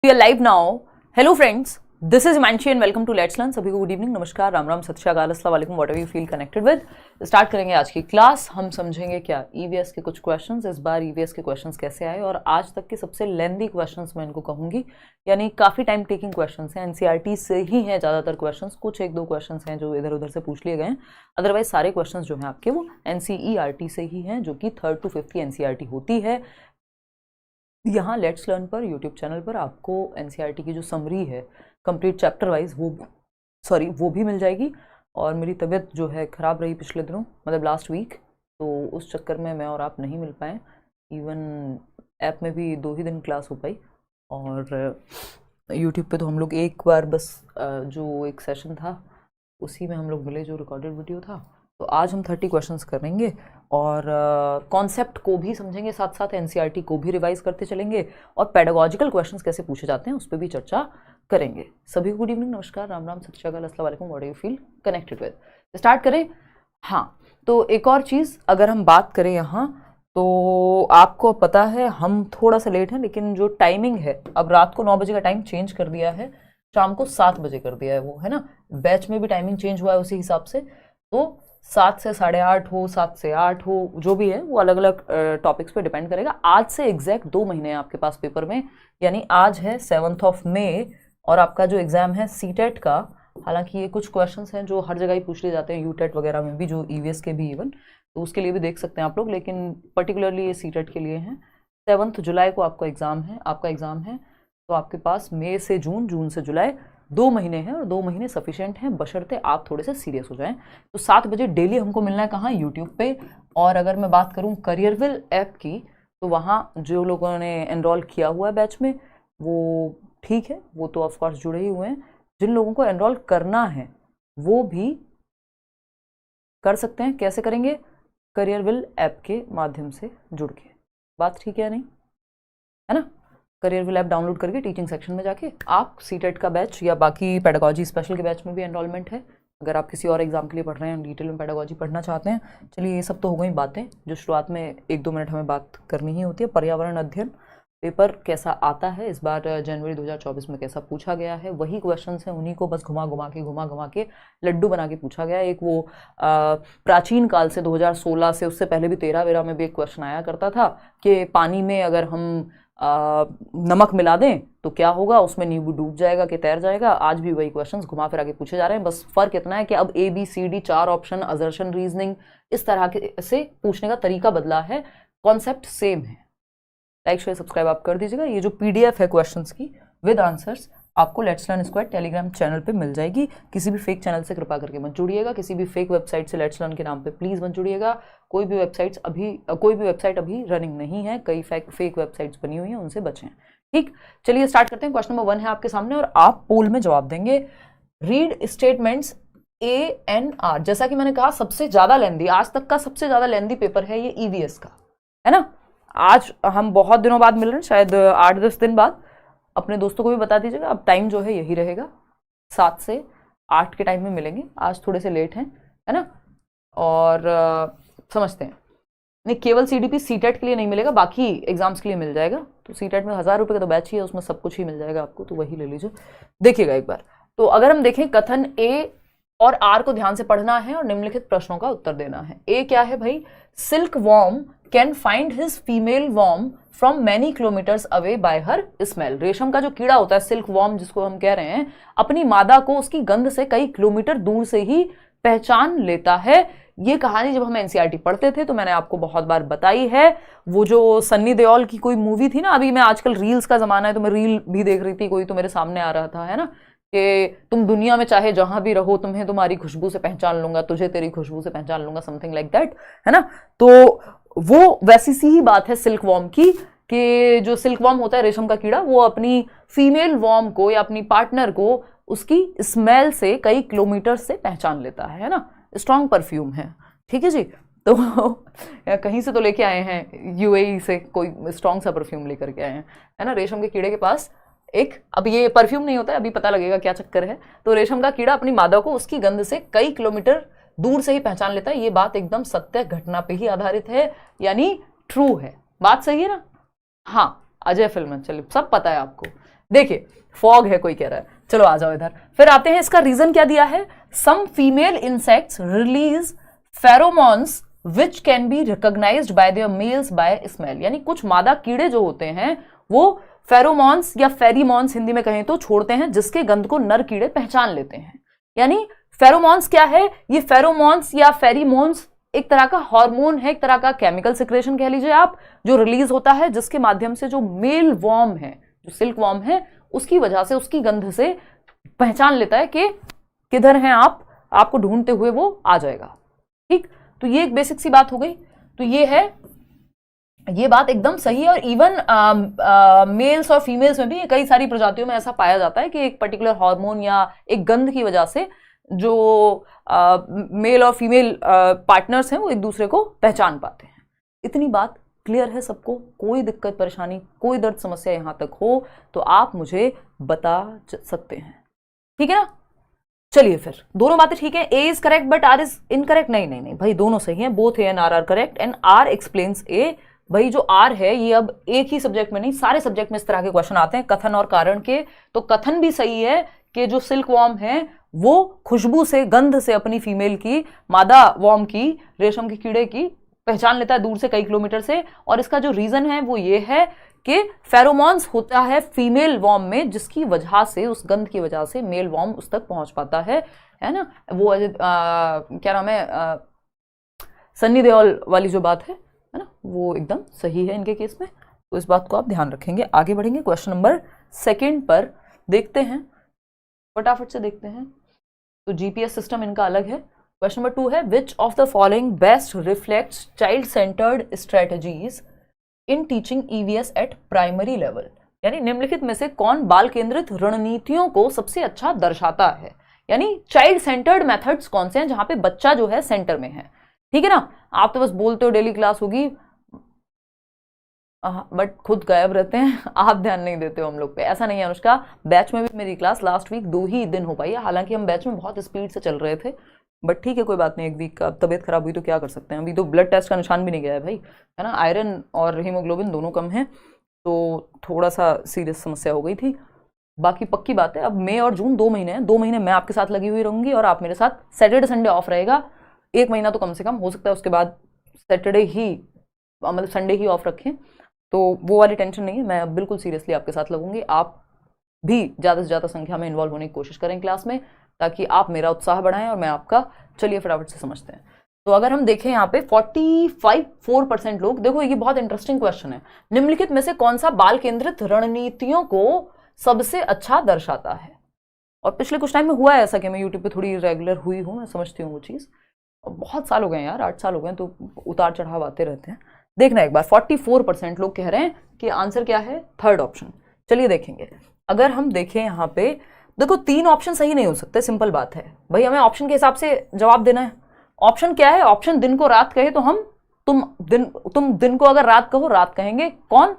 We are live now. Hello friends, this is Manshi and welcome to Let's Learn. सभी को good evening, नमस्कार, राम राम, सत श्री अकाल, अस्सलाम वालेकुम, what ever you feel connected with. Start करेंगे आज की क्लास। हम समझेंगे क्या ईवीएस के कुछ क्वेश्चंस। इस बार ईवीएस के क्वेश्चंस कैसे आए और आज तक के सबसे लेंथी क्वेश्चंस मैं इनको कहूंगी, यानी काफ़ी टाइम टेकिंग क्वेश्चंस हैं। एनसीईआरटी से ही हैं ज़्यादातर क्वेश्चंस, कुछ एक दो क्वेश्चंस हैं जो इधर उधर से पूछ लिए गए हैं, अदरवाइज सारे क्वेश्चंस जो हैं आपके वो एनसीईआरटी से ही हैं, जो कि 3rd to 5th की एनसीईआरटी होती है। यहाँ लेट्स लर्न पर यूट्यूब चैनल पर आपको एनसीईआरटी की जो समरी है कंप्लीट चैप्टर वाइज वो भी मिल जाएगी। और मेरी तबीयत जो है ख़राब रही पिछले दिनों, मतलब लास्ट वीक, तो उस चक्कर में मैं और आप नहीं मिल पाए। इवन ऐप में भी 2 ही दिन क्लास हो पाई और यूट्यूब पे तो हम लोग एक बार बस जो एक सेशन था उसी में हम लोग मिले, जो रिकॉर्डेड वीडियो था। तो आज हम 30 क्वेश्चंस करेंगे और कॉन्सेप्ट को भी समझेंगे, साथ साथ एनसीईआरटी को भी रिवाइज करते चलेंगे और पेडागॉजिकल क्वेश्चंस कैसे पूछे जाते हैं उस पर भी चर्चा करेंगे। सभी को गुड इवनिंग, नमस्कार, राम राम, सत श्री अकाल, अस्सलाम वालेकुम, what you feel connected with. Start करें। हाँ, तो एक और चीज़ अगर हम बात करें यहाँ, तो आपको पता है हम थोड़ा सा लेट हैं, लेकिन जो टाइमिंग है, अब रात को 9 बजे का टाइम चेंज कर दिया है, शाम को 7 बजे कर दिया है, वो है ना, बैच में भी टाइमिंग चेंज हुआ है उसी हिसाब से। तो 7 से 8:30 हो, 7 से 8 हो, जो भी है वो अलग अलग टॉपिक्स पे डिपेंड करेगा। आज से एग्जैक्ट 2 महीने हैं आपके पास पेपर में, यानी आज है 7 मई और आपका जो एग्ज़ाम है सीटेट का। हालांकि ये कुछ क्वेश्चंस हैं जो हर जगह ही पूछ लिए जाते हैं, यूटेट वगैरह में भी, जो ईवीएस के भी इवन, तो उसके लिए भी देख सकते हैं आप लोग, लेकिन पर्टिकुलरली ये सीटेट के लिए हैं। 7 जुलाई को आपका एग्ज़ाम है, तो आपके पास मई से जून, जून से जुलाई 2 महीने हैं और 2 महीने सफिशिएंट हैं, बशर्ते आप थोड़े से सीरियस हो जाएं। तो 7 बजे डेली हमको मिलना है, कहाँ, यूट्यूब पे। और अगर मैं बात करूँ करियरविल ऐप की, तो वहाँ जो लोगों ने एनरोल किया हुआ है बैच में वो ठीक है, वो तो ऑफकोर्स जुड़े ही हुए हैं। जिन लोगों को एनरोल करना है वो भी कर सकते हैं। कैसे करेंगे? करियरविल ऐप के माध्यम से जुड़ के। बात ठीक है नहीं, है ना? करियरविल ऐप डाउनलोड करके टीचिंग सेक्शन में जाके आप सीटेट का बैच या बाकी पेडागॉजी स्पेशल के बैच में भी एनरोलमेंट है। अगर आप किसी और एग्जाम के लिए पढ़ रहे हैं, डिटेल में पेडागॉजी पढ़ना चाहते हैं। चलिए, ये सब तो हो गई बातें जो शुरुआत में 1-2 मिनट हमें बात करनी ही होती है। पर्यावरण अध्ययन पेपर कैसा आता है इस बार, जनवरी 2024 में कैसा पूछा गया है, वही क्वेश्चंस हैं, उन्हीं को बस घुमा घुमा के लड्डू बना के पूछा गया है। एक वो प्राचीन काल से 2016 से, उससे पहले भी 13-13 में भी एक क्वेश्चन आया करता था कि पानी में अगर हम नमक मिला दें तो क्या होगा, उसमें नींबू डूब जाएगा कि तैर जाएगा। आज भी वही क्वेश्चंस घुमा फिरा के पूछे जा रहे हैं, बस फर्क इतना है कि अब ABCD 4 ऑप्शन, असर्शन, रीजनिंग, इस तरह से पूछने का तरीका बदला है, कॉन्सेप्ट सेम है। लाइक शेयर सब्सक्राइब आप कर दीजिएगा। ये जो PDF है क्वेश्चंस की विद आंसर्स आपको let's learn squad Telegram channel पे मिल जाएगी। किसी भी फेक चैनल से कृपा करके मत जुड़िएगा, किसी भी फेक वेबसाइट से लेट्स लर्न के नाम पे प्लीज़ मत जुड़िएगा। कोई भी वेबसाइट अभी रनिंग नहीं है, कई फेक वेबसाइट्स बनी हुई हैं, उनसे बचें। ठीक, चलिए स्टार्ट करते हैं। क्वेश्चन नंबर 1 है आपके सामने और आप पोल में जवाब देंगे। Read statements ANR। जैसा कि मैंने कहा, सबसे ज़्यादा लेंदी, आज तक का सबसे ज़्यादा लेंदी पेपर है ये EVS का, है ना। आज हम बहुत दिनों बाद मिल रहे हैं, शायद 8-10 दिन बाद। अपने दोस्तों को भी बता दीजिएगा, अब टाइम जो है यही रहेगा, 7 से 8 के टाइम में मिलेंगे। आज थोड़े से लेट हैं, है ना। और समझते हैं, नहीं, केवल CDP सीटेट के लिए नहीं मिलेगा, बाकी एग्जाम्स के लिए मिल जाएगा। तो सीटेट में 1000 रुपये का तो बैच ही है, उसमें सब कुछ ही मिल जाएगा आपको, तो वही ले लीजिए। देखिएगा एक बार। तो अगर हम देखें, कथन A और R को ध्यान से पढ़ना है और निम्नलिखित प्रश्नों का उत्तर देना है। A क्या है भाई? Silk worm can find his female worm from many kilometers away by her smell. रेशम का जो कीड़ा होता है, सिल्क वॉर्म जिसको हम कह रहे हैं, अपनी मादा को उसकी गंध से कई किलोमीटर दूर से ही पहचान लेता है। ये कहानी जब हम एनसीईआरटी पढ़ते थे तो मैंने आपको बहुत बार बताई है। वो जो सन्नी देओल की कोई मूवी थी ना, अभी मैं आजकल रील्स का जमाना है तो मैं रील भी देख रही थी, कोई तो मेरे सामने आ रहा था, है ना, कि तुम दुनिया में चाहे जहां भी रहो, तुम्हें तुम्हारी खुशबू से पहचान लूंगा, तुझे तेरी खुशबू से पहचान लूंगा, समथिंग लाइक दैट, है ना। तो वो वैसी सी ही बात है सिल्क वॉर्म की, कि जो सिल्क वॉर्म होता है, रेशम का कीड़ा, वो अपनी फीमेल वॉर्म को या अपनी पार्टनर को उसकी स्मेल से कई किलोमीटर से पहचान लेता है ना। स्ट्रॉन्ग परफ्यूम है, ठीक है जी। तो कहीं से तो लेके आए हैं, UAE से कोई स्ट्रॉन्ग सा परफ्यूम लेकर के आए हैं, है ना। रेशम के कीड़े के पास एक, अब ये परफ्यूम नहीं होता है, अभी पता लगेगा क्या चक्कर है। तो रेशम का कीड़ा अपनी मादा को उसकी गंध से कई किलोमीटर दूर से ही पहचान लेता है। ये बात एकदम सत्य घटना पे ही आधारित है, यानी ट्रू है। बात सही है ना। हाँ, अजय फिल्म, चलिए सब पता है आपको। देखिए फॉग है कोई कह रहा है, चलो आ जाओ इधर। फिर आते हैं, इसका रीजन क्या दिया है, some female insects release pheromones which can be recognised by their males by smell. यानी कुछ मादा कीड़े जो होते हैं वो फेरोमोन्स या फेरीमोन्स हिंदी में कहें तो छोड़ते हैं, जिसके गंध को नर कीड़े पहचान लेते हैं। यानी फेरोमोन्स क्या है, ये फेरोमोन्स या फेरीमोन्स एक तरह का हार्मोन है, एक तरह का केमिकल सिक्रेशन कह लीजिए आप, जो रिलीज होता है, जिसके माध्यम से जो मेल वॉर्म है, जो सिल्क वॉर्म है, उसकी वजह से, उसकी गंध से पहचान लेता है कि किधर हैं आप, आपको ढूंढते हुए वो आ जाएगा। ठीक, तो ये एक बेसिक सी बात हो गई। तो ये है, ये बात एकदम सही है। और इवन मेल्स और फीमेल्स में भी कई सारी प्रजातियों में ऐसा पाया जाता है कि एक पर्टिकुलर हार्मोन या एक गंध की वजह से जो मेल और फीमेल पार्टनर्स हैं वो एक दूसरे को पहचान पाते हैं। इतनी बात क्लियर है सबको? कोई दिक्कत परेशानी, कोई दर्द समस्या यहां तक हो तो आप मुझे बता सकते हैं, ठीक है ना? चलिए फिर दोनों बातें ठीक है। A is correct but R is incorrect. नहीं नहीं नहीं भाई, दोनों सही हैं, both A and R correct and R explains A. भाई जो आर है ये अब एक ही सब्जेक्ट में नहीं, सारे सब्जेक्ट में इस तरह के क्वेश्चन आते हैं कथन और कारण के। तो कथन भी सही है कि जो सिल्क वॉर्म है वो खुशबू से, गंध से अपनी फीमेल की, मादा वॉर्म की, रेशम के कीड़े की पहचान लेता है दूर से, कई किलोमीटर से। और इसका जो रीजन है वो ये है कि फेरोमोन्स होता है फीमेल वॉर्म में, जिसकी वजह से, उस गंध की वजह से मेल वॉर्म उस तक पहुंच पाता है ना? वो क्या नाम है, सन्नी देओल वाली जो बात है ना, वो एकदम सही है इनके केस में। तो इस बात को आप ध्यान रखेंगे। आगे बढ़ेंगे, क्वेश्चन नंबर 2 पर देखते हैं, फटाफट से देखते हैं। तो जीपीएस सिस्टम इनका अलग है। क्वेश्चन नंबर 2 है, विच of the following best reflects child centred strategies in teaching EVS at primary level. यानी निम्नलिखित में से कौन बाल केंद्रित रणनीतियों को सबसे अच्छा दर्शाता है। यानी चाइल्ड सेंटर्ड मेथड्स कौन से हैं जहां पे बच्चा जो है सेंटर में है, ठीक है ना? आप तो बस बोलते हो डेली क्लास होगी बट खुद गायब रहते हैं, आप ध्यान नहीं देते हो हम लोग पे। ऐसा नहीं है अनुष्का, बैच में भी मेरी क्लास लास्ट वीक 2 ही दिन हो पाई है, हालांकि हम बैच में बहुत स्पीड से चल रहे थे, बट ठीक है कोई बात नहीं, एक वीक का तबीयत खराब हुई तो क्या कर सकते हैं। अभी तो ब्लड टेस्ट का निशान भी नहीं गया है भाई, है ना? आयरन और हीमोग्लोबिन दोनों कम है, तो थोड़ा सा सीरियस समस्या हो गई थी। बाकी पक्की बात है, अब मई और जून 2 महीने हैं, 2 महीने मैं आपके साथ लगी हुई रहूंगी और आप मेरे साथ। सैटरडे संडे ऑफ रहेगा, 1 महीना तो कम से कम हो सकता है, उसके बाद सैटरडे ही, मतलब संडे ही ऑफ रखें, तो वो वाली टेंशन नहीं है। मैं अब बिल्कुल सीरियसली आपके साथ लगूंगी। आप भी ज़्यादा से ज़्यादा संख्या में इन्वॉल्व होने की कोशिश करें क्लास में, ताकि आप मेरा उत्साह बढ़ाएं और मैं आपका। चलिए फटाफट से समझते हैं। तो अगर हम देखें यहाँ पे 45% लोग, देखो ये बहुत इंटरेस्टिंग क्वेश्चन है, निम्नलिखित में से कौन सा बाल केंद्रित रणनीतियों को सबसे अच्छा दर्शाता है। और पिछले कुछ टाइम में हुआ है ऐसा कि मैं यूट्यूब पे थोड़ी रेगुलर हुई हूँ, मैं समझती हूँ वो चीज़। बहुत साल हो गए यार, 8 साल हो गए, तो उतार चढ़ाव आते रहते हैं। देखना एक बार, 44% लोग कह रहे हैं कि आंसर क्या है, 3rd ऑप्शन। चलिए देखेंगे। अगर हम देखें यहाँ पे, देखो 3 ऑप्शन सही नहीं हो सकते, सिंपल बात है भाई, हमें ऑप्शन के हिसाब से जवाब देना है। ऑप्शन क्या है, ऑप्शन दिन को रात कहे तो हम, तुम दिन को अगर रात कहो रात कहेंगे, कौन?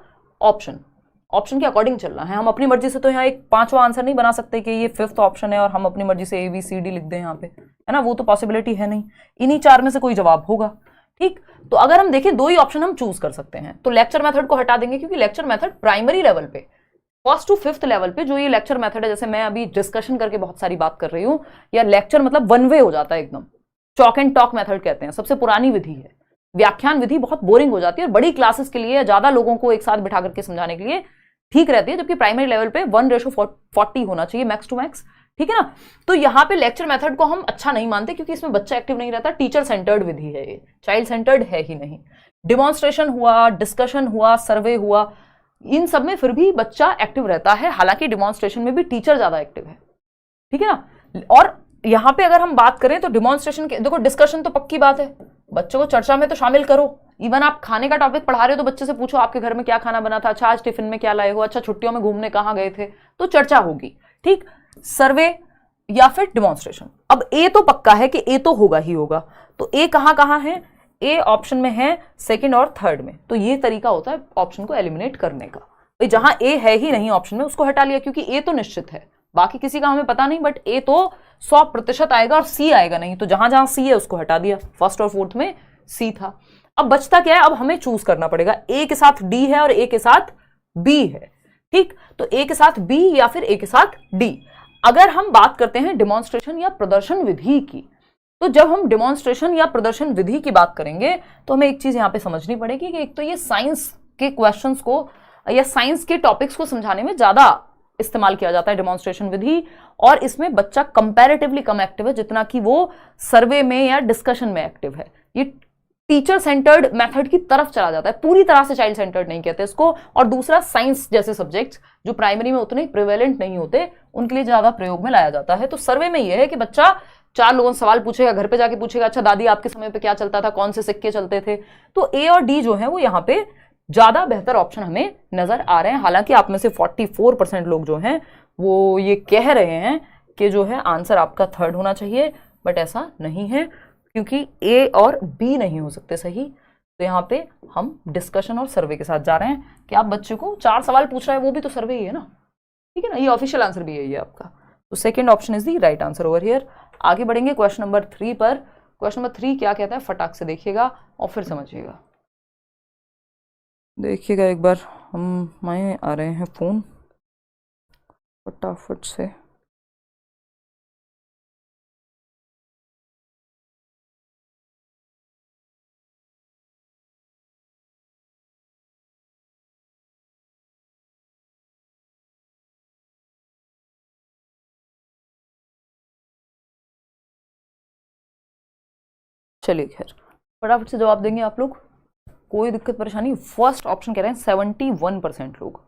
ऑप्शन के अकॉर्डिंग चलना है। हम अपनी मर्जी से तो यहाँ एक 5वां आंसर नहीं बना सकते कि ये 5th ऑप्शन है और हम अपनी मर्जी से ABCD लिख दें यहाँ पे, है ना? वो तो पॉसिबिलिटी है नहीं, इन्हीं 4 में से कोई जवाब होगा, ठीक? तो अगर हम देखें 2 ही ऑप्शन हम चूज कर सकते हैं, तो लेक्चर मेथड को हटा देंगे, क्योंकि लेक्चर मेथड प्राइमरी लेवल पे, 1st to 5th लेवल पे जो ये लेक्चर मेथड है, जैसे मैं अभी डिस्कशन करके बहुत सारी बात कर रही हूँ, या लेक्चर मतलब 1 वे हो जाता है एकदम, चॉक एंड टॉक मेथड कहते हैं, सबसे पुरानी विधि है। व्याख्यान विधि बहुत बोरिंग हो जाती है और बड़ी क्लासेस के लिए, ज्यादा लोगों को एक साथ बिठा करके समझाने के लिए ठीक रहती है, जबकि प्राइमरी लेवल पे 1:40 होना चाहिए मैक्स टू मैक्स, ठीक है ना? तो यहाँ पे लेक्चर मेथड को हम अच्छा नहीं मानते, क्योंकि इसमें बच्चा एक्टिव नहीं रहता, टीचर सेंटर्ड विधि है ये, चाइल्ड सेंटर्ड है ही नहीं। डिमॉन्स्ट्रेशन हुआ, डिस्कशन हुआ, सर्वे हुआ, इन सब में फिर भी बच्चा एक्टिव रहता है, हालांकि डिमॉन्स्ट्रेशन में भी टीचर ज्यादा एक्टिव है, ठीक है ना? और यहाँ पे अगर हम बात करें तो डिमॉन्स्ट्रेशन के, देखो डिस्कशन तो पक्की बात है, बच्चों को चर्चा में तो शामिल करो। इवन आप खाने का टॉपिक पढ़ा रहे हो तो बच्चे से पूछो आपके घर में क्या खाना बना था, अच्छा आज टिफिन में क्या लाए हो, अच्छा छुट्टियों में घूमने कहाँ गए थे, तो चर्चा होगी, ठीक? सर्वे या फिर डिमॉन्स्ट्रेशन। अब ए तो पक्का है कि ए तो होगा ही होगा, तो ए कहाँ है? ए ऑप्शन में है 2nd और 3rd में। तो ये तरीका होता है ऑप्शन को एलिमिनेट करने का, भाई जहां ए है ही नहीं ऑप्शन में उसको हटा लिया, क्योंकि ए तो निश्चित है, बाकी किसी का हमें पता नहीं, बट ए तो 100% आएगा और सी आएगा नहीं, तो जहां जहां सी है उसको हटा दिया। 1st और 4th में सी था। अब बचता क्या है, अब हमें चूज करना पड़ेगा, ए के साथ डी है और ए के साथ बी है। ठीक, तो ए के साथ बी या फिर ए के साथ डी। अगर हम बात करते हैं डिमॉन्स्ट्रेशन या प्रदर्शन विधि की, तो जब हम डिमॉन्स्ट्रेशन या प्रदर्शन विधि की बात करेंगे तो हमें एक चीज यहां पे समझनी पड़ेगी कि एक तो ये साइंस के क्वेश्चंस को या साइंस के टॉपिक्स को समझाने में ज्यादा इस्तेमाल किया जाता है डिमॉन्स्ट्रेशन विधि, और इसमें बच्चा कंपैरेटिवली कम एक्टिव है जितना कि वो सर्वे में या डिस्कशन में एक्टिव है। ये टीचर सेंटर्ड मेथड की तरफ चला जाता है, पूरी तरह से चाइल्ड सेंटर्ड नहीं कहते इसको। और दूसरा, साइंस जैसे सब्जेक्ट्स जो प्राइमरी में उतने प्रिवेलेंट नहीं होते उनके लिए ज्यादा प्रयोग में लाया जाता है। तो सर्वे में यह है कि बच्चा 4 लोगों से सवाल पूछेगा, घर पे जाके पूछेगा, अच्छा दादी आपके समय पे क्या चलता था, कौन से सिक्के चलते थे। तो ए और डी जो है वो यहाँ पे ज्यादा बेहतर ऑप्शन हमें नजर आ रहे हैं। हालांकि आप में से 44% लोग जो हैं वो ये कह रहे हैं कि जो है आंसर आपका थर्ड होना चाहिए, बट ऐसा नहीं है क्योंकि ए और बी नहीं हो सकते सही। तो यहाँ पे हम डिस्कशन और सर्वे के साथ जा रहे हैं कि आप बच्चे को 4 सवाल पूछ रहे हैं, वो भी तो सर्वे ही है ना, ठीक है ना, ये ऑफिशियल आंसर भी यही है आपका। तो second option is the right answer over here. आगे बढ़ेंगे क्वेश्चन नंबर 3 पर। क्वेश्चन नंबर 3 क्या कहता है, फटाक से देखिएगा और फिर समझिएगा। देखिएगा एक बार, हम माए आ रहे हैं फोन, फटाफट से। चलिए खैर, फटाफट से जवाब देंगे आप लोग, कोई दिक्कत परेशानी। फर्स्ट ऑप्शन कह रहे हैं 71% लोग,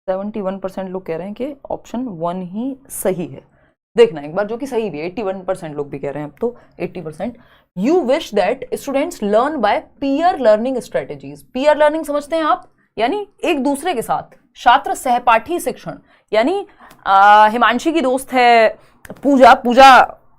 71% लोग कह रहे हैं कि ऑप्शन 1 ही सही है। देखना एक बार, जो कि सही भी है, 81% लोग भी कह रहे हैं अब तो 80%। You wish that students learn by peer learning strategies. Peer learning समझते हैं आप, यानी एक दूसरे के साथ छात्र सहपाठी शिक्षण। यानी हिमांशी की दोस्त है पूजा,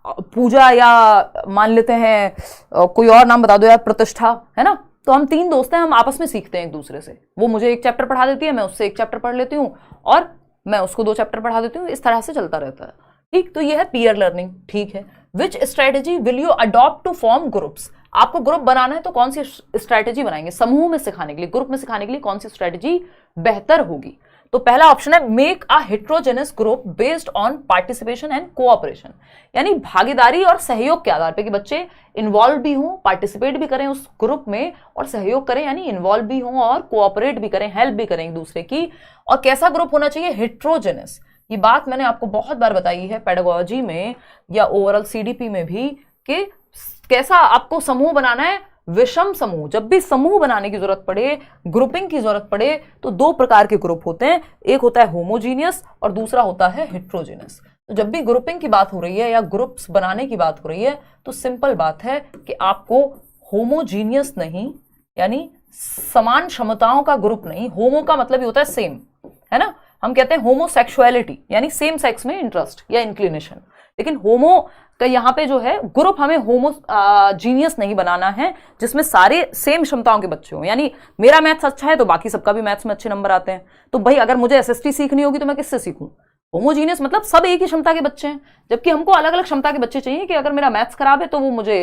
पूजा या मान लेते हैं कोई और नाम बता दो यार, प्रतिष्ठा, है ना। तो हम 3 दोस्त हैं, हम आपस में सीखते हैं एक दूसरे से। वो मुझे एक चैप्टर पढ़ा देती है, मैं उससे एक चैप्टर पढ़ लेती हूँ, और मैं उसको 2 चैप्टर पढ़ा देती हूँ, इस तरह से चलता रहता है। ठीक, तो ये है पीयर लर्निंग, ठीक है। Which strategy will you adopt to form groups. आपको ग्रुप बनाना है तो कौन सी स्ट्रेटेजी बनाएंगे समूह में सिखाने के लिए, ग्रुप में सिखाने के लिए कौन सी स्ट्रेटेजी बेहतर होगी। तो पहला ऑप्शन है make a heterogeneous group based on participation and cooperation. यानी भागीदारी और सहयोग के आधार पर कि बच्चे इन्वॉल्व भी हों, पार्टिसिपेट भी करें उस ग्रुप में और सहयोग करें, यानी इन्वॉल्व भी हों और कोऑपरेट भी करें, हेल्प भी करें एक दूसरे की। और कैसा ग्रुप होना चाहिए, हेट्रोजेनस। ये बात मैंने आपको बहुत बार बताई है पेडागोजी में या ओवरऑल सीडीपी में भी, कि कैसा आपको समूह बनाना है, विषम समूह। जब भी समूह बनाने की जरूरत पड़े, ग्रुपिंग की जरूरत पड़े, तो 2 प्रकार के ग्रुप होते हैं, एक होता है होमोजीनियस और दूसरा होता है हेट्रोजेनस। तो जब भी ग्रुपिंग की बात हो रही है या ग्रुप्स बनाने की बात हो रही है तो सिंपल बात है कि आपको होमोजीनियस नहीं, यानी समान क्षमताओं का ग्रुप नहीं, होमो का मतलब ही होता है सेम, है ना। हम कहते हैं होमोसेक्सुअलिटी, यानी सेम सेक्स में इंटरेस्ट या इंक्लिनेशन, लेकिन होमो का यहाँ पे जो है ग्रुप हमें होमोजीनियस नहीं बनाना है जिसमें सारे सेम क्षमताओं के बच्चे हों। यानी मेरा मैथ्स अच्छा है तो बाकी सबका भी मैथ्स में अच्छे नंबर आते हैं, तो भाई अगर मुझे एसएसटी सीखनी होगी तो मैं किससे सीखूं। होमोजीनियस मतलब सब एक ही क्षमता के बच्चे हैं, जबकि हमको अलग अलग क्षमता के बच्चे चाहिए कि अगर मेरा मैथ्स खराब है तो वो मुझे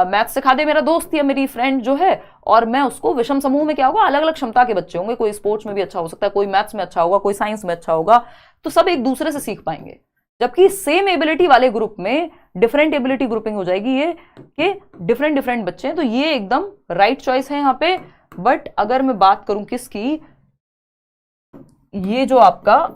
मैथ्स सिखा दे मेरा दोस्त या मेरी फ्रेंड जो है, और मैं उसको विषम समूह में क्या होगा, अलग अलग क्षमता के बच्चे होंगे, कोई स्पोर्ट्स में भी अच्छा हो सकता है, कोई मैथ्स में अच्छा होगा, कोई साइंस में अच्छा होगा, तो सब एक दूसरे से सीख पाएंगे। जबकि सेम एबिलिटी वाले ग्रुप में डिफरेंट एबिलिटी ग्रुपिंग हो जाएगी, ये कि डिफरेंट बच्चे हैं, तो ये एकदम राइट चॉइस है यहाँ पे। बट अगर मैं बात करूं किसकी, ये जो आपका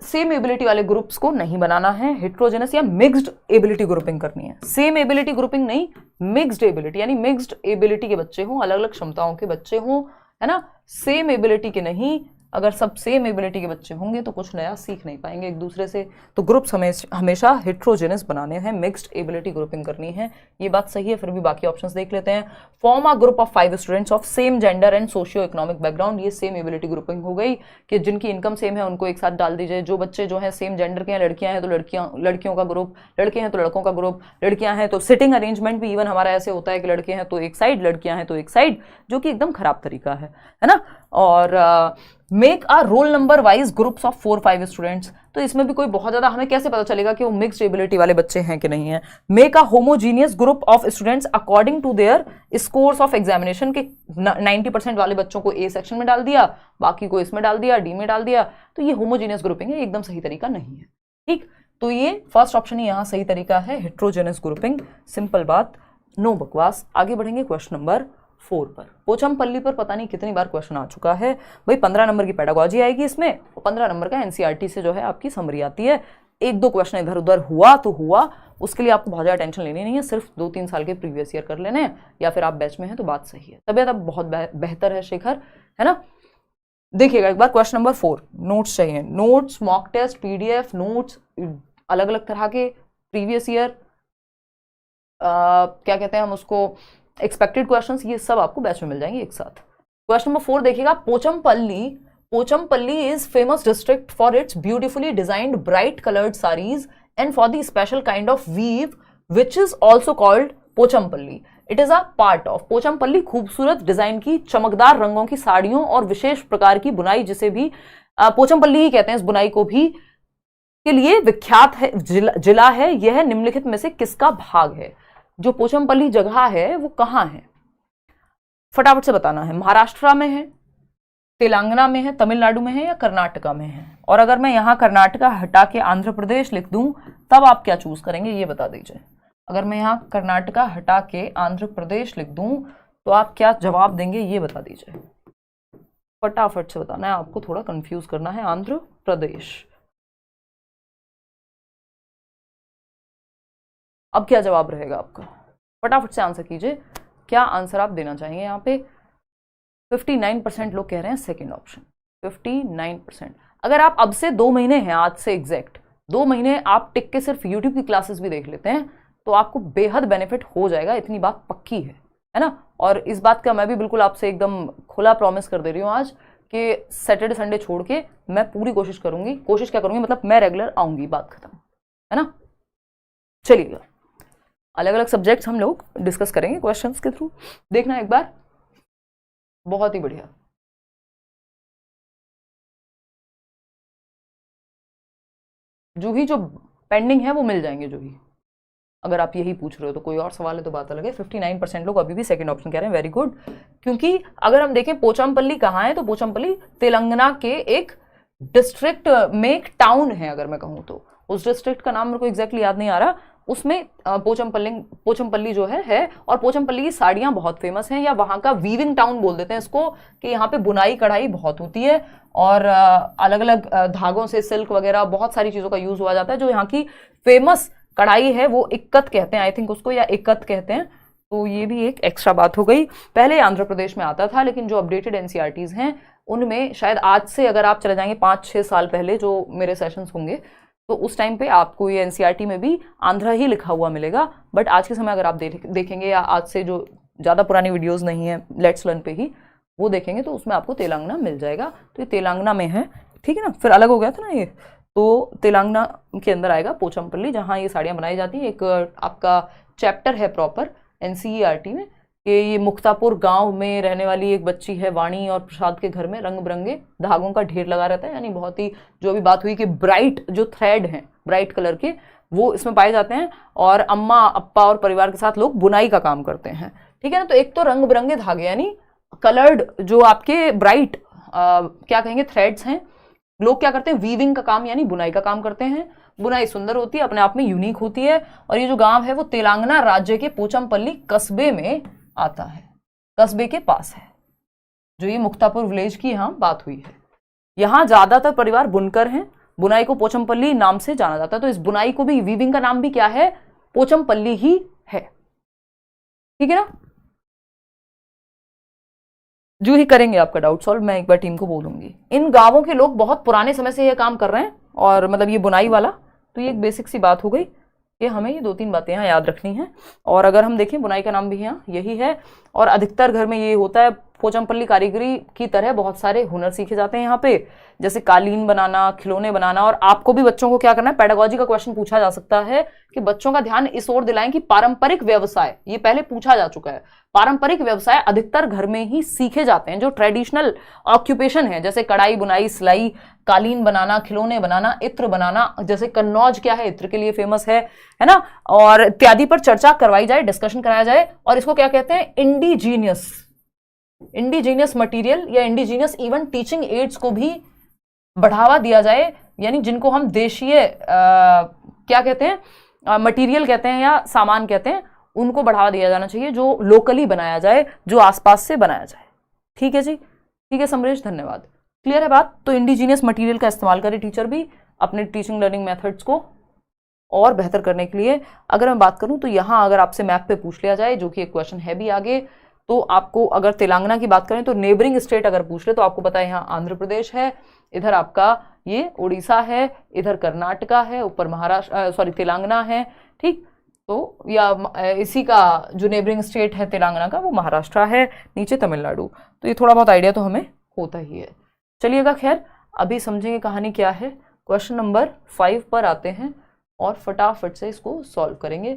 सेम एबिलिटी वाले ग्रुप्स को नहीं बनाना है, हेट्रोजेनस या मिक्स्ड एबिलिटी ग्रुपिंग करनी है। सेम एबिलिटी ग्रुपिंग नहीं, मिक्स्ड एबिलिटी, यानी मिक्स्ड एबिलिटी के बच्चे हों, अलग अलग क्षमताओं के बच्चे हों, है ना, सेम एबिलिटी के नहीं। अगर सब सेम एबिलिटी के बच्चे होंगे तो कुछ नया सीख नहीं पाएंगे एक दूसरे से। तो ग्रुप्स हमेशा हेट्रोजेनस बनाने हैं, मिक्स्ड एबिलिटी ग्रुपिंग करनी है, ये बात सही है। फिर भी बाकी ऑप्शंस देख लेते हैं। Form a group of 5 students of same gender and socio economic background, ये सेम एबिलिटी ग्रुपिंग हो गई कि जिनकी इनकम सेम है उनको एक साथ डाल दीजिए। जो बच्चे जो है सेम जेंडर के हैं, लड़कियां हैं तो लड़कियों का ग्रुप, लड़के हैं तो लड़कों का ग्रुप, लड़कियां हैं तो सिटिंग अरेंजमेंट भी इवन हमारा ऐसे होता है कि लड़के हैं तो एक साइड, लड़कियां हैं तो एक साइड, जो कि एकदम खराब तरीका है ना। और make a roll number wise groups of 4-5 students, तो इसमें भी कोई बहुत ज्यादा हमें कैसे पता चलेगा कि वो मिक्स्ड एबिलिटी वाले बच्चे हैं कि नहीं है। Make a homogeneous group of students according to their scores of examination के 90% वाले बच्चों को ए सेक्शन में डाल दिया, बाकी को इसमें डाल दिया, डी में डाल दिया, तो ये होमोजीनियस ग्रुपिंग है, एकदम सही तरीका नहीं है। ठीक, तो ये फर्स्ट ऑप्शन ही यहाँ सही तरीका है, हेट्रोजेनस ग्रुपिंग, सिंपल बात, नो बकवास। आगे बढ़ेंगे क्वेश्चन नंबर 4 पर। पोचमपल्ली पर पता नहीं कितनी बार क्वेश्चन आ चुका है भाई। 15 नंबर की पेडागोजी आएगी इसमें और 15 नंबर का एनसीईआरटी से जो है आपकी समरी आती है। 1-2 क्वेश्चन इधर उधर हुआ तो हुआ, उसके लिए आपको बहुत ज़्यादा टेंशन लेनी नहीं है, सिर्फ 2-3 साल के प्रीवियस ईयर कर लेने हैं, या फिर आप बैच में हैं तो बात सही है। तबियत अब बहुत बेहतर है शेखर, है ना। देखिएगा एक बार क्वेश्चन नंबर 4, नोट्स चाहिए, notes, mock test, PDF notes, अलग अलग तरह के प्रीवियस ईयर क्या कहते हैं हम उसको, एक्सपेक्टेड क्वेश्चंस, ये सब आपको बैच में मिल जाएंगे एक साथ। क्वेश्चन नंबर 4 देखिएगा, Pochampally is famous district for its beautifully designed bright coloured saris and for the special kind of weave which is also called Pochampally. It is a part of Pochampally, खूबसूरत डिजाइन की चमकदार रंगों की साड़ियों और विशेष प्रकार की बुनाई, जिसे भी पोचमपल्ली ही कहते हैं, इस बुनाई को भी के लिए विख्यात है, जिला है। यह निम्नलिखित में से किसका भाग है? जो पोचमपल्ली जगह है वो कहाँ है, फटाफट से बताना है। महाराष्ट्र में है, तेलंगाना में है, तमिलनाडु में है, या कर्नाटका में है? और अगर मैं यहाँ कर्नाटका हटा के आंध्र प्रदेश लिख दूं तब आप क्या चूज करेंगे ये बता दीजिए। अगर मैं यहाँ कर्नाटका हटा के आंध्र प्रदेश लिख दूं तो आप क्या जवाब देंगे ये बता दीजिए, फटाफट से बताना है, आपको थोड़ा कंफ्यूज करना है। आंध्र प्रदेश, अब क्या जवाब रहेगा आपका, फटाफट से आंसर कीजिए, क्या आंसर आप देना चाहेंगे। यहाँ पे 59% लोग कह रहे हैं सेकंड ऑप्शन, 59%। अगर आप अब से 2 महीने हैं, आज से एग्जैक्ट 2 महीने आप टिक के सिर्फ यूट्यूब की क्लासेस भी देख लेते हैं तो आपको बेहद बेनिफिट हो जाएगा, इतनी बात पक्की है ना। और इस बात का मैं भी बिल्कुल आपसे एकदम खुला प्रॉमिस कर दे रही हूँ आज कि सैटरडे संडे छोड़ के मैं पूरी कोशिश करूंगी, कोशिश क्या करूंगी मतलब मैं रेगुलर आऊंगी, बात खत्म, है ना। चलिएगा, अलग अलग सब्जेक्ट्स हम लोग डिस्कस करेंगे क्वेश्चंस के थ्रू, देखना एक बार, बहुत ही बढ़िया। जूही जो पेंडिंग है वो मिल जाएंगे जूही, अगर आप यही पूछ रहे हो तो। कोई और सवाल है तो बात अलग है। 59% लोग अभी भी सेकंड ऑप्शन कह रहे हैं, वेरी गुड। क्योंकि अगर हम देखें पोचमपल्ली कहाँ है, तो पोचमपल्ली तेलंगाना के एक डिस्ट्रिक्ट में एक टाउन है, अगर मैं कहूँ तो। उस डिस्ट्रिक्ट का नाम मेरे को एग्जैक्टली याद नहीं आ रहा, उसमें पोचमपल्ली जो है। और पोचमपल्ली की साड़ियाँ बहुत फेमस हैं, या वहाँ का वीविंग टाउन बोल देते हैं इसको, कि यहाँ पे बुनाई कढ़ाई बहुत होती है और अलग अलग धागों से सिल्क वगैरह बहुत सारी चीज़ों का यूज़ हुआ जाता है। जो यहाँ की फेमस कढ़ाई है वो इक्कत कहते हैं आई थिंक उसको, या इक्कत कहते हैं। तो ये भी एक एक्स्ट्रा बात हो गई। पहले आंध्र प्रदेश में आता था, लेकिन जो अपडेटेड एनसीईआरटीज़ हैं उनमें शायद आज से अगर आप चले जाएंगे 5-6 साल पहले जो मेरे सेशंस होंगे तो उस टाइम पे आपको ये एनसीईआरटी में भी आंध्र ही लिखा हुआ मिलेगा। बट आज के समय अगर आप देखेंगे, या आज से जो ज़्यादा पुरानी वीडियोज़ नहीं है लेट्स लर्न पे ही वो देखेंगे, तो उसमें आपको तेलंगाना मिल जाएगा। तो ये तेलंगाना में है, ठीक है ना। फिर अलग हो गया था ना ये, तो तेलंगाना के अंदर आएगा पोचमपल्ली, जहाँ ये साड़ियाँ बनाई जाती हैं। एक आपका चैप्टर है प्रॉपर एनसीईआरटी में कि ये मुक्तापुर गांव में रहने वाली एक बच्ची है वाणी, और प्रसाद के घर में रंग बिरंगे धागों का ढेर लगा रहता है। यानी बहुत ही, जो अभी बात हुई कि ब्राइट जो थ्रेड हैं ब्राइट कलर के, वो इसमें पाए जाते हैं। और अम्मा अप्पा और परिवार के साथ लोग बुनाई का काम करते हैं, ठीक है ना। तो एक तो रंग बिरंगे धागे यानी कलर्ड जो आपके ब्राइट क्या कहेंगे थ्रेड्स हैं, लोग क्या करते हैं वीविंग का काम यानी बुनाई का काम करते हैं। बुनाई सुंदर होती है, अपने आप में यूनिक होती है। और ये जो गांव है वो तेलंगाना राज्य के पोचमपल्ली कस्बे में आता है, कस्बे के पास है, जो ये मुक्तापुर विलेज की यहाँ बात हुई है। यहाँ ज्यादातर परिवार बुनकर हैं, बुनाई को पोचमपल्ली नाम से जाना जाता है। तो इस बुनाई को भी, वीविंग का नाम भी क्या है, पोचमपल्ली ही है, ठीक है ना। जो ही करेंगे आपका डाउट सॉल्व, मैं एक बार टीम को बोलूंगी। इन गांवों के लोग बहुत पुराने समय से ये काम कर रहे हैं, और मतलब ये बुनाई वाला, तो ये एक बेसिक सी बात हो गई कि हमें ये 2-3 बातें यहाँ याद रखनी है। और अगर हम देखें बुनाई का नाम भी यहाँ यही है, और अधिकतर घर में ये होता है, पोचमपल्ली कारीगरी की तरह बहुत सारे हुनर सीखे जाते हैं यहाँ पे, जैसे कालीन बनाना, खिलौने बनाना। और आपको भी बच्चों को क्या करना है, पेडागोजी का क्वेश्चन पूछा जा सकता है कि बच्चों का ध्यान इस ओर दिलाएं कि पारंपरिक व्यवसाय, ये पहले पूछा जा चुका है, पारंपरिक व्यवसाय अधिकतर घर में ही सीखे जाते हैं। जो ट्रेडिशनल ऑक्यूपेशन है जैसे कढ़ाई बुनाई, सिलाई, कालीन बनाना, खिलौने बनाना, इत्र बनाना, जैसे कन्नौज क्या है, इत्र के लिए फेमस है ना, और इत्यादि पर चर्चा करवाई जाए, डिस्कशन कराया जाए। और इसको क्या कहते हैं, इंडिजीनियस मटेरियल या इंडिजीनियस इवन टीचिंग एड्स को भी बढ़ावा दिया जाए, यानी जिनको हम देशीय क्या कहते हैं, मटेरियल कहते हैं या सामान कहते हैं, उनको बढ़ावा दिया जाना चाहिए, जो लोकली बनाया जाए, जो आसपास से बनाया जाए। ठीक है जी, ठीक है समरेश, धन्यवाद। क्लियर है बात। तो इंडिजीनियस मटेरियल का इस्तेमाल करें टीचर भी अपने टीचिंग लर्निंग मेथड्स को और बेहतर करने के लिए। अगर मैं बात करूं तो यहाँ अगर आपसे मैप पे पूछ लिया जाए, जो कि एक क्वेश्चन है भी आगे, तो आपको अगर तेलंगाना की बात करें तो नेबरिंग स्टेट अगर पूछ ले तो आपको पता है यहाँ आंध्र प्रदेश है, इधर आपका ये उड़ीसा है, इधर कर्नाटका है, ऊपर महाराष्ट्र तेलंगाना है। ठीक, तो या इसी का जो नेबरिंग स्टेट है तेलंगाना का वो महाराष्ट्र है, नीचे तमिलनाडु। तो ये थोड़ा बहुत आइडिया तो हमें होता ही है। चलिएगा, खैर अभी समझेंगे कहानी क्या है। क्वेश्चन नंबर 5 पर आते हैं और फटाफट से इसको सॉल्व करेंगे,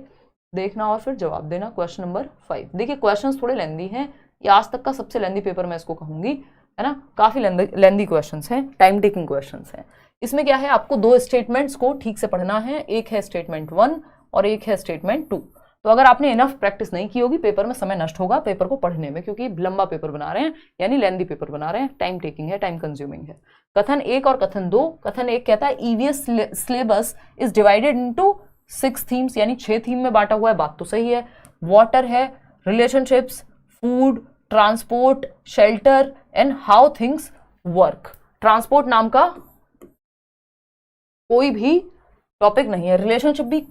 देखना और फिर जवाब देना। क्वेश्चन नंबर 5, देखिए क्वेश्चंस थोड़े लेंदी हैं, ये आज तक का सबसे लेंदी पेपर मैं इसको कहूंगी, है ना, काफी लेंदी क्वेश्चंस हैं, टाइम टेकिंग क्वेश्चंस हैं। इसमें क्या है, आपको दो स्टेटमेंट्स को ठीक से पढ़ना है, एक है स्टेटमेंट 1 और एक है स्टेटमेंट 2। तो अगर आपने इनफ प्रैक्टिस नहीं की होगी, पेपर में समय नष्ट होगा पेपर को पढ़ने में, क्योंकि लंबा पेपर बना रहे हैं, यानी लेंदी पेपर बना रहे हैं, टाइम टेकिंग है, टाइम कंज्यूमिंग है। कथन 1 और कथन 2। कथन 1 कहता है EVS syllabus is divided into 6 themes, यानी 6 थीम में बांटा हुआ है, बात तो सही है। वाटर है, relationships, food, transport, shelter and how things work. Transport नाम का कोई भी टॉपिक नहीं है, रिलेशनशिप भी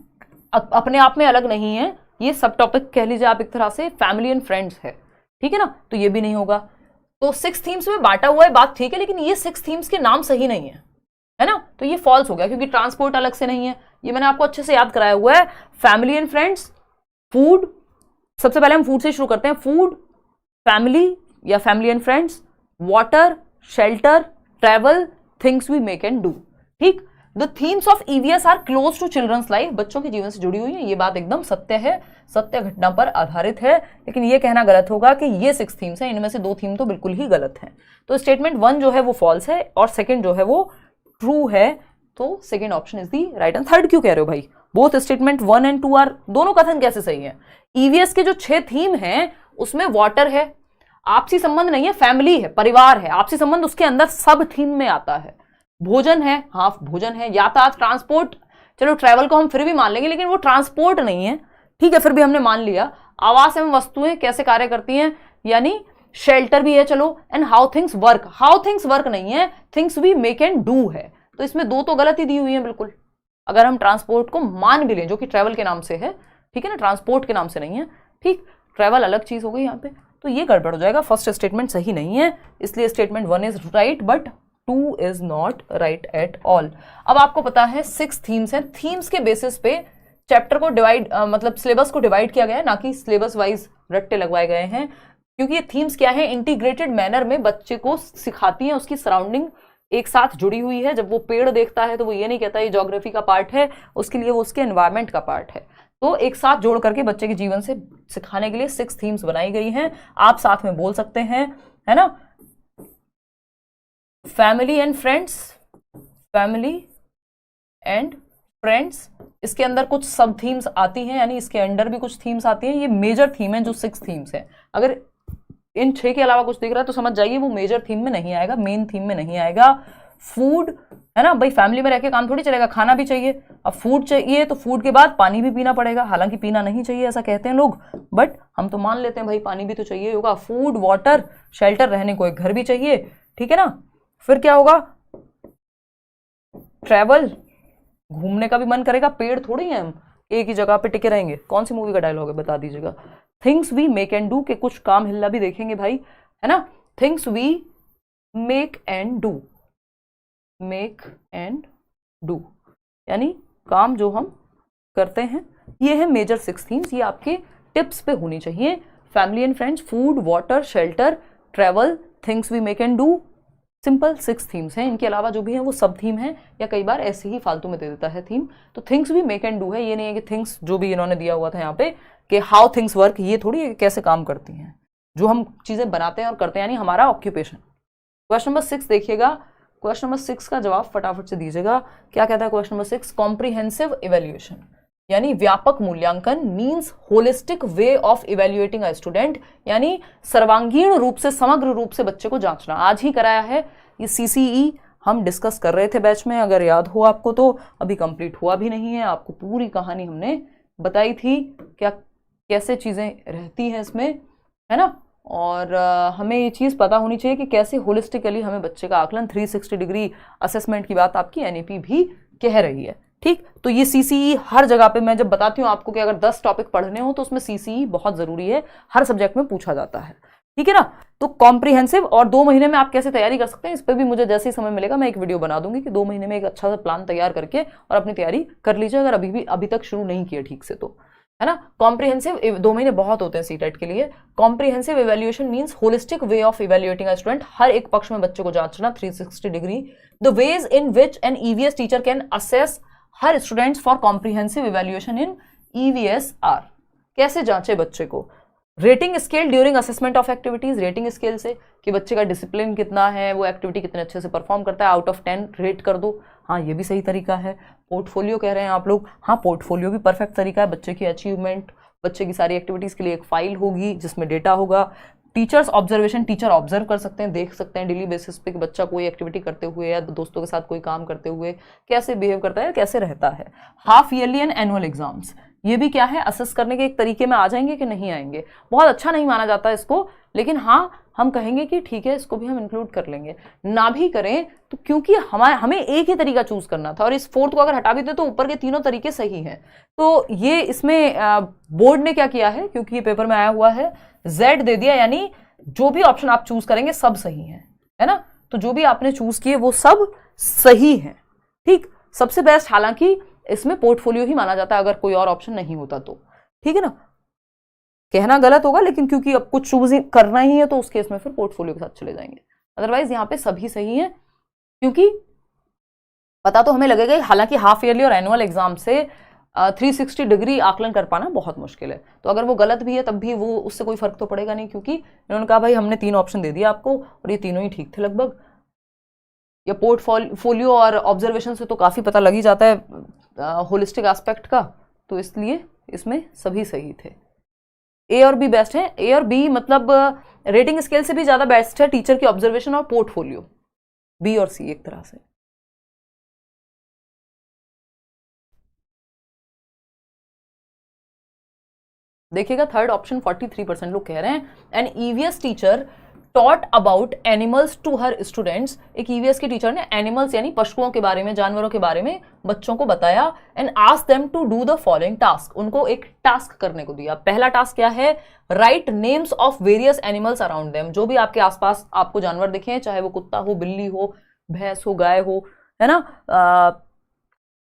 अपने आप में अलग नहीं है, ये सब टॉपिक कह लीजिए आप एक तरह से, फैमिली एंड फ्रेंड्स है, ठीक है ना, तो ये भी नहीं होगा। तो 6 थीम्स में बांटा हुआ है, बात ठीक है, लेकिन ये 6 थीम्स के नाम सही नहीं है ना, तो ये फॉल्स हो गया, क्योंकि ट्रांसपोर्ट अलग से नहीं है, ये मैंने आपको अच्छे से याद कराया हुआ है। फैमिली एंड फ्रेंड्स, फूड, सबसे पहले हम फूड से शुरू करते हैं, फूड, फैमिली या family and friends, water, shelter, travel, things we make and do. ठीक, the themes of EVS are close to children's life, बच्चों के जीवन से जुड़ी हुई है, ये बात एकदम सत्य है, सत्य घटना पर आधारित है, लेकिन ये कहना गलत होगा कि ये 6 थीम्स हैं, इनमें से 2 थीम तो बिल्कुल ही गलत हैं। तो स्टेटमेंट 1 जो है वो फॉल्स है और सेकंड जो है वो ट्रू है, तो second option is the right. And third क्यों कह रहे हो भाई, बोथ स्टेटमेंट 1 एंड 2 आर, दोनों कथन कैसे सही है? ईवीएस के जो 6 थीम हैं उसमें वाटर है, आपसी संबंध नहीं है, फैमिली है, परिवार है, आपसी संबंध उसके अंदर सब थीम में आता है। भोजन है, हाँ भोजन है, यातायात, ट्रांसपोर्ट, चलो ट्रैवल को हम फिर भी मान लेंगे, लेकिन वो ट्रांसपोर्ट नहीं है, ठीक है, फिर भी हमने मान लिया। आवास एवं वस्तुएं कैसे कार्य करती हैं, यानी शेल्टर भी है, चलो। And how things work, how things work नहीं है, things we make and do है, तो इसमें 2 तो गलत ही दी हुई है बिल्कुल। अगर हम ट्रांसपोर्ट को मान भी लें, जो कि ट्रैवल के नाम से है, ठीक है ना, ट्रांसपोर्ट के नाम से नहीं है, ठीक, ट्रैवल अलग चीज हो गई यहाँ पे, तो ये गड़बड़ हो जाएगा, फर्स्ट स्टेटमेंट सही नहीं है, इसलिए statement 1 is right but 2 is not right at all. अब आपको पता है 6 थीम्स हैं, थीम्स के बेसिस पे चैप्टर को डिवाइड मतलब सिलेबस को डिवाइड किया गया है, ना कि सिलेबस वाइज रट्टे लगवाए गए हैं, क्योंकि ये थीम्स क्या है, इंटीग्रेटेड मैनर में बच्चे को सिखाती हैं, उसकी सराउंडिंग एक साथ जुड़ी हुई है। जब वो पेड़ देखता है तो वो ये नहीं कहता ये ज्योग्राफी का पार्ट है, उसके लिए वो उसके एनवायरमेंट का पार्ट है। तो एक साथ जोड़ करके बच्चे के जीवन से सिखाने के लिए 6 थीम्स बनाई गई हैं, आप साथ में बोल सकते हैं, है ना। Family and friends, family and friends, इसके अंदर कुछ सब थीम्स आती हैं, यानी इसके अंडर भी कुछ थीम्स आती हैं, ये मेजर थीम है जो 6 थीम्स है। अगर इन 6 के अलावा कुछ दिख रहा है तो समझ जाइए वो मेजर थीम में नहीं आएगा, मेन थीम में नहीं आएगा। फूड है ना भाई, फैमिली में रह के काम थोड़ी चलेगा, खाना भी चाहिए, अब फूड चाहिए तो फूड के बाद पानी भी पीना पड़ेगा, हालांकि पीना नहीं चाहिए ऐसा कहते हैं लोग, बट हम तो मान लेते हैं भाई पानी भी तो चाहिए होगा। फूड, वाटर, शेल्टर, रहने को एक घर भी चाहिए, ठीक है ना। फिर क्या होगा, ट्रैवल, घूमने का भी मन करेगा, पेड़ थोड़ी है हम एक ही जगह पे टिके रहेंगे, कौन सी मूवी का डायलॉग है बता दीजिएगा। Things we make and do, के कुछ काम हिल्ला भी देखेंगे भाई, है ना। Things we make and do, make and do यानी काम जो हम करते हैं, ये है मेजर 6 थीम्स, ये आपके टिप्स पे होनी चाहिए। Family and friends, food, water, shelter, travel, things we make and do, simple 6 themes हैं। इनके अलावा जो भी हैं वो सब थीम हैं, या कई बार ऐसे ही फालतू में दे देता है थीम। तो थिंग्स भी मेक एंड डू है, ये नहीं है कि थिंग्स जो भी इन्होंने दिया हुआ था यहाँ पे कि हाउ थिंग्स वर्क, ये थोड़ी है कैसे काम करती हैं, जो हम चीजें बनाते हैं और करते हैं, यानी हमारा ऑक्यूपेशन। क्वेश्चन नंबर 6 देखिएगा, क्वेश्चन नंबर 6 का जवाब फटाफट से दीजिएगा। क्या कहता है क्वेश्चन नंबर 6? कॉम्प्रिहेंसिव इवेल्युएशन यानी व्यापक मूल्यांकन means holistic way of evaluating a student, यानी सर्वांगीण रूप से, समग्र रूप से बच्चे को जांचना। आज ही कराया है ये CCE, हम डिस्कस कर रहे थे बैच में, अगर याद हो आपको तो। अभी कंप्लीट हुआ भी नहीं है, आपको पूरी कहानी हमने बताई थी, क्या कैसे चीजें रहती हैं इसमें, है ना। और हमें ये चीज पता होनी चाहिए कि कैसे होलिस्टिकली हमें बच्चे का आकलन, 360 डिग्री असेसमेंट की बात आपकी NEP भी कह रही है। ठीक, तो ये CCE हर जगह पे मैं जब बताती हूँ आपको कि अगर 10 टॉपिक पढ़ने हो तो उसमें CCE बहुत जरूरी है, हर सब्जेक्ट में पूछा जाता है। ठीक है ना। तो कॉम्प्रिहेंसिव, और 2 महीने में आप कैसे तैयारी कर सकते हैं, इस पर भी मुझे जैसे ही समय मिलेगा मैं एक वीडियो बना दूंगी कि 2 महीने में एक अच्छा सा प्लान तैयार करके और अपनी तैयारी कर लीजिए, अगर अभी तक शुरू नहीं किया ठीक से तो, है ना। कॉम्प्रिहेंसिव 2 महीने बहुत होते हैं CTET के लिए। Comprehensive evaluation means holistic way of evaluating a student, हर एक पक्ष में बच्चे को जांचना 360 degree. The ways in which an EVS teacher can assess her students for comprehensive evaluation in EVS are, कैसे जांचे बच्चे को। Rating scale during assessment of activities, rating scale से कि बच्चे का डिसिप्लिन कितना है, वो एक्टिविटी कितने अच्छे से परफॉर्म करता है, आउट ऑफ 10 रेट कर दो। हाँ, ये भी सही तरीका है। पोर्टफोलियो कह रहे हैं आप लोग, हाँ पोर्टफोलियो भी परफेक्ट तरीका है। बच्चे की अचीवमेंट, बच्चे की सारी एक्टिविटीज के लिए एक फाइल होगी जिसमें डेटा होगा। टीचर्स ऑब्जर्वेशन, टीचर ऑब्जर्व कर सकते हैं, देख सकते हैं डेली बेसिस पे कि बच्चा कोई एक्टिविटी करते हुए या दोस्तों के साथ कोई काम करते हुए कैसे बिहेव करता है, कैसे रहता है। Half yearly and annual exams, ये भी क्या है, असेस करने के एक तरीके में आ जाएंगे कि नहीं आएंगे। बहुत अच्छा नहीं माना जाता इसको, लेकिन हाँ हम कहेंगे कि ठीक है इसको भी हम इंक्लूड कर लेंगे। ना भी करें तो, क्योंकि हमें एक ही तरीका चूज करना था और इस 4th को अगर हटा भी दे तो ऊपर के तीनों तरीके सही हैं। तो ये इसमें बोर्ड ने क्या किया है, क्योंकि ये पेपर में आया हुआ है, Z दे दिया, यानी जो भी ऑप्शन आप चूज करेंगे सब सही है ना। तो जो भी आपने चूज किए वो सब सही है। ठीक, सबसे बेस्ट हालांकि इसमें पोर्टफोलियो ही माना जाता है अगर कोई और ऑप्शन नहीं होता तो। ठीक है ना, कहना गलत होगा लेकिन क्योंकि अब कुछ चूज करना ही है तो उस केस में फिर पोर्टफोलियो के साथ चले जाएंगे। अदरवाइज यहाँ पे सभी सही है, क्योंकि पता तो हमें लगेगा, हालांकि हाफ ईयरली और एनुअल एग्जाम से 360 डिग्री आकलन कर पाना बहुत मुश्किल है। तो अगर वो गलत भी है तब भी वो उससे कोई फर्क तो पड़ेगा नहीं, क्योंकि इन्होंने कहा भाई हमने 3 ऑप्शन दे दिया आपको और ये तीनों ही ठीक थे लगभग। या पोर्टफोलियो और ऑब्जर्वेशन से तो काफी पता लग ही जाता है होलिस्टिक एस्पेक्ट का, तो इसलिए इसमें सभी सही थे। A और B बेस्ट है। A और B मतलब रेटिंग स्केल से भी ज्यादा बेस्ट है टीचर की ऑब्जर्वेशन और पोर्टफोलियो। B और C एक तरह से। देखिएगा थर्ड ऑप्शन 43% लोग कह रहे हैं, an EVS teacher taught about animals to her students. एक EVS के टीचर ने एनिमल्स यानी पशुओं के बारे में, जानवरों के बारे में बच्चों को बताया। And ask them to do the following task, उनको एक टास्क करने को दिया। पहला टास्क क्या है, right names of various animals around them. जो भी आपके आसपास आपको जानवर दिखे, चाहे वो कुत्ता हो, बिल्ली हो, भैंस हो, गाय हो, है ना,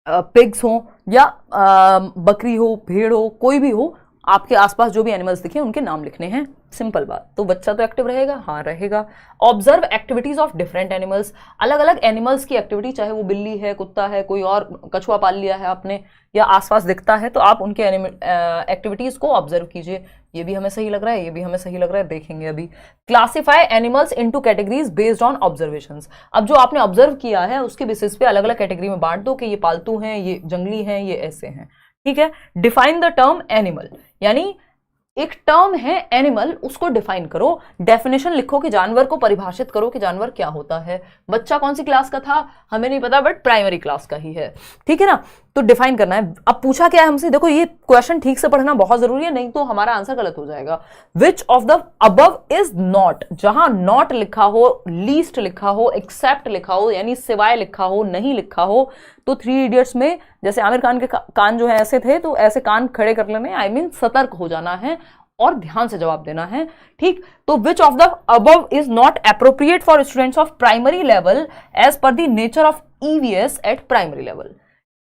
पिग्स हो या बकरी हो, भेड़ हो, कोई भी हो, आपके आसपास जो भी एनिमल्स दिखे उनके नाम लिखने हैं। सिंपल बात। तो बच्चा तो एक्टिव रहेगा, हाँ रहेगा। Observe activities of different animals, अलग अलग एनिमल्स की एक्टिविटी, चाहे वो बिल्ली है, कुत्ता है, कोई और कछुआ पाल लिया है आपने या आसपास दिखता है, तो आप उनके एक्टिविटीज को ऑब्जर्व कीजिए। ये भी हमें सही लग रहा है, ये भी हमें सही लग रहा है, देखेंगे अभी। Classify animals into categories based on observations. अब जो आपने ऑब्जर्व किया है उसके बेसिस पे अलग अलग कैटेगरी में बांट दो कि ये पालतू हैं, ये जंगली हैं, ये ऐसे हैं। ठीक है। डिफाइन द टर्म एनिमल, यानी एक टर्म है एनिमल, उसको डिफाइन करो। डेफिनेशन लिखो कि जानवर को परिभाषित करो कि जानवर क्या होता है। बच्चा कौन सी क्लास का था हमें नहीं पता, बट प्राइमरी क्लास का ही है। ठीक है ना, तो डिफाइन करना है। अब पूछा क्या है हमसे, देखो ये क्वेश्चन ठीक से पढ़ना बहुत जरूरी है, नहीं तो हमारा आंसर गलत हो जाएगा। विच of the above is not, जहां नॉट लिखा हो, लीस्ट लिखा हो, एक्सेप्ट लिखा हो, यानी सिवाय लिखा हो, नहीं लिखा हो, तो 3 इडियट्स में जैसे आमिर खान के कान जो है ऐसे थे, तो ऐसे कान खड़े कर लेने, आई मीन सतर्क हो जाना है और ध्यान से जवाब देना है। ठीक, तो which of the above is not appropriate for students of primary level as per the nature of EVS at primary level.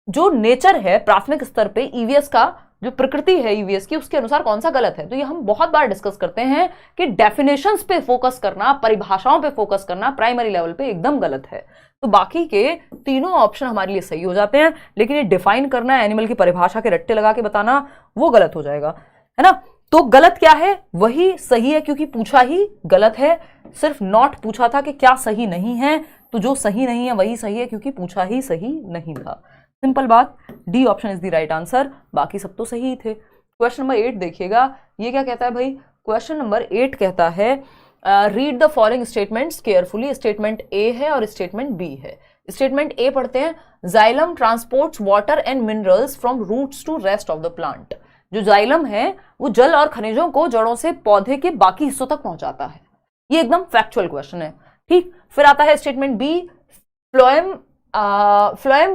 जो नेचर है प्राथमिक स्तर पे EVS का जो प्रकृति है ईवीएस की उसके अनुसार कौन सा गलत है। तो ये हम बहुत बार डिस्कस करते हैं कि डेफिनेशंस पे फोकस करना, परिभाषाओं पे फोकस करना प्राइमरी लेवल पे एकदम गलत है। तो बाकी के तीनों ऑप्शन हमारे लिए सही हो जाते हैं, लेकिन ये डिफाइन करना, एनिमल की परिभाषा के रट्टे लगा के बताना, वो गलत हो जाएगा, है ना। तो गलत क्या है, वही सही है क्योंकि पूछा ही गलत है। सिर्फ नॉट पूछा था कि क्या सही नहीं है, तो जो सही नहीं है वही सही है क्योंकि पूछा ही सही नहीं था। सिंपल बात, D option is the right answer, बाकी सब तो सही ही थे। क्वेश्चन नंबर 8 देखिएगा, ये क्या कहता है भाई। क्वेश्चन नंबर 8 कहता है read the following statements carefully. Statement A है और स्टेटमेंट बी है। स्टेटमेंट ए पढ़ते हैं, xylem transports water and minerals from roots to rest of the plant. जो जाइलम है वो जल और खनिजों को जड़ों से पौधे के बाकी हिस्सों तक पहुंचाता है। ये एकदम फैक्चुअल क्वेश्चन है, ठीक। फिर आता है statement B, phloem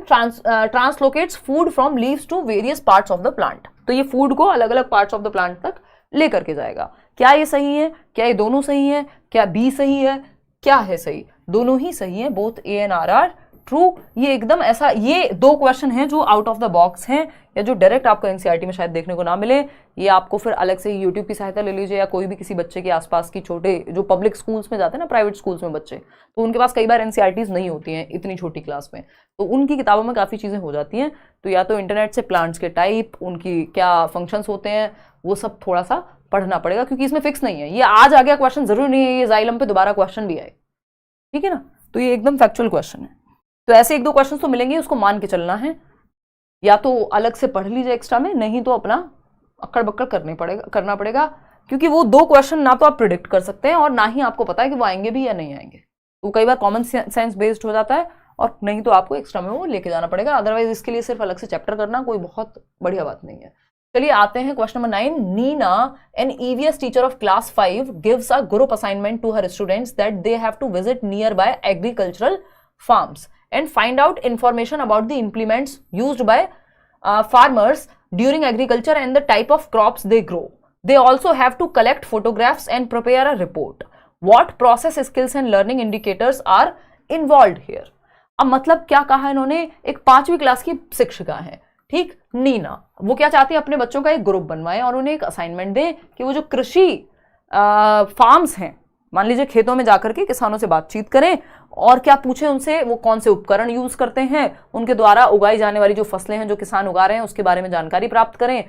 translocates food from leaves to various parts of the plant. तो ये फूड को अलग अलग पार्ट्स ऑफ द प्लांट तक लेकर के जाएगा। क्या ये सही है, क्या ये दोनों सही है, क्या बी सही है, क्या है सही? दोनों ही सही है, both A and R are true. ये एकदम ऐसा, ये दो क्वेश्चन हैं जो आउट ऑफ द बॉक्स हैं या जो डायरेक्ट आपको एनसीईआरटी में शायद देखने को ना मिले। ये आपको फिर अलग से यूट्यूब की सहायता ले लीजिए या कोई भी किसी बच्चे के आसपास की छोटे जो पब्लिक स्कूल्स में जाते हैं ना, प्राइवेट स्कूल्स में बच्चे, तो उनके पास कई बार एनसीईआरटीज नहीं होती हैं इतनी छोटी क्लास में, तो उनकी किताबों में काफ़ी चीज़ें हो जाती हैं। तो या तो इंटरनेट से प्लांट्स के टाइप, उनकी क्या फंक्शंस होते हैं, वो सब थोड़ा सा पढ़ना पड़ेगा क्योंकि इसमें फिक्स नहीं है। ये आज आ गया क्वेश्चन, जरूरी नहीं है ये जाइलम पे दोबारा क्वेश्चन भी आए, ठीक है ना। तो ये एकदम फैक्चुअल क्वेश्चन है। तो ऐसे एक दो क्वेश्चन तो मिलेंगे, उसको मान के चलना है। या तो अलग से पढ़ लीजिए एक्स्ट्रा में, नहीं तो अपना अक्कड़ बक्कड़ करना पड़ेगा क्योंकि वो दो क्वेश्चन ना तो आप प्रिडिक्ट कर सकते हैं और ना ही आपको पता है कि वो आएंगे भी या नहीं आएंगे। तो कई बार कॉमन सेंस बेस्ड हो जाता है और नहीं तो आपको एक्स्ट्रा में वो लेके जाना पड़ेगा। अदरवाइज इसके लिए सिर्फ अलग से चैप्टर करना कोई बहुत बढ़िया बात नहीं है। चलिए आते हैं question number 9। Neena, an EVS teacher of class 5, gives a group assignment to her students that they have to visit nearby agricultural farms and find out information about the implements used by farmers during agriculture and the type of crops they grow. They also have to collect photographs and prepare a report. What process skills and learning indicators are involved here? अब मतलब क्या कहा इन्होंने, एक 5वीं class की शिक्षिका है, ठीक, नीना, वो क्या चाहती है, अपने बच्चों का एक ग्रुप बनवाएं और उन्हें एक असाइनमेंट दें कि वो जो कृषि फार्म्स हैं, मान लीजिए खेतों में जाकर के किसानों से बातचीत करें और क्या पूछें उनसे, वो कौन से उपकरण यूज करते हैं, उनके द्वारा उगाई जाने वाली जो फसलें हैं जो किसान उगा रहे हैं उसके बारे में जानकारी प्राप्त करें,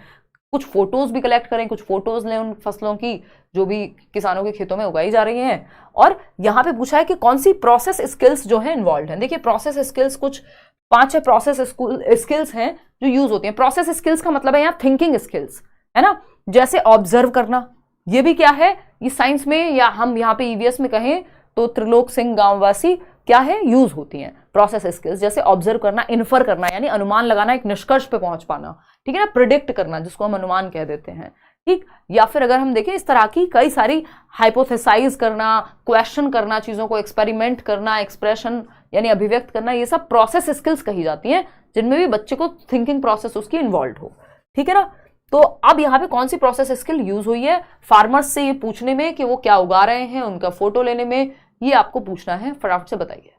कुछ फोटोज भी कलेक्ट करें, कुछ फोटोज लें उन फसलों की जो भी किसानों के खेतों में उगाई जा रही हैं। और यहाँ पे पूछा है कि कौन सी प्रोसेस स्किल्स जो है इन्वॉल्व है। देखिए प्रोसेस स्किल्स कुछ 5-6 प्रोसेस स्किल्स हैं जो यूज होती हैं। प्रोसेस स्किल्स का मतलब है यहाँ थिंकिंग स्किल्स, है ना, जैसे ऑब्जर्व करना, ये भी क्या है, ये साइंस में या हम यहाँ पे ईवीएस में कहें तो त्रिलोक सिंह गांववासी क्या है, यूज होती हैं प्रोसेस स्किल्स, जैसे ऑब्जर्व करना, इन्फर करना यानी अनुमान लगाना, एक निष्कर्ष पे पहुंच पाना, ठीक है ना, प्रिडिक्ट करना जिसको हम अनुमान कह देते हैं, ठीक। या फिर अगर हम देखें इस तरह की कई सारी हाइपोथेसाइज करना, क्वेश्चन करना, चीजों को एक्सपेरिमेंट करना, एक्सप्रेशन यानी अभिव्यक्त करना, ये सब प्रोसेस स्किल्स कही जाती हैं जिनमें भी बच्चे को थिंकिंग प्रोसेस उसकी इन्वॉल्व हो, ठीक है ना। तो अब यहाँ पे कौन सी प्रोसेस स्किल यूज हुई है, फार्मर्स से ये पूछने में कि वो क्या उगा रहे हैं, उनका फोटो लेने में, ये आपको पूछना है, फटाफट से बताइए।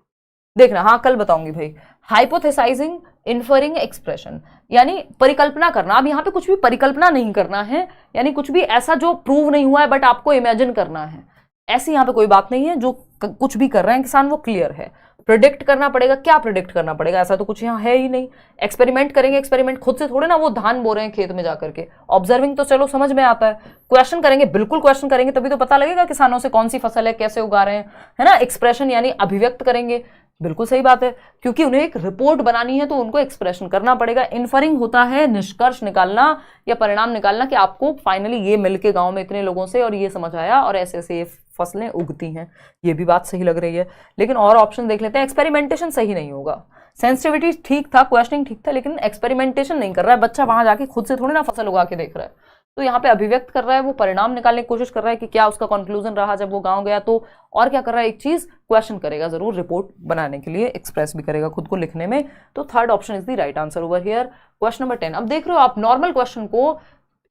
देखना, हाँ कल बताऊंगी भाई। हाइपोथेसाइजिंग, इन्फरिंग, एक्सप्रेशन यानी परिकल्पना करना। अब यहाँ पे कुछ भी परिकल्पना नहीं करना है, यानी कुछ भी ऐसा जो प्रूव नहीं हुआ है बट आपको इमेजिन करना है, ऐसी यहाँ पे कोई बात नहीं है। जो कुछ भी कर रहे हैं किसान वो क्लियर है। प्रिडिक्ट करना पड़ेगा, क्या प्रिडिक्ट करना पड़ेगा, ऐसा तो कुछ यहाँ है ही नहीं। एक्सपेरिमेंट करेंगे, एक्सपेरिमेंट खुद से थोड़े ना वो धान बो रहे हैं खेत में जाकर के। ऑब्जर्विंग तो चलो समझ में आता है। क्वेश्चन करेंगे, बिल्कुल क्वेश्चन करेंगे तभी तो पता लगेगा किसानों से कौन सी फसल है, कैसे उगा रहे हैं, है ना। एक्सप्रेशन यानी अभिव्यक्त करेंगे, बिल्कुल सही बात है, क्योंकि उन्हें एक रिपोर्ट बनानी है तो उनको एक्सप्रेशन करना पड़ेगा। इन्फरिंग होता है निष्कर्ष निकालना या परिणाम निकालना कि आपको फाइनली ये मिलके गांव में इतने लोगों से और ये समझ आया और ऐसे ऐसे ये फसलें उगती हैं। ये भी बात सही लग रही है, लेकिन और ऑप्शन देख लेते हैं। एक्सपेरिमेंटेशन सही नहीं होगा। सेंसिटिविटी ठीक था, क्वेश्चनिंग ठीक था, लेकिन एक्सपेरिमेंटेशन नहीं कर रहा है बच्चा, वहां जाके खुद से थोड़ी ना फसल उगा के देख रहा है। तो यहाँ पे अभिव्यक्त कर रहा है, वो परिणाम निकालने की कोशिश कर रहा है कि क्या उसका कंक्लूजन रहा जब वो गांव गया तो, और क्या कर रहा है, एक चीज क्वेश्चन करेगा जरूर रिपोर्ट बनाने के लिए, एक्सप्रेस भी करेगा खुद को लिखने में। तो third option is the right answer over here. Question number 10। अब देख रहे हो आप, नॉर्मल क्वेश्चन को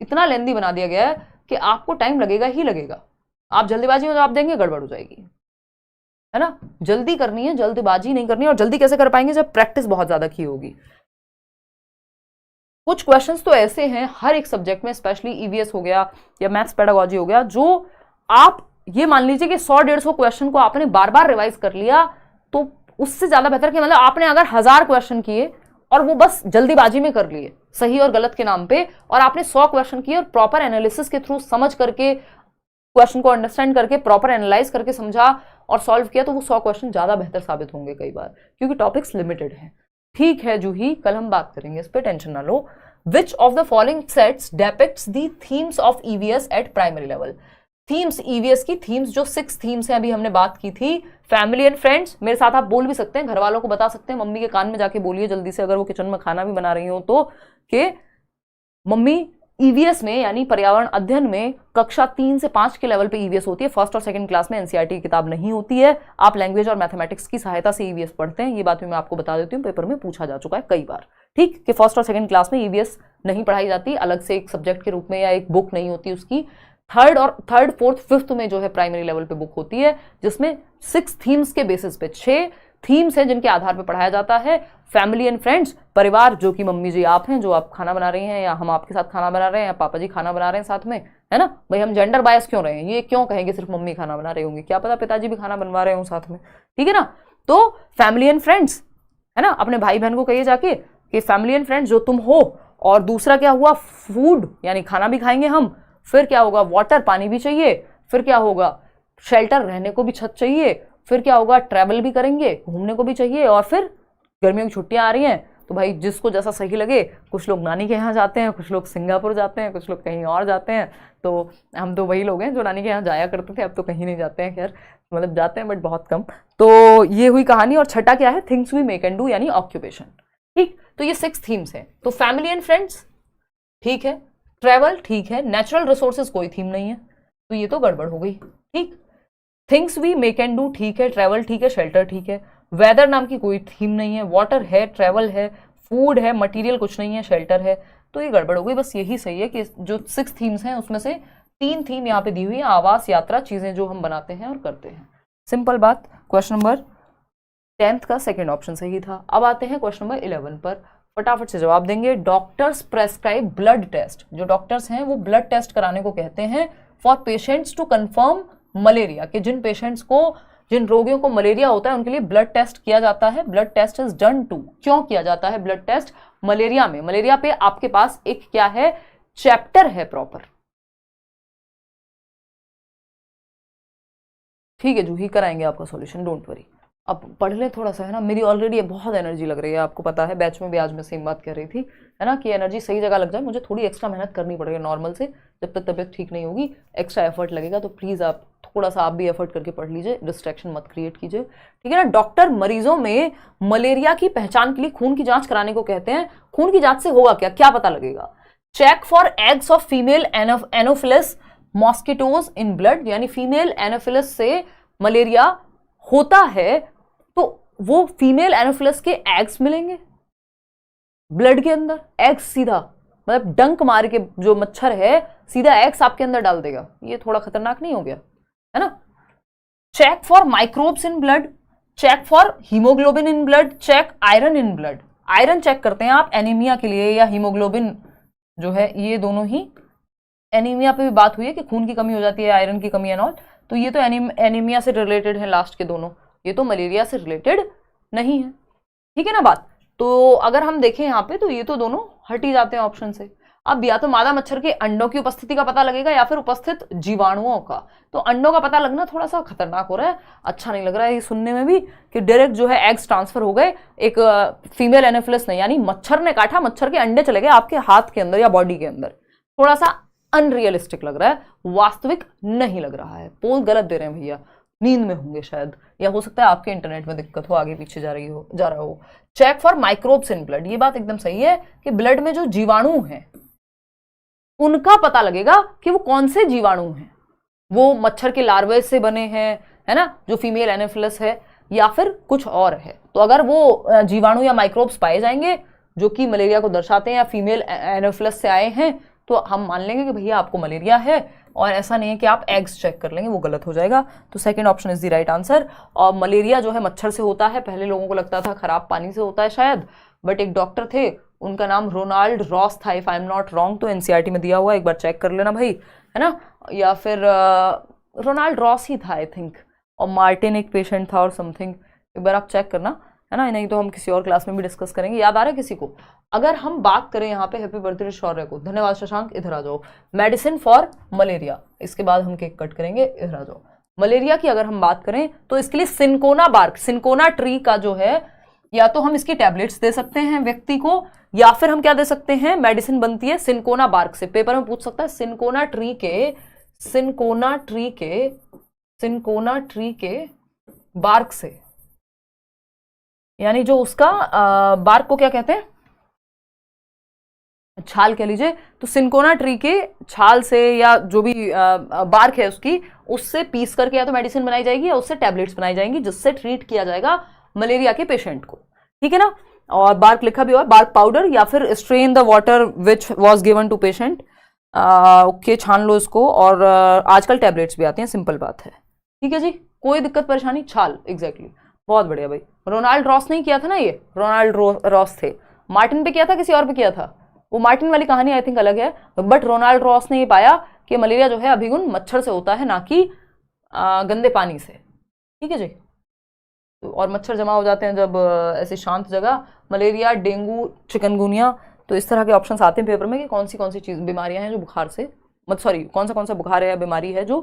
इतना लेंदी बना दिया गया है कि आपको टाइम लगेगा ही लगेगा। आप जल्दीबाजी में जवाब देंगे गड़बड़ हो जाएगी, है ना। जल्दी करनी है, जल्दबाजी नहीं करनी है। और जल्दी कैसे कर पाएंगे, जब प्रैक्टिस बहुत ज्यादा की होगी। कुछ क्वेश्चंस तो ऐसे हैं हर एक सब्जेक्ट में, स्पेशली ईवीएस हो गया या मैथ्स पेडागोजी हो गया, जो आप ये मान लीजिए कि 100-150 क्वेश्चन को आपने बार बार रिवाइज कर लिया तो उससे ज्यादा बेहतर कि मतलब आपने अगर 1000 क्वेश्चन किए और वो बस जल्दीबाजी में कर लिए सही और गलत के नाम पे, और आपने 100 क्वेश्चन किए और प्रॉपर एनालिसिस के थ्रू समझ करके क्वेश्चन को अंडरस्टैंड करके प्रॉपर एनालाइज करके समझा और सॉल्व किया, तो वो 100 क्वेश्चन ज्यादा बेहतर साबित होंगे कई बार, क्योंकि टॉपिक्स लिमिटेड हैं। ठीक है जूही, कल हम बात करेंगे इस पे, टेंशन ना लो। Which of the following sets depicts the themes of EVS at primary level? Themes, EVS की थीम्स, जो 6 थीम्स हैं अभी हमने बात की थी, फैमिली एंड फ्रेंड्स। मेरे साथ आप बोल भी सकते हैं, घर वालों को बता सकते हैं, मम्मी के कान में जाके बोलिए जल्दी से, अगर वो किचन में खाना भी बना रही हो तो, कि मम्मी ईवीएस में यानी पर्यावरण अध्ययन में कक्षा 3 से 5 के लेवल पे ईवीएस होती है, फर्स्ट और सेकंड क्लास में एनसीईआरटी की किताब नहीं होती है। आप लैंग्वेज और मैथमेटिक्स की सहायता से ईवीएस पढ़ते हैं, ये बात भी मैं आपको बता देती हूँ, पेपर में पूछा जा चुका है कई बार, ठीक, कि फर्स्ट और सेकंड क्लास में ईवीएस नहीं पढ़ाई जाती, अलग से एक सब्जेक्ट के रूप में या एक बुक नहीं होती उसकी। थर्ड, फोर्थ, फिफ्थ में जो है प्राइमरी लेवल पे बुक होती है, जिसमें 6 थीम्स के बेसिस पे 6 थीम्स हैं जिनके आधार पे पढ़ाया जाता है। फैमिली एंड फ्रेंड्स, परिवार, जो कि मम्मी जी आप हैं, जो आप खाना बना रही हैं, या हम आपके साथ खाना बना रहे हैं, या पापा जी खाना बना रहे हैं साथ में, है ना भाई, हम जेंडर बायस क्यों रहे हैं, ये क्यों कहेंगे सिर्फ मम्मी खाना बना रही होंगी, क्या पता पिताजी भी खाना बनवा रहे हो साथ में, ठीक है ना। तो फैमिली एंड फ्रेंड्स, है ना, अपने भाई बहन को कहिए जाके कि फैमिली एंड फ्रेंड्स जो तुम हो, और दूसरा क्या हुआ, फूड यानी खाना भी खाएंगे हम, फिर क्या होगा, वाटर पानी भी चाहिए, फिर क्या होगा, शेल्टर रहने को भी छत चाहिए, फिर क्या होगा, ट्रैवल भी करेंगे, घूमने को भी चाहिए, और फिर गर्मियों की छुट्टियां आ रही हैं तो भाई जिसको जैसा सही लगे, कुछ लोग नानी के यहाँ जाते हैं, कुछ लोग सिंगापुर जाते हैं, कुछ लोग कहीं और जाते हैं। तो हम तो वही लोग हैं जो नानी के यहाँ जाया करते थे, अब तो कहीं नहीं जाते हैं, खैर मतलब जाते हैं बट बहुत कम। तो ये हुई कहानी। और छठा क्या है, things we make and do यानी ऑक्यूपेशन, ठीक। तो ये 6 थीम्स हैं। तो फैमिली एंड फ्रेंड्स ठीक है, ट्रैवल ठीक है, नेचुरल रिसोर्सेज कोई थीम नहीं है, तो ये तो गड़बड़ हो गई, ठीक। Things we make and do ठीक है, ट्रैवल ठीक है, शेल्टर ठीक है, वेदर नाम की कोई थीम नहीं है, वाटर है, ट्रैवल है, फूड है, मटेरियल कुछ नहीं है, शेल्टर है, तो ये गड़बड़ हो गई। बस यही सही है कि जो 6 थीम्स हैं उसमें से 3 थीम यहाँ पे दी हुई है, आवास, यात्रा, चीजें जो हम बनाते हैं और करते हैं। सिंपल बात। क्वेश्चन नंबर 10th का सेकेंड ऑप्शन सही था। अब आते हैं क्वेश्चन नंबर 11 पर, फटाफट से जवाब देंगे। डॉक्टर्स प्रेस्क्राइब ब्लड टेस्ट, जो डॉक्टर्स हैं वो ब्लड टेस्ट कराने को कहते हैं for patients to confirm malaria, कि जिन पेशेंट्स को, जिन रोगियों को मलेरिया होता है उनके लिए ब्लड टेस्ट किया जाता है। Blood test is done to, क्यों किया जाता है ब्लड टेस्ट मलेरिया में? मलेरिया पे आपके पास एक क्या है, चैप्टर है प्रॉपर, ठीक है जूही, कराएंगे आपका सॉल्यूशन, डोंट वरी। अब पढ़ ले थोड़ा सा, है ना, मेरी ऑलरेडी बहुत एनर्जी लग रही है, आपको पता है, बैच में भी आज मैं सेम बात कह रही थी, है ना, कि एनर्जी सही जगह लग जाए, मुझे थोड़ी एक्स्ट्रा मेहनत करनी पड़ेगी नॉर्मल से, जब तक तबीयत ठीक नहीं होगी एक्स्ट्रा एफर्ट लगेगा, तो प्लीज़ आप थोड़ा सा आप भी एफर्ट करके पढ़ लीजिए, डिस्ट्रैक्शन मत क्रिएट कीजिए, ठीक है ना। डॉक्टर मरीजों में मलेरिया की पहचान के लिए खून की जांच कराने को कहते हैं। खून की जांच से होगा क्या, क्या पता लगेगा? Check for eggs of female anopheles mosquitoes in blood, यानी फीमेल एनोफिलस से मलेरिया होता है तो वो फीमेल एनोफिलस के एग्स मिलेंगे ब्लड के अंदर, एग्स सीधा, मतलब डंक मार के जो मच्छर है सीधा एग्स आपके अंदर डाल देगा, ये थोड़ा खतरनाक नहीं हो गया, है ना। Check for microbes in blood, check for haemoglobin in blood, check iron in blood. Iron check करते हैं आप एनीमिया के लिए, या हीमोग्लोबिन जो है, ये दोनों ही, एनीमिया पे भी बात हुई है कि खून की कमी हो जाती है, आयरन की कमी एंड ऑल, तो ये तो एनीमिया से रिलेटेड है लास्ट के दोनों, ये तो मलेरिया से रिलेटेड नहीं है, ठीक है ना बात। तो अगर हम देखें यहाँ पे तो ये तो दोनों हट ही जाते हैं ऑप्शन से। अब या तो मादा मच्छर के अंडों की उपस्थिति का पता लगेगा या फिर उपस्थित जीवाणुओं का। तो अंडों का पता लगना थोड़ा सा खतरनाक हो रहा है, अच्छा नहीं लग रहा है ये सुनने में भी, कि डायरेक्ट जो है एग्स ट्रांसफर हो गए, एक फीमेल एनोफिलस नहीं, यानी मच्छर ने काटा, मच्छर के अंडे चले गए आपके हाथ के अंदर या बॉडी के अंदर, थोड़ा सा अनरियलिस्टिक लग रहा है, वास्तविक नहीं लग रहा है। पोल गलत दे रहे हैं भैया, नींद में होंगे शायद, या हो सकता है आपके इंटरनेट में दिक्कत हो, आगे पीछे जा रहा हो। Check for microbes in blood, ये बात एकदम सही है कि ब्लड में जो जीवाणु हैं उनका पता लगेगा कि वो कौन से जीवाणु हैं, वो मच्छर के लार्वे से बने हैं, है ना, जो फीमेल एनोफिलस है, या फिर कुछ और है। तो अगर वो जीवाणु या माइक्रोब्स पाए जाएंगे जो कि मलेरिया को दर्शाते हैं या फीमेल एनोफिलस से आए हैं, तो हम मान लेंगे कि भैया आपको मलेरिया है, और ऐसा नहीं है कि आप एग्स चेक कर लेंगे, वो गलत हो जाएगा। तो second option is the right answer. और मलेरिया जो है मच्छर से होता है, पहले लोगों को लगता था खराब पानी से होता है शायद, बट एक डॉक्टर थे उनका नाम रोनाल्ड रॉस था, if I am not wrong, तो एनसीईआरटी में दिया हुआ है, एक बार चेक कर लेना भाई, है ना, या फिर रोनाल्ड रॉस ही था आई थिंक, और मार्टिन एक पेशेंट था और समथिंग, एक बार आप चेक करना, है ना, नहीं तो हम किसी और क्लास में भी डिस्कस करेंगे। याद आ रहा है किसी को? अगर हम बात करें यहाँ पे हैप्पी बर्थडे शौर्य को, धन्यवाद शशांक, इधर आ जाओ, मेडिसिन फॉर मलेरिया, इसके बाद हम केक कट करेंगे, इधर आ जाओ। मलेरिया की अगर हम बात करें तो इसके लिए सिनकोना बार्क, सिनकोना ट्री का जो है, या तो हम इसकी टैबलेट्स दे सकते हैं व्यक्ति को, या फिर हम क्या दे सकते हैं, मेडिसिन बनती है सिनकोना बार्क से। पेपर में पूछ सकता है सिनकोना ट्री के बार्क से, यानी जो उसका बार्क को क्या कहते हैं, छाल कह लीजिए, तो सिनकोना ट्री के छाल से या जो भी बार्क है उसकी, उससे पीस करके या तो मेडिसिन बनाई जाएगी या उससे टैबलेट्स बनाई जाएंगी, जिससे ट्रीट किया जाएगा मलेरिया के पेशेंट को, ठीक है ना। और बार्क लिखा भी हुआ है, बार्क पाउडर, या फिर strain the water which was given to patient, okay, छान लो इसको, और आजकल टैबलेट्स भी आती हैं, सिंपल बात है, ठीक है जी, कोई दिक्कत परेशानी, छाल, एग्जैक्टली, बहुत बढ़िया भाई। रोनाल्ड रॉस नहीं किया था ना, ये रोनाल्ड रॉस थे, मार्टिन पे किया था, किसी और पे किया था, वो मार्टिन वाली कहानी आई थिंक अलग है, बट रोनाल्ड रॉस ने ये पाया कि मलेरिया जो है अभिगुण मच्छर से होता है, ना कि गंदे पानी से, ठीक है जी। और मच्छर जमा हो जाते हैं जब ऐसी शांत जगह, मलेरिया, डेंगू, चिकनगुनिया, तो इस तरह के ऑप्शंस आते हैं पेपर में कि कौन सी चीज बीमारियां हैं जो बुखार से, सॉरी कौन सा बुखार है या बीमारी है जो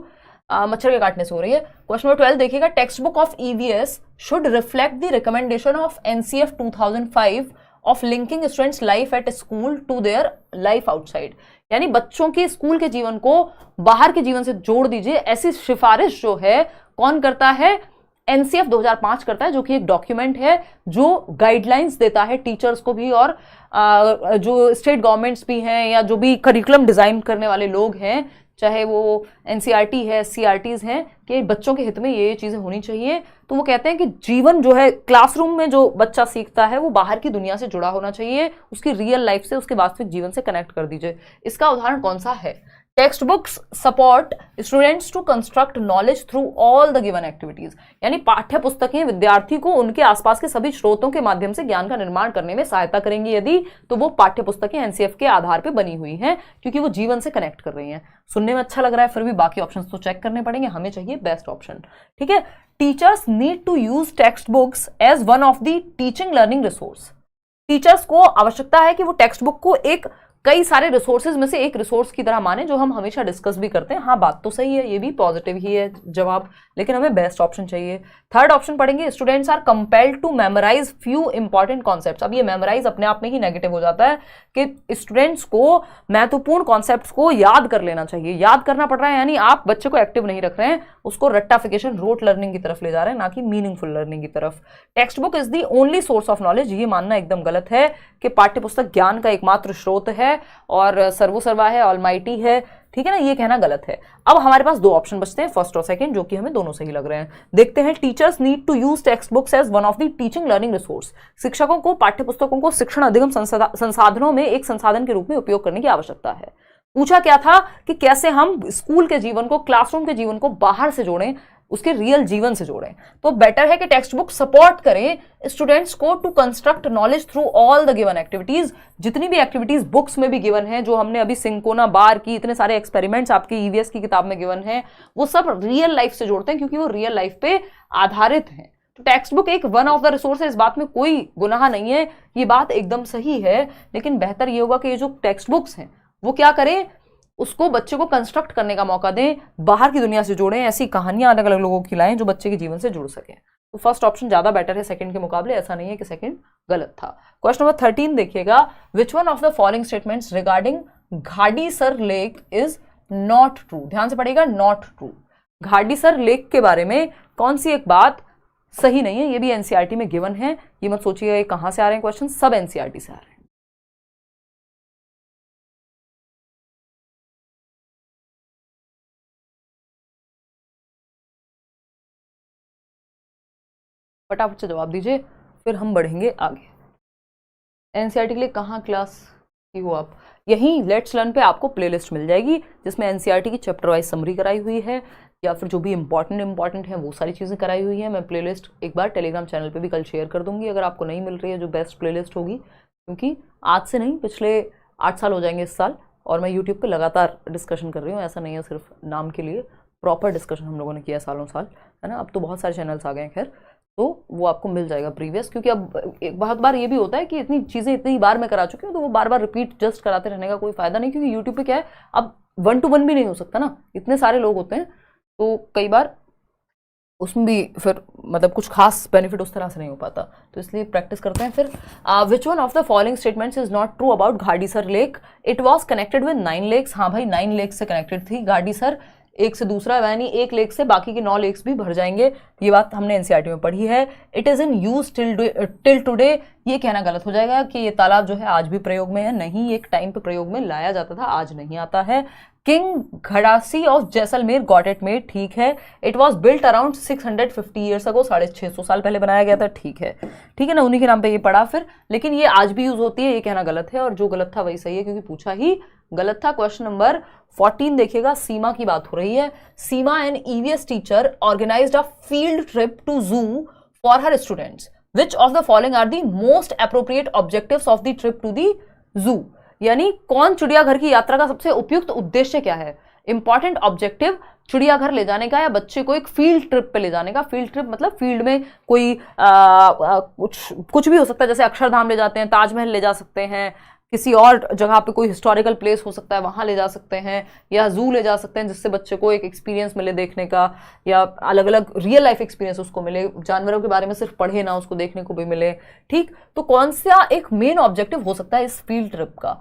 मच्छर के काटने से हो रही है। क्वेश्चन नंबर 12 देखिएगा, text book of EVS should reflect the recommendation of NCF 2005 of linking students life at school to their life outside, यानी बच्चों के स्कूल के जीवन को बाहर के जीवन से जोड़ दीजिए, ऐसी सिफारिश जो है कौन करता है, एनसीएफ 2005 करता है, जो कि एक डॉक्यूमेंट है जो गाइडलाइंस देता है टीचर्स को भी, और जो स्टेट गवर्नमेंट्स भी हैं या जो भी करिकुलम डिजाइन करने वाले लोग हैं, चाहे वो एनसीईआरटी है, सीआरटीज हैं, कि बच्चों के हित में ये चीजें होनी चाहिए। तो वो कहते हैं कि जीवन जो है क्लासरूम में जो बच्चा सीखता है वो बाहर की दुनिया से जुड़ा होना चाहिए, उसकी रियल लाइफ से, उसके वास्तविक जीवन से कनेक्ट कर दीजिए। इसका उदाहरण कौन सा है? Text books support students to construct knowledge through all the given activities, यानी पाठ्य पुस्तकें विद्यार्थी को उनके आसपास के सभी स्रोतों के माध्यम से ज्ञान का निर्माण करने में सहायता करेंगी, यदि तो वो पाठ्य पुस्तकें एनसीएफ के आधार पर बनी हुई हैं, क्योंकि वो जीवन से कनेक्ट कर रही हैं। सुनने में अच्छा लग रहा है, फिर भी बाकी ऑप्शन तो चेक करने पड़ेंगे, हमें चाहिए बेस्ट ऑप्शन, ठीक है। Teachers need to use text books as one of the teaching learning resource, teachers को आवश्यकता है कि वो टेक्स्ट बुक को एक कई सारे रिसोर्सेज में से एक रिसोर्स की तरह माने, जो हम हमेशा डिस्कस भी करते हैं। हाँ, बात तो सही है, ये भी पॉजिटिव ही है जवाब, लेकिन हमें बेस्ट ऑप्शन चाहिए। थर्ड ऑप्शन पढ़ेंगे, students are compelled to memorise few important concepts. अब ये मेमोराइज अपने आप में ही नेगेटिव हो जाता है कि स्टूडेंट्स को महत्वपूर्ण कॉन्सेप्ट्स को याद कर लेना चाहिए। याद करना पड़ रहा है, यानी आप बच्चे को एक्टिव नहीं रख रहे हैं, उसको रट्टाफिकेशन, रोट लर्निंग की तरफ ले जा रहे हैं, ना कि मीनिंगफुल लर्निंग की तरफ। Text book is the only source of knowledge, ये मानना एकदम गलत है कि पाठ्य पुस्तक ज्ञान का एकमात्र स्रोत है और सर्वोसर्वा है, ऑलमाइटी है, ठीक है ना, ये कहना गलत है। अब हमारे पास दो ऑप्शन बचते हैं, फर्स्ट और सेकंड, जो कि हमें दोनों सही लग रहे हैं। देखते हैं, teachers need to use text books as one of the teaching learning resource, शिक्षकों को पाठ्य पुस्तकों को शिक्षण अधिगम संसाधनों में एक संसाधन के रूप में उपयोग करने की आवश्यकता है। पूछा क्या था कि कैसे हम स्कूल के जीवन को, क्लासरूम के जीवन को बाहर से जोड़ें, उसके रियल जीवन से जोड़ें। तो बेटर है कि टेक्स्ट बुक सपोर्ट करें स्टूडेंट्स को to construct knowledge through all the given activities. जितनी भी एक्टिविटीज बुक्स में भी गिवन है, जो हमने अभी सिंकोना बार की, इतने सारे एक्सपेरिमेंट्स आपके ईवीएस की किताब में गिवन है, वो सब रियल लाइफ से जोड़ते हैं, क्योंकि वो रियल लाइफ पे आधारित हैं। तो टेक्स्ट बुक एक वन ऑफ द रिसोर्स है, इस बात में कोई गुनाह नहीं है, ये बात एकदम सही है। लेकिन बेहतर ये होगा कि ये जो टेक्स्ट बुक्स हैं वो क्या करें, उसको बच्चे को कंस्ट्रक्ट करने का मौका दें, बाहर की दुनिया से जोड़ें, ऐसी कहानियां अलग अलग लोगों की लाएं जो बच्चे के जीवन से जुड़ सके। तो फर्स्ट ऑप्शन ज्यादा बेटर है सेकंड के मुकाबले, ऐसा नहीं है कि सेकंड गलत था। क्वेश्चन नंबर 13 देखिएगा, which one of the following statements regarding Gadisar lake is not true. ध्यान से पढ़िएगा, नॉट ट्रू। घाडीसर लेक के बारे में कौन सी एक बात सही नहीं है। ये भी एनसीईआरटी में गिवन है, ये मत सोचिएगा ये कहां से आ रहे हैं क्वेश्चन, सब एनसीईआरटी से आ रहे हैं। फटाफट से जवाब दीजिए, फिर हम बढ़ेंगे आगे। एनसीईआरटी के लिए कहाँ क्लास की हो आप? यहीं लेट्स लर्न पे आपको प्लेलिस्ट मिल जाएगी, जिसमें एनसीईआरटी की चैप्टर वाइज समरी कराई हुई है, या फिर जो भी इंपॉर्टेंट है वो सारी चीज़ें कराई हुई है। मैं प्लेलिस्ट एक बार टेलीग्राम चैनल पे भी कल शेयर कर दूंगी, अगर आपको नहीं मिल रही है जो बेस्ट प्लेलिस्ट होगी, क्योंकि आज से नहीं, पिछले 8 साल हो जाएंगे इस साल, और मैं यूट्यूब पे लगातार डिस्कशन कर रही हूँ, ऐसा नहीं है सिर्फ नाम के लिए, प्रॉपर डिस्कशन हम लोगों ने किया सालों साल, है ना। अब तो बहुत सारे चैनल्स आ गए हैं, खैर, तो वो आपको मिल जाएगा प्रीवियस, क्योंकि अब एक बहुत बार ये भी होता है कि इतनी चीज़ें इतनी बार मैं करा चुकी हूँ, तो वो बार बार रिपीट जस्ट कराते रहने का कोई फ़ायदा नहीं, क्योंकि यूट्यूब पे क्या है, अब 1 to 1 भी नहीं हो सकता ना, इतने सारे लोग होते हैं, तो कई बार उसमें भी फिर मतलब कुछ खास बेनिफिट उस तरह से नहीं हो पाता, तो इसलिए प्रैक्टिस करते हैं। फिर which one of the following statements is not true about Gadisar lake, it was connected with 9 lakes. हाँ भाई, 9 लेक्स से कनेक्टेड थी घाटीसर, एक से दूसरा, यानी एक लेक से बाकी के 9 लेक्स भी भर जाएंगे, ये बात हमने एनसीईआरटी में पढ़ी है। It is in use till today, ये कहना गलत हो जाएगा कि ये तालाब जो है आज भी प्रयोग में है, नहीं, एक टाइम पे प्रयोग में लाया जाता था, आज नहीं आता है। King Gadsi of Jaisalmer got it made, ठीक है। It was built around 650 years ago, 650 साल पहले बनाया गया था, ठीक है ना, उन्हीं के नाम पे ये पढ़ा फिर, लेकिन ये आज भी यूज होती है, ये कहना गलत है, और जो गलत था वही सही है, क्योंकि पूछा ही गलत था। क्वेश्चन नंबर 14 देखिएगा, सीमा की बात हो रही है। Seema an EVS teacher organised a field trip to zoo for her students, which of the following are the most appropriate objectives of the trip to the zoo, यानी कौन चिड़ियाघर की यात्रा का सबसे उपयुक्त उद्देश्य क्या है। इंपॉर्टेंट ऑब्जेक्टिव चिड़ियाघर ले जाने का या बच्चे को एक फील्ड ट्रिप पे ले जाने का। फील्ड ट्रिप मतलब फील्ड में कोई कुछ भी हो सकता है, जैसे अक्षरधाम ले जाते हैं, ताजमहल ले जा सकते हैं, किसी और जगह पे कोई हिस्टोरिकल प्लेस हो सकता है वहां ले जा सकते हैं, या जू ले जा सकते हैं, जिससे बच्चे को एक एक्सपीरियंस मिले देखने का, या अलग अलग रियल लाइफ एक्सपीरियंस उसको मिले, जानवरों के बारे में सिर्फ पढ़े ना, उसको देखने को भी मिले, ठीक। तो कौन सा एक मेन ऑब्जेक्टिव हो सकता है इस फील्ड ट्रिप का,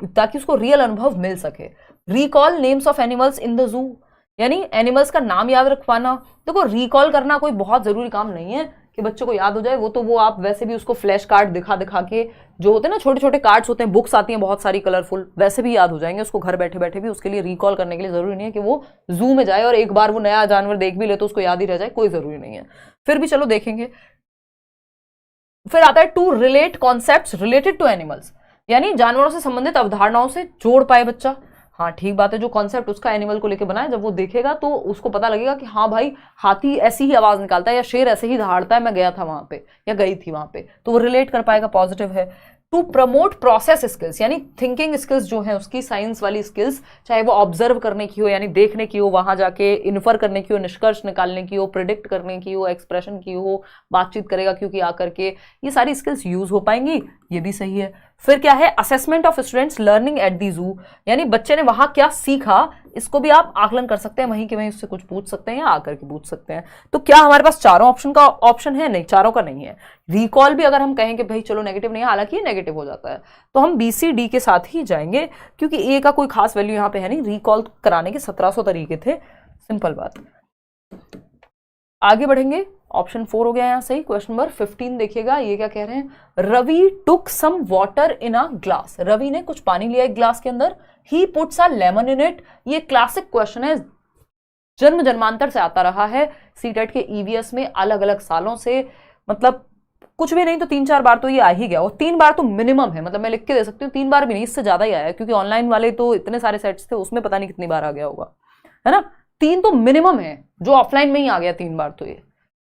ताकि उसको रियल अनुभव मिल सके। Recall names of animals in the zoo, यानी एनिमल्स का नाम याद रखवाना। देखो, रिकॉल करना कोई बहुत जरूरी काम नहीं है कि बच्चे को याद हो जाए, वो तो वो आप वैसे भी उसको फ्लैश कार्ड दिखा दिखा के, जो होते हैं ना छोटे छोटे कार्ड्स होते हैं, बुक्स आती हैं बहुत सारी कलरफुल, वैसे भी याद हो जाएंगे उसको घर बैठे बैठे भी। उसके लिए रिकॉल करने के लिए जरूरी नहीं है कि वो जू में जाए और एक बार वो नया जानवर देख भी ले तो उसको याद ही रह जाए, कोई जरूरी नहीं है, फिर भी चलो देखेंगे। फिर आता है to relate concepts related to animals, यानी जानवरों से संबंधित अवधारणाओं से जोड़ पाए बच्चा। हाँ ठीक बात है, जो कॉन्सेप्ट उसका एनिमल को लेके बनाए, जब वो देखेगा तो उसको पता लगेगा कि हाँ भाई, हाथी ऐसी ही आवाज निकालता है या शेर ऐसे ही दहाड़ता है, मैं गया था वहां पे या गई थी वहां पे, तो वो रिलेट कर पाएगा, पॉजिटिव है। टू प्रमोट प्रोसेस स्किल्स, यानी थिंकिंग स्किल्स जो है उसकी, साइंस वाली स्किल्स, चाहे वो ऑब्जर्व करने की हो यानी देखने की हो, वहां जाके इन्फर करने की हो, निष्कर्ष निकालने की हो, प्रिडिक्ट करने की हो, एक्सप्रेशन की हो, बातचीत करेगा क्योंकि आकर के, ये सारी स्किल्स यूज हो पाएंगी, ये भी सही है। फिर क्या है, assessment of students learning at the जू, यानी बच्चे ने वहां क्या सीखा, इसको भी आप आकलन कर सकते हैं, वहीं के वहीं उससे कुछ पूछ सकते हैं या आकर के पूछ सकते हैं। तो क्या हमारे पास चारों ऑप्शन का ऑप्शन है? नहीं, चारों का नहीं है। रिकॉल भी अगर हम कहें कि भाई चलो नेगेटिव नहीं है, हालांकि ये नेगेटिव हो जाता है, तो हम बी सी डी के साथ ही जाएंगे, क्योंकि ए का कोई खास वैल्यू यहाँ पे है नहीं। रिकॉल कराने के 1700 तरीके थे, सिंपल बात। आगे बढ़ेंगे, ऑप्शन 4 हो गया यहाँ सही। क्वेश्चन नंबर 15 देखिएगा, ये क्या कह रहे हैं, Ravi took some water in a glass, Ravi ने कुछ पानी लिया एक ग्लास के अंदर, he puts a lemon in it, ये क्लासिक क्वेश्चन है, जन्म जन्मांतर से आता रहा है सीटेट के ईवीएस में अलग अलग सालों से, मतलब कुछ भी नहीं तो 3-4 बार तो ये आ ही गया, और 3 बार तो मिनिमम है, मतलब मैं लिख के दे सकती हूँ 3 बार भी नहीं, इससे ज्यादा ही आया, क्योंकि ऑनलाइन वाले तो इतने सारे सेट्स थे, उसमें पता नहीं कितनी बार आ गया होगा, है ना। 3 तो मिनिमम है, जो ऑफलाइन में ही आ गया 3 बार तो ये,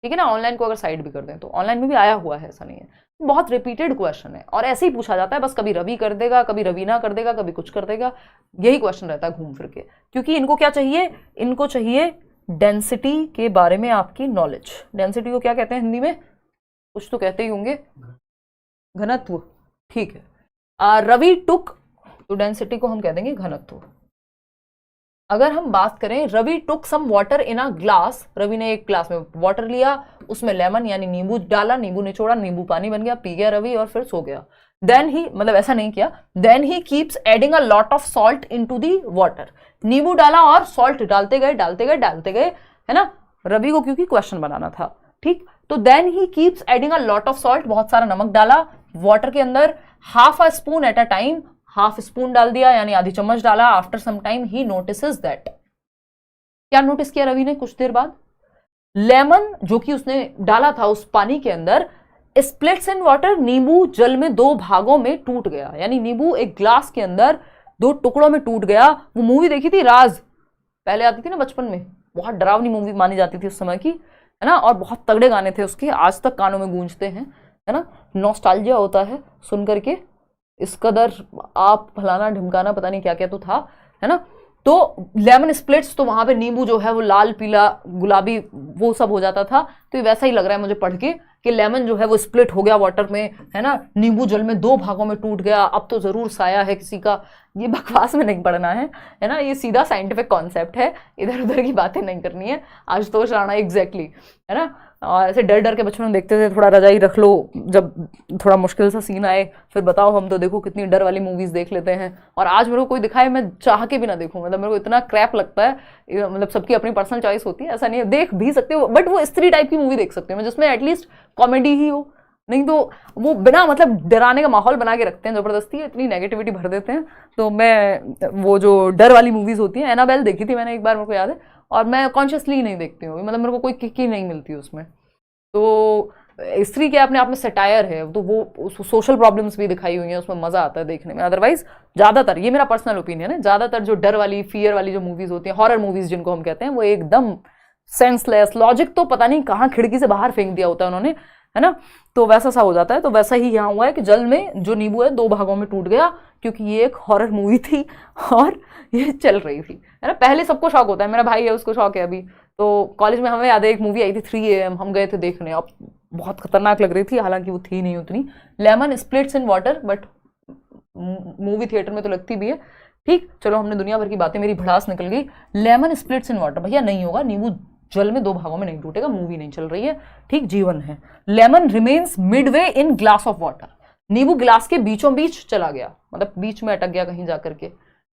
ठीक है ना। ऑनलाइन को अगर साइड भी कर दें तो ऑनलाइन में भी आया हुआ है, ऐसा नहीं है। बहुत रिपीटेड क्वेश्चन है और ऐसे ही पूछा जाता है, बस कभी रवि कर देगा, कभी रवीना कर देगा, कभी कुछ कर देगा, यही क्वेश्चन रहता है घूम फिर के, क्योंकि इनको क्या चाहिए, इनको चाहिए डेंसिटी के बारे में आपकी नॉलेज। डेंसिटी को क्या कहते हैं हिंदी में, कुछ तो कहते ही होंगे, घनत्व, ठीक है। रवि टुक, तो डेंसिटी को हम कह देंगे घनत्व। अगर हम बात करें, Ravi took some water in a glass, Ravi ने एक ग्लास में वाटर लिया, उसमें लेमन यानी नींबू डाला, नींबू निचोड़ा, नींबू पानी बन गया, पी गया रवि और फिर सो गया। देन ही, मतलब ऐसा नहीं किया, then he keeps adding a lot of salt into the water, नींबू डाला और सॉल्ट डालते गए डालते गए डालते गए, है ना, रवि को क्योंकि क्वेश्चन बनाना था, ठीक। तो then he keeps adding a lot of salt, बहुत सारा नमक डाला वाटर के अंदर, half a spoon at a time, half spoon डाल दिया यानी आधी चम्मच डाला। After some time he notices that, क्या नोटिस किया रवि ने कुछ देर बाद, लेमन जो कि उसने डाला था उस पानी के अंदर, स्प्लिट्स इन वाटर, नींबू जल में 2 भागों में टूट गया, यानी नींबू एक ग्लास के अंदर 2 टुकड़ों में टूट गया। वो मूवी देखी थी राज, पहले आती थी ना बचपन में, बहुत डरावनी मूवी मानी जाती थी उस समय की, है ना, और बहुत तगड़े गाने थे उसके, आज तक कानों में गूंजते हैं, है ना, नॉस्टैल्जिया होता है सुन करके, इस कदर आप फलाना ढिमकाना पता नहीं क्या क्या तो था, है ना। तो लेमन स्प्लिट्स, तो वहां पे नींबू जो है वो लाल पीला गुलाबी वो सब हो जाता था, तो ये वैसा ही लग रहा है मुझे पढ़ के कि लेमन जो है वो स्प्लिट हो गया वाटर में, है ना, नींबू जल में 2 भागों में टूट गया, अब तो जरूर साया है किसी का। ये बकवास में नहीं पढ़ना है ना, ये सीधा साइंटिफिक कॉन्सेप्ट है, इधर उधर की बातें नहीं करनी है। आशुतोष राणा एग्जैक्टली, है ना। और ऐसे डर डर के बचपन में देखते थे, थोड़ा रजाई रख लो जब थोड़ा मुश्किल सा सीन आए, फिर बताओ हम तो देखो कितनी डर वाली मूवीज देख लेते हैं। और आज मेरे को कोई दिखाए मैं चाह के भी ना देखूं, मतलब मेरे को इतना क्रैप लगता है, मतलब सबकी अपनी पर्सनल चॉइस होती है, ऐसा नहीं है, देख भी सकते हो, बट वो स्त्री टाइप की मूवी देख सकते हो जिसमें एटलीस्ट कॉमेडी ही हो, नहीं तो वो बिना मतलब डराने का माहौल बना के रखते हैं जबरदस्ती, इतनी नेगेटिविटी भर देते हैं। तो मैं वो जो डर वाली मूवीज होती हैं, एनाबेल देखी थी मैंने एक बार, मेरे को याद है, और मैं कॉन्शियसली नहीं देखती हूँ, मतलब मेरे को कोई किक ही नहीं मिलती उसमें। तो स्त्री क्या अपने आप में सटायर है, तो वो सोशल प्रॉब्लम्स भी दिखाई हुई हैं उसमें, मजा आता है देखने में। अदरवाइज ज्यादातर, ये मेरा पर्सनल ओपिनियन है, ज्यादातर जो डर वाली फियर वाली जो मूवीज होती हैं, हॉरर मूवीज जिनको हम कहते हैं, वो एकदम सेंसलेस, लॉजिक तो पता नहीं कहाँ खिड़की से बाहर फेंक दिया होता है उन्होंने, है ना। तो वैसा सा हो जाता है। तो वैसा ही यहाँ हुआ है कि जल में जो नींबू है 2 भागों में टूट गया, क्योंकि ये एक हॉरर मूवी थी और ये चल रही थी, है ना। पहले सबको शौक होता है, मेरा भाई है उसको शौक है अभी, तो कॉलेज में हमें याद है एक मूवी आई थी 3 AM, हम गए थे देखने, अब बहुत खतरनाक लग रही थी, हालांकि वो थी नहीं उतनी, lemon splits in water, but movie theatre में तो लगती भी है। ठीक, चलो हमने दुनिया भर की बातें, मेरी भड़ास निकल गई। लेमन स्प्लिट्स इन वाटर, भैया नहीं होगा, नींबू जल में 2 भागों में नहीं टूटेगा, मूवी नहीं चल रही है, ठीक, जीवन है। Lemon remains midway in glass of water, नींबू ग्लास के बीचों बीच चला गया, मतलब बीच में अटक गया कहीं जाकर के।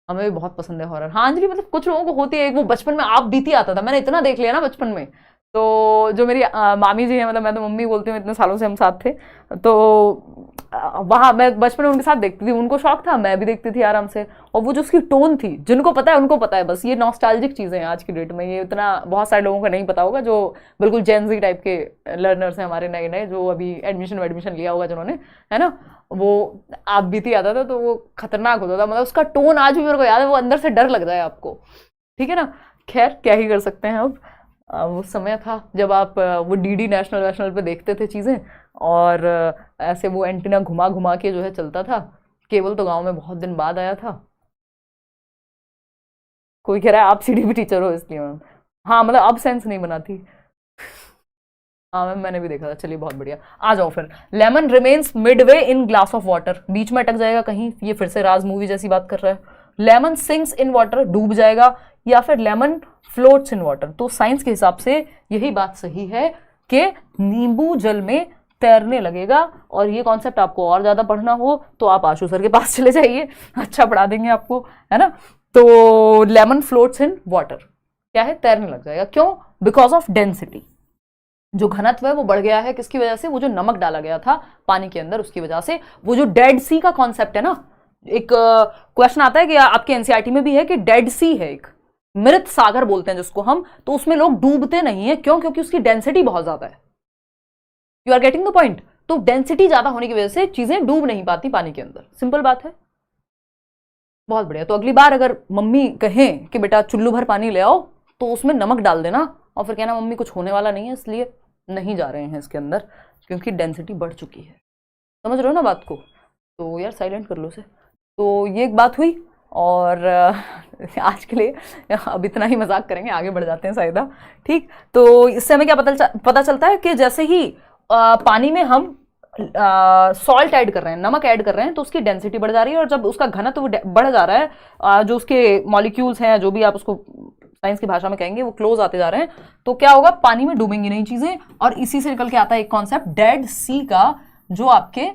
हमें भी बहुत पसंद है हॉरर। हाँ अंजलि, मतलब कुछ लोगों को होती है, वो बचपन में आप बीती आता था, मैंने इतना देख लिया ना बचपन में। तो जो मेरी मामी जी है, मतलब मैं तो मम्मी बोलती हूँ, इतने सालों से हम साथ थे, तो वहाँ मैं बचपन में उनके साथ देखती थी, उनको शौक था, मैं भी देखती थी आराम से। और वो जो उसकी टोन थी, जिनको पता है उनको पता है, बस ये नॉस्टैल्जिक चीज़ें हैं आज की डेट में, ये इतना बहुत सारे लोगों को नहीं पता होगा, जो बिल्कुल जेनजी टाइप के लर्नर्स हैं हमारे, नए नए, जो अभी एडमिशन लिया होगा जिन्होंने, है ना। वो आप बीती आता था तो वो खतरनाक होता था, मतलब उसका टोन आज भी मेरे को याद है, वो अंदर से डर लग जाए आपको, ठीक है ना। खैर क्या ही कर सकते हैं अब, वो समय था जब आप वो डीडी नेशनल पे देखते थे चीज़ें, और ऐसे वो एंटीना घुमा घुमा के जो है चलता था। केबल तो गांव में बहुत दिन बाद आया था। कोई कह रहा है आप सीडीपी टीचर हो इसलिए मैम, हाँ मतलब अब सेंस नहीं बनाती। हाँ मैम मैंने भी देखा था, चलिए बहुत बढ़िया, आ जाओ फिर। Lemon remains midway in glass of water, बीच में अटक जाएगा कहीं, ये फिर से राज मूवी जैसी बात कर रहा है। लेमन सिंक्स इन वाटर, डूब जाएगा, या फिर लेमन फ्लोट्स इन वाटर। तो साइंस के हिसाब से यही बात सही है कि नींबू जल में तैरने लगेगा। और ये कॉन्सेप्ट आपको और ज्यादा पढ़ना हो तो आप आशु सर के पास चले जाइए, अच्छा पढ़ा देंगे आपको, है ना। तो लेमन फ्लोट्स इन वाटर क्या है, तैरने लग जाएगा। क्यों? बिकॉज ऑफ डेंसिटी, जो घनत्व है वो बढ़ गया है, किसकी वजह से, वो जो नमक डाला गया था पानी के अंदर उसकी वजह से। वो जो डेड सी का कॉन्सेप्ट है ना, एक क्वेश्चन आता है कि आपके एनसीईआरटी में भी है कि डेड सी है, एक मृत सागर बोलते हैं जिसको हम, तो उसमें लोग डूबते नहीं है, क्यों? क्योंकि उसकी डेंसिटी बहुत ज्यादा है। You are getting the point. तो डेंसिटी ज्यादा होने की वजह से चीजें डूब नहीं पाती पानी के अंदर, सिंपल बात है। बहुत बढ़िया। तो अगली बार अगर मम्मी कहें कि बेटा चुल्लू भर पानी ले आओ, तो उसमें नमक डाल देना और फिर कहना मम्मी कुछ होने वाला नहीं है, इसलिए नहीं जा रहे हैं इसके अंदर, क्योंकि डेंसिटी बढ़ चुकी है। समझ रहे हो ना बात को? तो यार साइलेंट कर लो उसे। तो ये एक बात हुई, और आज के लिए अब इतना ही मजाक करेंगे, आगे बढ़ जाते हैं साइदा, ठीक। तो इससे हमें क्या पता चलता है कि जैसे ही पानी में हम सॉल्ट ऐड कर रहे हैं, नमक ऐड कर रहे हैं, तो उसकी डेंसिटी बढ़ जा रही है, और जब उसका घनत्व बढ़ जा रहा है, जो उसके मॉलिक्यूल्स हैं, जो भी आप उसको साइंस की भाषा में कहेंगे, वो क्लोज आते जा रहे हैं, तो क्या होगा, पानी में डूबेंगी नहीं चीजें। और इसी से निकल के आता है एक कॉन्सेप्ट डेड सी का, जो आपके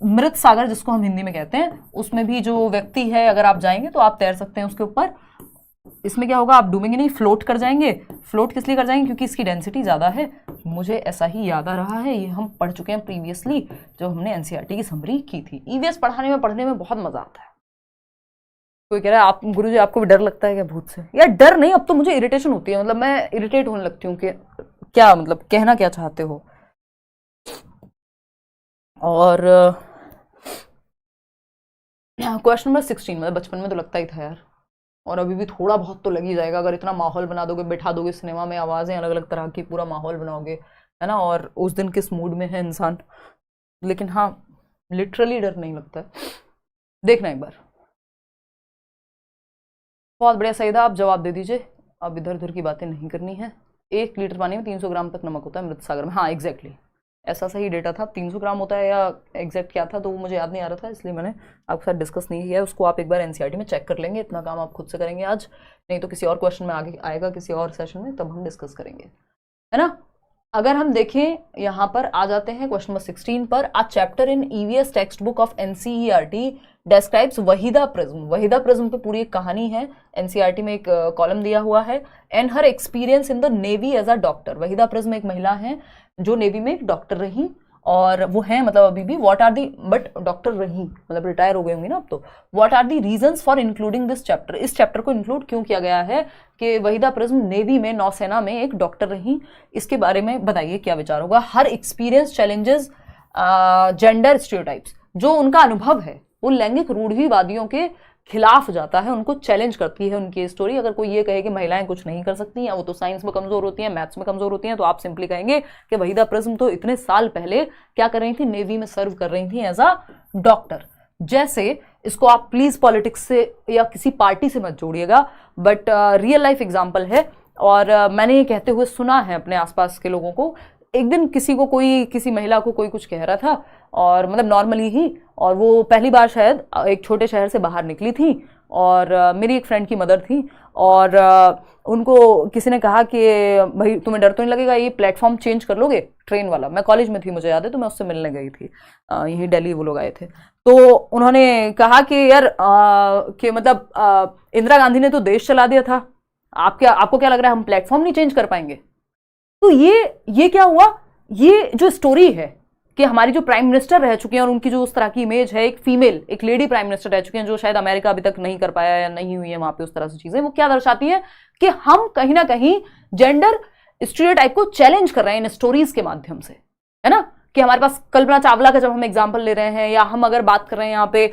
मृत सागर जिसको हम हिंदी में कहते हैं, उसमें भी जो व्यक्ति है, अगर आप जाएंगे तो आप तैर सकते हैं उसके ऊपर। इसमें क्या होगा, आप डूबेंगे नहीं, फ्लोट कर जाएंगे। फ्लोट किस लिए कर जाएंगे? क्योंकि इसकी डेंसिटी ज्यादा है। मुझे ऐसा ही याद आ रहा है, ये हम पढ़ चुके हैं प्रीवियसली, जब हमने एनसीईआरटी की समरी की थी। ईवीएस पढ़ने में बहुत मजा आता है। कोई कह रहा है आप गुरुजी आपको भी डर लगता है क्या भूत से? यार डर नहीं, अब तो मुझे इरिटेशन होती है, मतलब मैं इरिटेट होने लगती हूँ कि क्या मतलब कहना क्या चाहते हो। और क्वेश्चन नंबर 16, मतलब बचपन में तो लगता ही था यार, और अभी भी थोड़ा बहुत तो लग ही जाएगा, अगर इतना माहौल बना दोगे, बैठा दोगे सिनेमा में, आवाजें अलग अलग तरह की, पूरा माहौल बनाओगे, है ना, और उस दिन किस मूड में है इंसान। लेकिन हाँ, लिटरली डर नहीं लगता है। देखना एक बार। बहुत बढ़िया सईदा, आप जवाब दे दीजिए। अब इधर उधर की बातें नहीं करनी है। 1 लीटर पानी में 300 ग्राम तक नमक होता है मृत सागर में। हाँ एग्जैक्टली, ऐसा सही डेटा था। 300 ग्राम होता है या एग्जैक्ट क्या था तो वो मुझे याद नहीं आ रहा था, इसलिए मैंने आपके साथ डिस्कस नहीं किया। उसको आप एक बार एनसीईआरटी में चेक कर लेंगे। इतना काम आप खुद से करेंगे आज, नहीं तो किसी और क्वेश्चन में आगे आएगा, किसी और सेशन में, तब हम डिस्कस करेंगे, है ना। अगर हम देखें यहाँ पर आ जाते हैं क्वेश्चन नंबर 16 पर। A chapter in EVS text book of NCERT describes Waheeda prism. Waheeda prism पे पूरी एक कहानी है, एनसीईआरटी में एक कॉलम दिया हुआ है। And her experience in the navy as a doctor. Waheeda Prism एक महिला है जो नेवी में एक डॉक्टर रही, और वो हैं मतलब अभी भी। What are the, but doctor रही मतलब रिटायर हो गई होंगी ना अब तो। What are the reasons for including this chapter. इस चैप्टर को इंक्लूड क्यों किया गया है कि वहीदा प्रिज्म नेवी में, नौसेना में एक डॉक्टर रही, इसके बारे में बताइए क्या विचार होगा। हर एक्सपीरियंस चैलेंजेस जेंडर स्टीरियोटाइप्स। जो उनका अनुभव है वो लैंगिक रूढ़िवादियों के खिलाफ जाता है, उनको चैलेंज करती है उनकी स्टोरी। अगर कोई ये कहे कि महिलाएं कुछ नहीं कर सकती हैं, वो तो साइंस में कमजोर होती हैं, मैथ्स में कमजोर होती हैं, तो आप सिंपली कहेंगे कि वहीदा प्रिज्म तो इतने साल पहले क्या कर रही थी, नेवी में सर्व कर रही थी एज अ डॉक्टर। जैसे इसको आप प्लीज पॉलिटिक्स से या किसी पार्टी से मत जोड़िएगा, बट रियल लाइफ एग्जाम्पल है। और मैंने ये कहते हुए सुना है अपने आसपास के लोगों को। एक दिन किसी महिला को कोई कुछ कह रहा था, और मतलब नॉर्मली ही, और वो पहली बार शायद एक छोटे शहर से बाहर निकली थी, और मेरी एक फ्रेंड की मदर थी, और उनको किसी ने कहा कि भाई तुम्हें डर तो नहीं लगेगा, ये प्लेटफॉर्म चेंज कर लोगे ट्रेन वाला। मैं कॉलेज में थी, मुझे याद है, तो मैं उससे मिलने गई थी, यही दिल्ली वो लोग आए थे। तो उन्होंने कहा कि यार कि मतलब इंदिरा गांधी ने तो देश चला दिया था, आपको क्या लग रहा है हम प्लेटफॉर्म नहीं चेंज कर पाएंगे। तो ये क्या हुआ, ये जो स्टोरी है कि हमारी जो प्राइम मिनिस्टर रह चुके हैं और उनकी जो उस तरह की इमेज है, एक फीमेल, एक लेडी प्राइम मिनिस्टर रह चुकी हैं, जो शायद अमेरिका अभी तक नहीं कर पाया या नहीं हुई है वहां पे उस तरह से चीजें, वो क्या दर्शाती है कि हम कहीं ना कहीं जेंडर स्टीरियोटाइप को चैलेंज कर रहे हैं इन स्टोरीज के माध्यम से, है ना। कि हमारे पास कल्पना चावला का जब हम एग्जाम्पल ले रहे हैं, या हम अगर बात कर रहे हैं यहाँ पे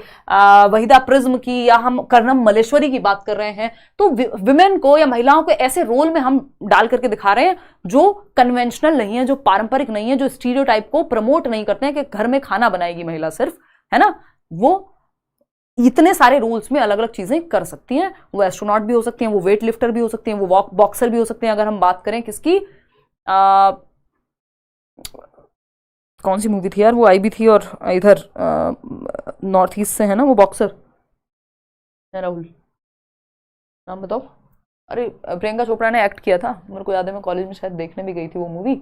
वहीदा प्रिज्म की, या हम कर्नम मल्लेश्वरी की बात कर रहे हैं, तो विमेन को या महिलाओं को ऐसे रोल में हम डाल करके दिखा रहे हैं जो कन्वेंशनल नहीं है, जो पारंपरिक नहीं है, जो स्टीरियोटाइप को प्रमोट नहीं करते हैं कि घर में खाना बनाएगी महिला सिर्फ, है ना। वो इतने सारे रोल्स में अलग अलग चीजें कर सकती हैं। वो एस्ट्रोनॉट भी हो सकती हैं, वो वेट लिफ्टर भी हो सकती हैं, वो बॉक्सर भी हो सकते हैं। अगर हम बात करें किसकी, कौन सी मूवी थी यार, वो आई भी थी, और इधर नॉर्थ ईस्ट से है ना वो बॉक्सर, राहुल नाम बताओ। अरे प्रियंका चोपड़ा ने एक्ट किया था, मेरे को याद है, मैं कॉलेज में शायद देखने भी गई थी वो मूवी।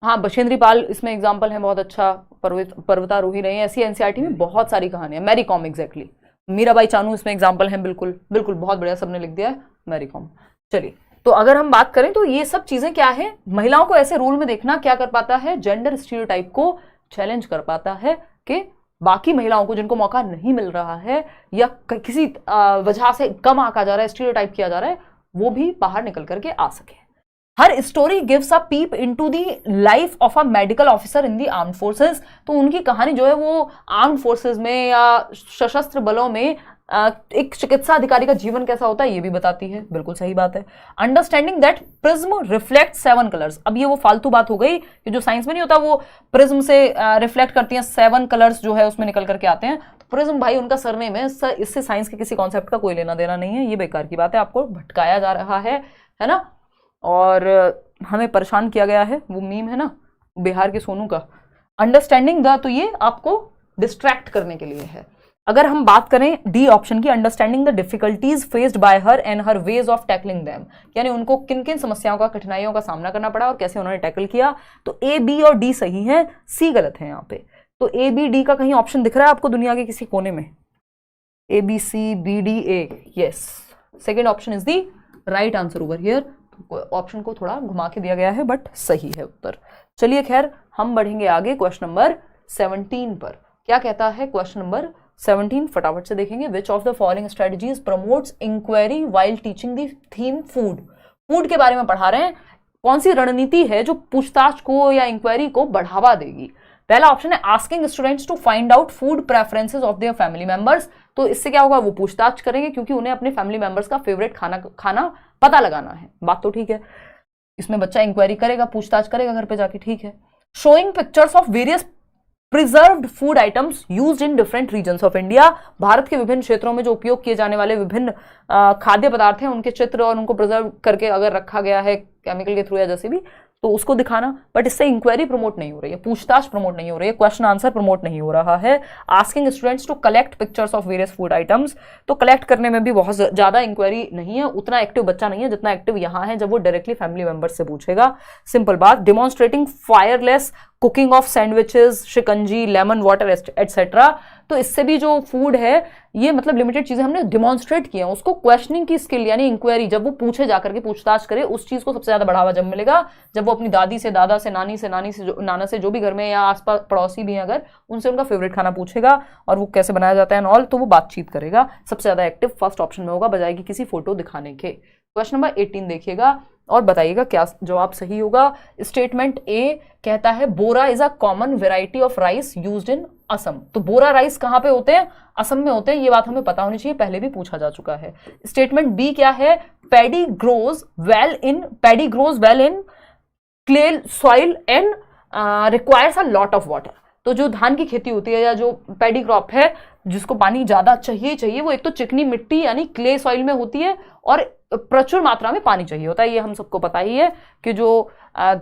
हाँ, बशेंद्री पाल इसमें एग्जाम्पल है, बहुत अच्छा पर्वतारोही रही है। ऐसी एनसीईआरटी में बहुत सारी कहानियां। मैरी कॉम एग्जैक्टली, मीराबाई चानू इसमें एग्जाम्पल है। बिल्कुल बिल्कुल, बहुत बढ़िया, सबने लिख दिया है मैरी कॉम। चलिए, तो अगर हम बात करें तो ये सब चीजें क्या है, महिलाओं को ऐसे रोल में देखना क्या कर पाता है, जेंडर स्टीरियोटाइप को चैलेंज कर पाता है कि बाकी महिलाओं को जिनको मौका नहीं मिल रहा है, या किसी वजह से कम आंका जा रहा है, स्टीरियोटाइप किया जा रहा है, वो भी बाहर निकल करके आ सके। Her story gives a peep into the life of a medical officer in the armed forces. तो उनकी कहानी जो है वो आर्म्ड फोर्सेस में या सशस्त्र बलों में एक चिकित्सा अधिकारी का जीवन कैसा होता है ये भी बताती है। बिल्कुल सही बात है। Understanding that prism reflect 7 colours. अब ये वो फालतू बात हो गई कि जो साइंस में नहीं होता, वो प्रिज्म से रिफ्लेक्ट करती हैं 7 कलर्स जो है उसमें निकल करके आते हैं। तो प्रिज्म भाई उनका सरनेम है, इससे साइंस के किसी कॉन्सेप्ट का कोई लेना देना नहीं है। ये बेकार की बात है, आपको भटकाया जा रहा है ना, और हमें परेशान किया गया है। वो मीम है ना बिहार के सोनू का, अंडरस्टैंडिंग द, तो ये आपको डिस्ट्रैक्ट करने के लिए है। अगर हम बात करें डी ऑप्शन की, understanding the difficulties faced by her and her ways of tackling them, यानी उनको किन किन समस्याओं का, कठिनाइयों का सामना करना पड़ा और कैसे उन्होंने टैकल किया। तो ए, बी और डी सही है, सी गलत है यहाँ पे। तो ए, बी, डी का कहीं ऑप्शन दिख रहा है आपको दुनिया के किसी कोने में? A, B, C, B, D, A, yes, second option is the right answer over here. Option को थोड़ा घुमा के दिया गया है, बट सही है उत्तर। चलिए खैर, हम बढ़ेंगे आगे क्वेश्चन नंबर 17 पर। क्या कहता है क्वेश्चन नंबर 17, फटाफट से देखेंगे। Which of the following strategies promotes inquiry while teaching the theme food. Food के बारे में पढ़ा रहे हैं, कौन सी रणनीति है जो पूछताछ को या इंक्वायरी को बढ़ावा देगी? पहला ऑप्शन है asking students to find out food preferences of their family members. तो इससे क्या होगा, वो पूछताछ करेंगे क्योंकि उन्हें अपने फैमिली मेंबर्स का फेवरेट खाना पता लगाना है। बात तो ठीक है। इसमें बच्चा इंक्वायरी करेगा, पूछताछ करेगा घर पे जाके, ठीक है। Showing pictures of various preserved food items used in different regions of India, Bharat के विभिन्न क्षेत्रों में जो उपयोग किए जाने वाले विभिन्न खाद्य पदार्थ हैं उनके चित्र और उनको प्रिजर्व करके अगर रखा गया है केमिकल के थ्रू या जैसे भी, तो उसको दिखाना। बट इससे इंक्वायरी प्रमोट नहीं हो रही है, पूछताछ प्रमोट नहीं हो रही है, क्वेश्चन आंसर प्रमोट नहीं हो रहा है। Asking students to collect pictures of various food items, तो कलेक्ट करने में भी बहुत ज्यादा इंक्वायरी नहीं है, उतना एक्टिव बच्चा नहीं है जितना एक्टिव यहाँ है जब वो डायरेक्टली फैमिली मेंबर से पूछेगा। सिंपल बात। Demonstrating fireless cooking of sandwiches, shikanji, lemon water etcetera, तो इससे भी जो फूड है ये मतलब लिमिटेड चीजें हमने डिमॉन्स्ट्रेट किए हैं। उसको क्वेश्चनिंग की स्किल यानी इंक्वायरी, जब वो पूछे जाकर के पूछताछ करे, उस चीज को सबसे ज्यादा बढ़ावा जब मिलेगा जब वो अपनी दादी से, दादा से, नानी से, नाना से, जो भी घर में या आसपास पड़ोसी भी हैं अगर, उनसे उनका फेवरेट खाना पूछेगा और वो कैसे बनाया जाता है ऑल, तो वो बातचीत करेगा, सबसे ज्यादा एक्टिव फर्स्ट ऑप्शन में होगा बजाय कि किसी फोटो दिखाने के। क्वेश्चन नंबर 18 देखिएगा और बताइएगा क्या जवाब सही होगा। स्टेटमेंट ए कहता है bora is a common variety of rice used in Assam, तो बोरा राइस कहां पे होते हैं? असम में होते हैं, ये बात हमें पता होनी चाहिए, पहले भी पूछा जा चुका है। स्टेटमेंट बी क्या है? Paddy grows well in clay soil and requires a lot of water, तो जो धान की खेती होती है या जो पैडी क्रॉप है जिसको पानी ज्यादा चाहिए, वो एक तो चिकनी मिट्टी यानी क्ले सॉइल में होती है और प्रचुर मात्रा में पानी चाहिए होता है। ये हम सबको पता ही है कि जो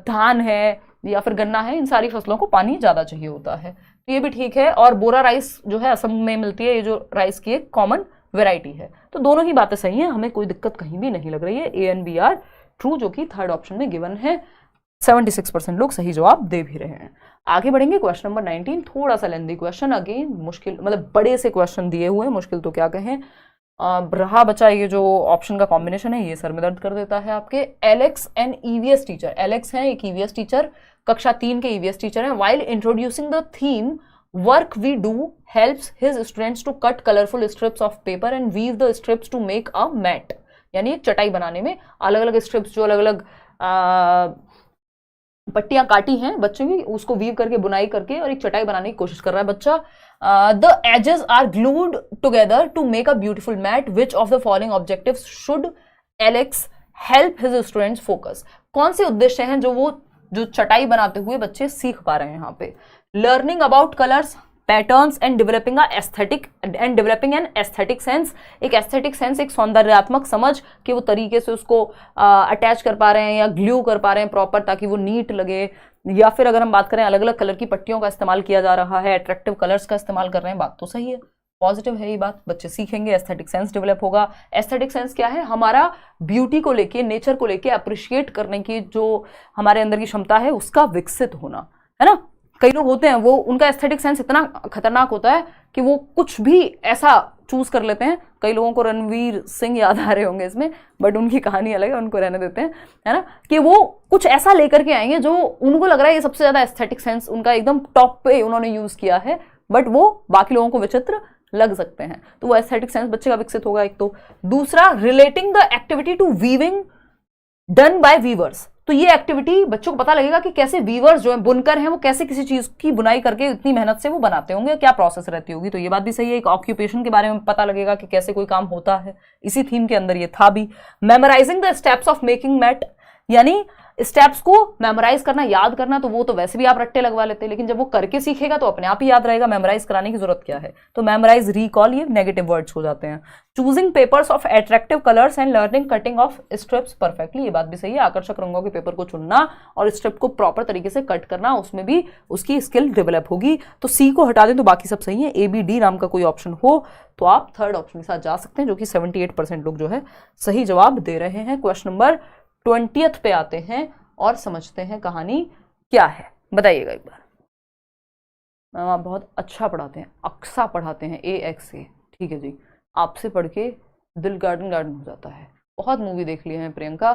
धान है या फिर गन्ना है, इन सारी फसलों को पानी ज्यादा चाहिए होता है, तो ये भी ठीक है। और बोरा राइस जो है असम में मिलती है, ये जो राइस की एक कॉमन वेराइटी है, तो दोनों ही बातें सही हैं, हमें कोई दिक्कत कहीं भी नहीं लग रही है। A and B are true, जो कि थर्ड ऑप्शन में गिवन है। 76% लोग सही जवाब दे भी रहे हैं। आगे बढ़ेंगे। क्वेश्चन नंबर 19, थोड़ा सा लेंदी क्वेश्चन, अगेन मुश्किल, मतलब बड़े से क्वेश्चन दिए हुए, मुश्किल तो क्या कहें। रहा बचा ये जो ऑप्शन का कॉम्बिनेशन है, ये सर में दर्द कर देता है आपके। Alex and EVS teacher, Alex हैं एक ईवीएस टीचर, कक्षा 3 के ईवीएस टीचर हैं। While introducing the theme work we do helps his students to cut colourful strips of paper and weave the strips to make a mat, यानी एक चटाई बनाने में अलग अलग स्ट्रिप्स जो अलग अलग पट्टियां काटी हैं बच्चों की, उसको वीव करके बुनाई करके और एक चटाई बनाने की कोशिश कर रहा है बच्चा। The edges are glued together to make a beautiful mat, which of the following objectives should Alex help his students focus, कौन से उद्देश्य हैं जो चटाई बनाते हुए बच्चे सीख पा रहे हैं यहाँ पे। Learning about colours, patterns and developing an aesthetic sense, एक एस्थेटिक सेंस, एक सौंदर्यात्मक समझ कि वो तरीके से उसको अटैच कर पा रहे हैं या ग्लू कर पा रहे हैं प्रॉपर, ताकि वो नीट लगे। या फिर अगर हम बात करें अलग अलग कलर की पट्टियों का इस्तेमाल किया जा रहा है, अट्रैक्टिव कलर्स का इस्तेमाल कर रहे हैं, बात तो सही है, पॉजिटिव है ये बात, बच्चे सीखेंगे, एस्थेटिक सेंस डेवलप होगा। एस्थेटिक सेंस क्या है? हमारा ब्यूटी को लेके, नेचर को लेके अप्रिशिएट करने की जो हमारे अंदर की क्षमता है उसका विकसित होना, है ना। कई लोग होते हैं वो, उनका एस्थेटिक सेंस इतना खतरनाक होता है कि वो कुछ भी ऐसा चूज कर लेते हैं। कई लोगों को रणवीर सिंह याद आ रहे होंगे इसमें, बट उनकी कहानी अलग है, उनको रहने देते हैं, है ना, कि वो कुछ ऐसा लेकर के आएंगे जो उनको लग रहा है ये सबसे ज्यादा एस्थेटिक सेंस उनका एकदम टॉप पे उन्होंने यूज किया है, बट वो बाकी लोगों को विचित्र लग सकते हैं, तो वो एस्थेटिक सेंस बच्चे का विकसित होगा एक तो। दूसरा, relating the activity to weaving done by weavers, तो ये एक्टिविटी बच्चों को पता लगेगा कि कैसे वीवर्स जो है, बुनकर हैं, वो कैसे किसी चीज की बुनाई करके इतनी मेहनत से वो बनाते होंगे, क्या प्रोसेस रहती होगी, तो ये बात भी सही है। एक ऑक्यूपेशन के बारे में पता लगेगा कि कैसे कोई काम होता है, इसी थीम के अंदर ये था भी। Memorising the steps of making mat, यानी स्टेप्स को मेमोराइज करना, याद करना, तो वो तो वैसे भी आप रट्टे लगवा लेते हैं, लेकिन जब वो करके सीखेगा तो अपने आप ही याद रहेगा, मेमोराइज कराने की जरूरत क्या है। तो मेमोराइज, रिकॉल, ये नेगेटिव वर्ड्स हो जाते हैं। Choosing papers of attractive colours and learning cutting of strips perfectly, ये बात भी सही है, आकर्षक रंगों के पेपर को चुनना और स्ट्रिप को प्रॉपर तरीके से कट करना, उसमें भी उसकी स्किल डेवलप होगी। तो सी को हटा दें तो बाकी सब सही है। ए बी डी नाम का कोई ऑप्शन हो तो आप थर्ड ऑप्शन के साथ जा सकते हैं, जो कि 78% लोग जो है सही जवाब दे रहे हैं। क्वेश्चन नंबर 20 पे आते हैं और समझते हैं कहानी क्या है, बताइएगा एक बार। मैम आप बहुत अच्छा पढ़ाते हैं, अक्सा पढ़ाते हैं, AXA, ठीक है जी, आपसे पढ़ के दिल गार्डन गार्डन हो जाता है। बहुत मूवी देख लिए हैं प्रियंका,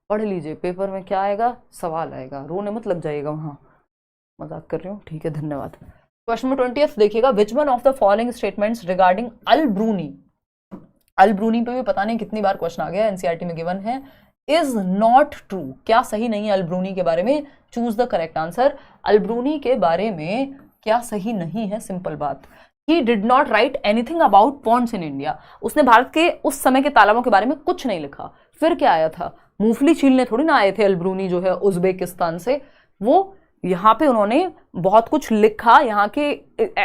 पढ़ लीजिए, पेपर में क्या आएगा, सवाल आएगा, रोने मत लग जाइएगा वहाँ, मजाक कर रही हूँ, ठीक है, धन्यवाद। क्वेश्चन नंबर 20 देखिएगा। Which one of the following statements regarding Al Biruni, Al Biruni पे भी पता नहीं कितनी बार क्वेश्चन आ गया, NCERT में गिवन है, इज नॉट ट्रू, क्या सही नहीं है अल-ब्रूनी के बारे में, चूज द करेक्ट आंसर। अल-ब्रूनी के बारे में क्या सही नहीं है, सिंपल बात। He did not write anything about ponds in India, उसने भारत के उस समय के तालाबों के बारे में कुछ नहीं लिखा। फिर क्या आया था, मूंगफली छीलने थोड़ी ना आए थे अल्ब्रूनी जो है उज्बेकिस्तान से, वो यहाँ पे उन्होंने बहुत कुछ लिखा यहाँ के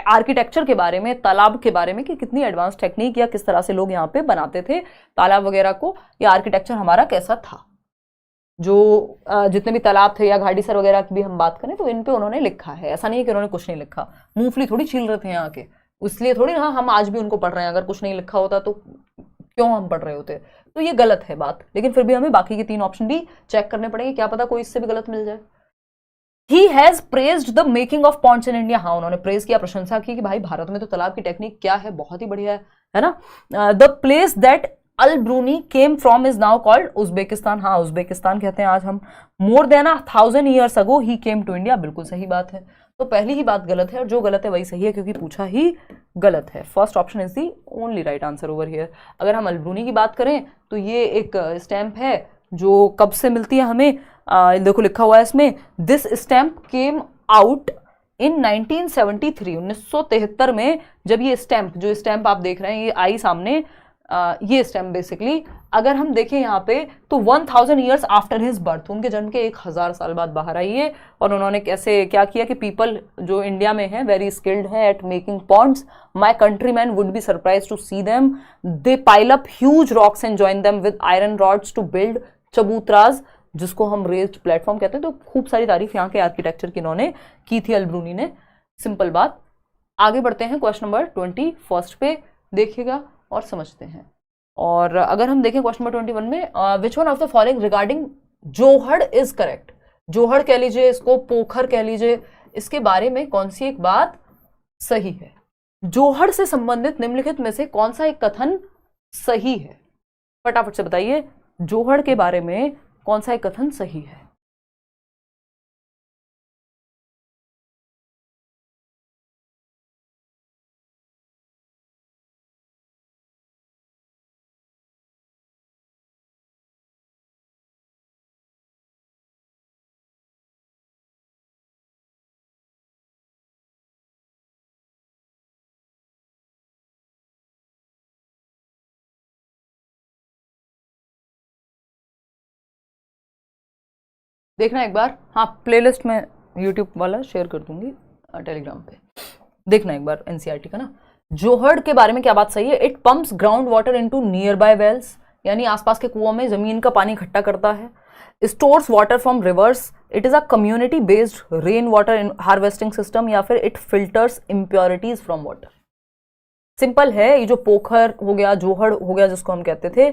आर्किटेक्चर के बारे में, तालाब के बारे में कि कितनी एडवांस टेक्निक या किस तरह से लोग यहाँ पे बनाते थे तालाब वगैरह को, या आर्किटेक्चर हमारा कैसा था। जो जितने भी तालाब थे या घाटीसर वगैरह की भी हम बात करें तो इन पे उन्होंने लिखा है, ऐसा नहीं है कि उन्होंने कुछ नहीं लिखा। मूंगफली थोड़ी छील रहे थे यहाँ के, इसलिए थोड़ी ना हम आज भी उनको पढ़ रहे हैं, अगर कुछ नहीं लिखा होता तो क्यों हम पढ़ रहे होते। तो ये गलत है बात, लेकिन फिर भी हमें बाकी के 3 ऑप्शन भी चेक करने पड़ेंगे, क्या पता कोई इससे भी गलत मिल जाए। He has praised the making of ponds in India। हाँ, उन्होंने प्रेज किया, प्रशंसा की कि भाई भारत में तो तालाब की टेक्निक क्या है, बहुत ही बढ़िया है ना। The place that Al Biruni came from is now called Uzbekistan. हाँ, उज्बेकिस्तान कहते हैं आज हम। More than 1000 years ago he came to India। बिल्कुल सही बात है। तो पहली ही बात गलत है और जो गलत है वही सही है, क्योंकि पूछा ही गलत है। First option is the only right answer over here. अगर हम अल-ब्रूनी की बात करें तो ये एक स्टैंप है जो कब से मिलती है हमें, देखो लिखा हुआ है इसमें, this stamp came out in 1973। 1973 में जब ये स्टैंप, जो स्टैंप आप देख रहे हैं ये आई सामने, ये स्टैंप बेसिकली अगर हम देखें यहाँ पे तो 1000 years आफ्टर हिज बर्थ, उनके जन्म के 1000 साल बाद बाहर आई है। और उन्होंने कैसे क्या किया कि पीपल जो इंडिया में है वेरी स्किल्ड है at making ponds, my country man would be surprise to see them, they pile up huge rocks and join them with iron rods to build चबूतराज, जिसको हम रेज्ड प्लेटफॉर्म कहते हैं। तो खूब सारी तारीफ यहाँ के आर्किटेक्चर की इन्होंने की थी अल-ब्रूनी ने। सिंपल बात। आगे बढ़ते हैं क्वेश्चन नंबर 21 पे, देखिएगा और समझते हैं। और अगर हम देखें क्वेश्चन नंबर 21 में, which one of the following regarding johad is correct. Johad कह लीजिए इसको, पोखर कह लीजिए, इसके बारे में कौन सी एक बात सही है। जोहड़ से संबंधित निम्नलिखित में से कौन सा एक कथन सही है, फटाफट से बताइए। जोहड़ के बारे में कौन सा एक कथन सही है। देखना एक बार, हाँ प्लेलिस्ट में यूट्यूब वाला शेयर कर दूंगी टेलीग्राम पे, देखना एक बार एनसीईआरटी का ना। जोहड़ के बारे में क्या बात सही है, it pumps ground water into nearby wells, यानी आसपास के कुओं में जमीन का पानी इकट्ठा करता है। Stores water from reverse, it is a community based rain water harvesting system, या फिर it filters impurities from water. Simple है, ये जो पोखर हो गया, जोहड़ हो गया जिसको हम कहते थे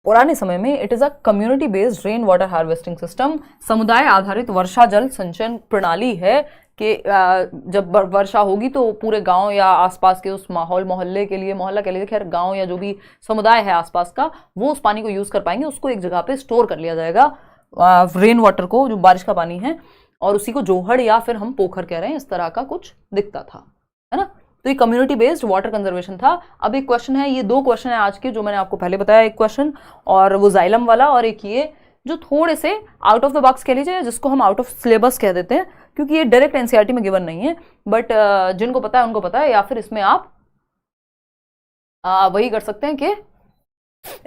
पुराने समय में, it is a community based rain water harvesting system, समुदाय आधारित वर्षा जल संचयन प्रणाली है कि जब वर्षा होगी तो पूरे गांव या आसपास के उस माहौल मोहल्ले के लिए, मोहल्ला के लिए, खैर गांव या जो भी समुदाय है आसपास का, वो उस पानी को यूज कर पाएंगे, उसको एक जगह पे स्टोर कर लिया जाएगा, रेन वाटर को, जो बारिश का पानी है, और उसी को जोहड़ या फिर हम पोखर कह रहे हैं, इस तरह का कुछ दिखता था, है ना। तो ये कम्युनिटी बेस्ड वाटर कंजर्वेशन था। अब एक क्वेश्चन है, ये 2 क्वेश्चन है आज के जो मैंने आपको पहले बताया, एक क्वेश्चन और वो जाइलम वाला, और एक ये जो थोड़े से आउट ऑफ द बॉक्स कह लीजिए, जिसको हम आउट ऑफ सिलेबस कह देते हैं, क्योंकि ये डायरेक्ट एनसीईआरटी में गिवन नहीं है, बट जिनको पता है उनको पता है, या फिर इसमें आप वही कर सकते हैं कि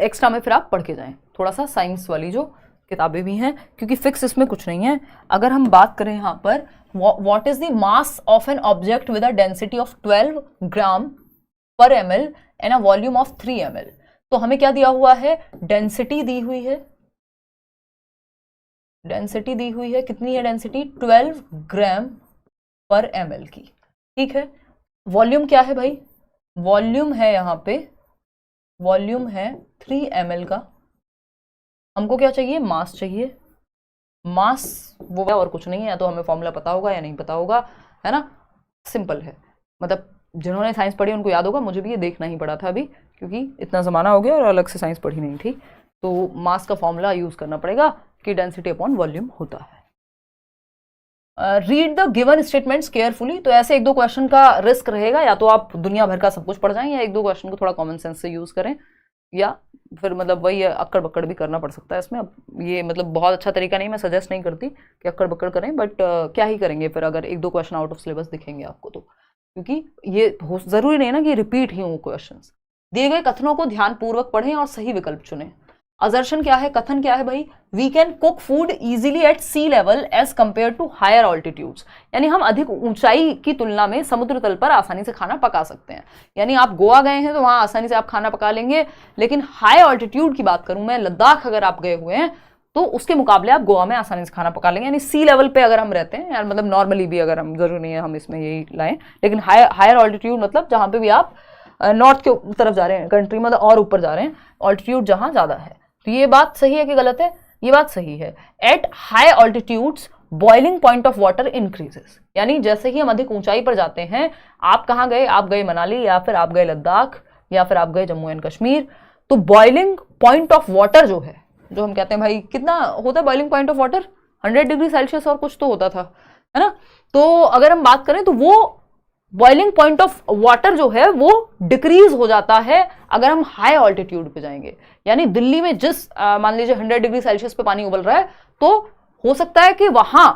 एक्स्ट्रा में फिर आप पढ़ के जाएं, थोड़ा सा साइंस वाली जो किताबें भी हैं, क्योंकि फिक्स इसमें कुछ नहीं है। अगर हम बात करें यहाँ पर, what is the mass of an object with a density of 12 gram per ml and a volume of 3 ml। तो हमें क्या दिया हुआ है, डेंसिटी दी हुई है, डेंसिटी दी हुई है, कितनी है डेंसिटी, 12 ग्राम पर ml की, ठीक है। वॉल्यूम क्या है भाई, वॉल्यूम है यहाँ पे, वॉल्यूम है 3 ml का। हमको क्या चाहिए, मास चाहिए, मास वो और कुछ नहीं है, या तो हमें फॉर्मूला पता होगा या नहीं पता होगा, है ना। सिंपल है, मतलब जिन्होंने साइंस पढ़ी उनको याद होगा, मुझे भी ये देखना ही पड़ा था अभी, क्योंकि इतना ज़माना हो गया और अलग से साइंस पढ़ी नहीं थी। तो मास का फॉर्मूला यूज़ करना पड़ेगा कि डेंसिटी अपॉन वॉल्यूम होता है। Read the given statements carefully. तो ऐसे 1-2 क्वेश्चन का रिस्क रहेगा, या तो आप दुनिया भर का सब कुछ पढ़ जाएं, या 1-2 क्वेश्चन को थोड़ा कॉमन सेंस से यूज़ करें, या फिर मतलब वही अक्कड़ बक्कड़ भी करना पड़ सकता है इसमें। अब ये मतलब बहुत अच्छा तरीका नहीं, मैं सजेस्ट नहीं करती कि अक्कड़ बक्कड़ करें, बट क्या ही करेंगे फिर अगर 1-2 क्वेश्चन आउट ऑफ सिलेबस दिखेंगे आपको तो, क्योंकि ये ज़रूरी नहीं है ना कि रिपीट ही हो क्वेश्चन। दिए गए कथनों को ध्यानपूर्वक पढ़ें और सही विकल्प चुनें। असर्शन क्या है, कथन क्या है भाई, we can cook food easily at sea level as compare to higher altitudes, यानी हम अधिक ऊंचाई की तुलना में समुद्र तल पर आसानी से खाना पका सकते हैं। यानी आप गोवा गए हैं तो वहां आसानी से आप खाना पका लेंगे, लेकिन हाई ऑल्टीट्यूड की बात करूं मैं, लद्दाख अगर आप गए हुए हैं तो उसके मुकाबले आप गोवा में आसानी से खाना पका लेंगे। यानी सी लेवल पे अगर हम रहते हैं, यार मतलब नॉर्मली भी अगर हम, जरूरी नहीं है हम इसमें यही लाएं, लेकिन हायर ऑल्टीट्यूड मतलब जहां पे भी आप नॉर्थ के तरफ जा रहे हैं कंट्री, मतलब और ऊपर जा रहे हैं, ऑल्टीट्यूड जहां ज्यादा है। तो ये बात सही है कि गलत है? ये बात सही है। At high altitudes boiling point of water increases, यानी जैसे ही हम अधिक ऊंचाई पर जाते हैं, आप कहाँ गए, आप गए मनाली, या फिर आप गए लद्दाख, या फिर आप गए जम्मू एंड कश्मीर, तो बॉइलिंग पॉइंट ऑफ वाटर जो है, जो हम कहते हैं भाई कितना होता है boiling point of water, 100 degree Celsius और कुछ तो होता था, है ना। तो अगर हम बात करें तो वो बॉइलिंग पॉइंट ऑफ वाटर जो है वो डिक्रीज हो जाता है अगर हम हाई ऑल्टीट्यूड पे जाएंगे। यानी दिल्ली में जिस मान लीजिए 100 डिग्री सेल्सियस पे पानी उबल रहा है, तो हो सकता है कि वहां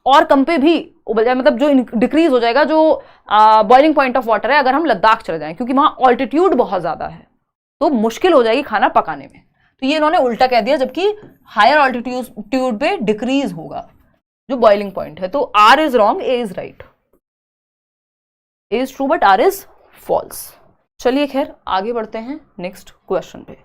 और कम पे भी उबल जाए, मतलब जो डिक्रीज हो जाएगा जो बॉइलिंग पॉइंट ऑफ वाटर है, अगर हम लद्दाख चले जाएं, क्योंकि वहां ऑल्टीट्यूड बहुत ज्यादा है, तो मुश्किल हो जाएगी खाना पकाने में। तो ये इन्होंने उल्टा कह दिया, जबकि हायर ऑल्टीट्यूड पे डिक्रीज होगा जो बॉइलिंग पॉइंट है। तो R is wrong, A is right. A is true but R is false. चलिए खैर आगे बढ़ते हैं नेक्स्ट क्वेश्चन पे।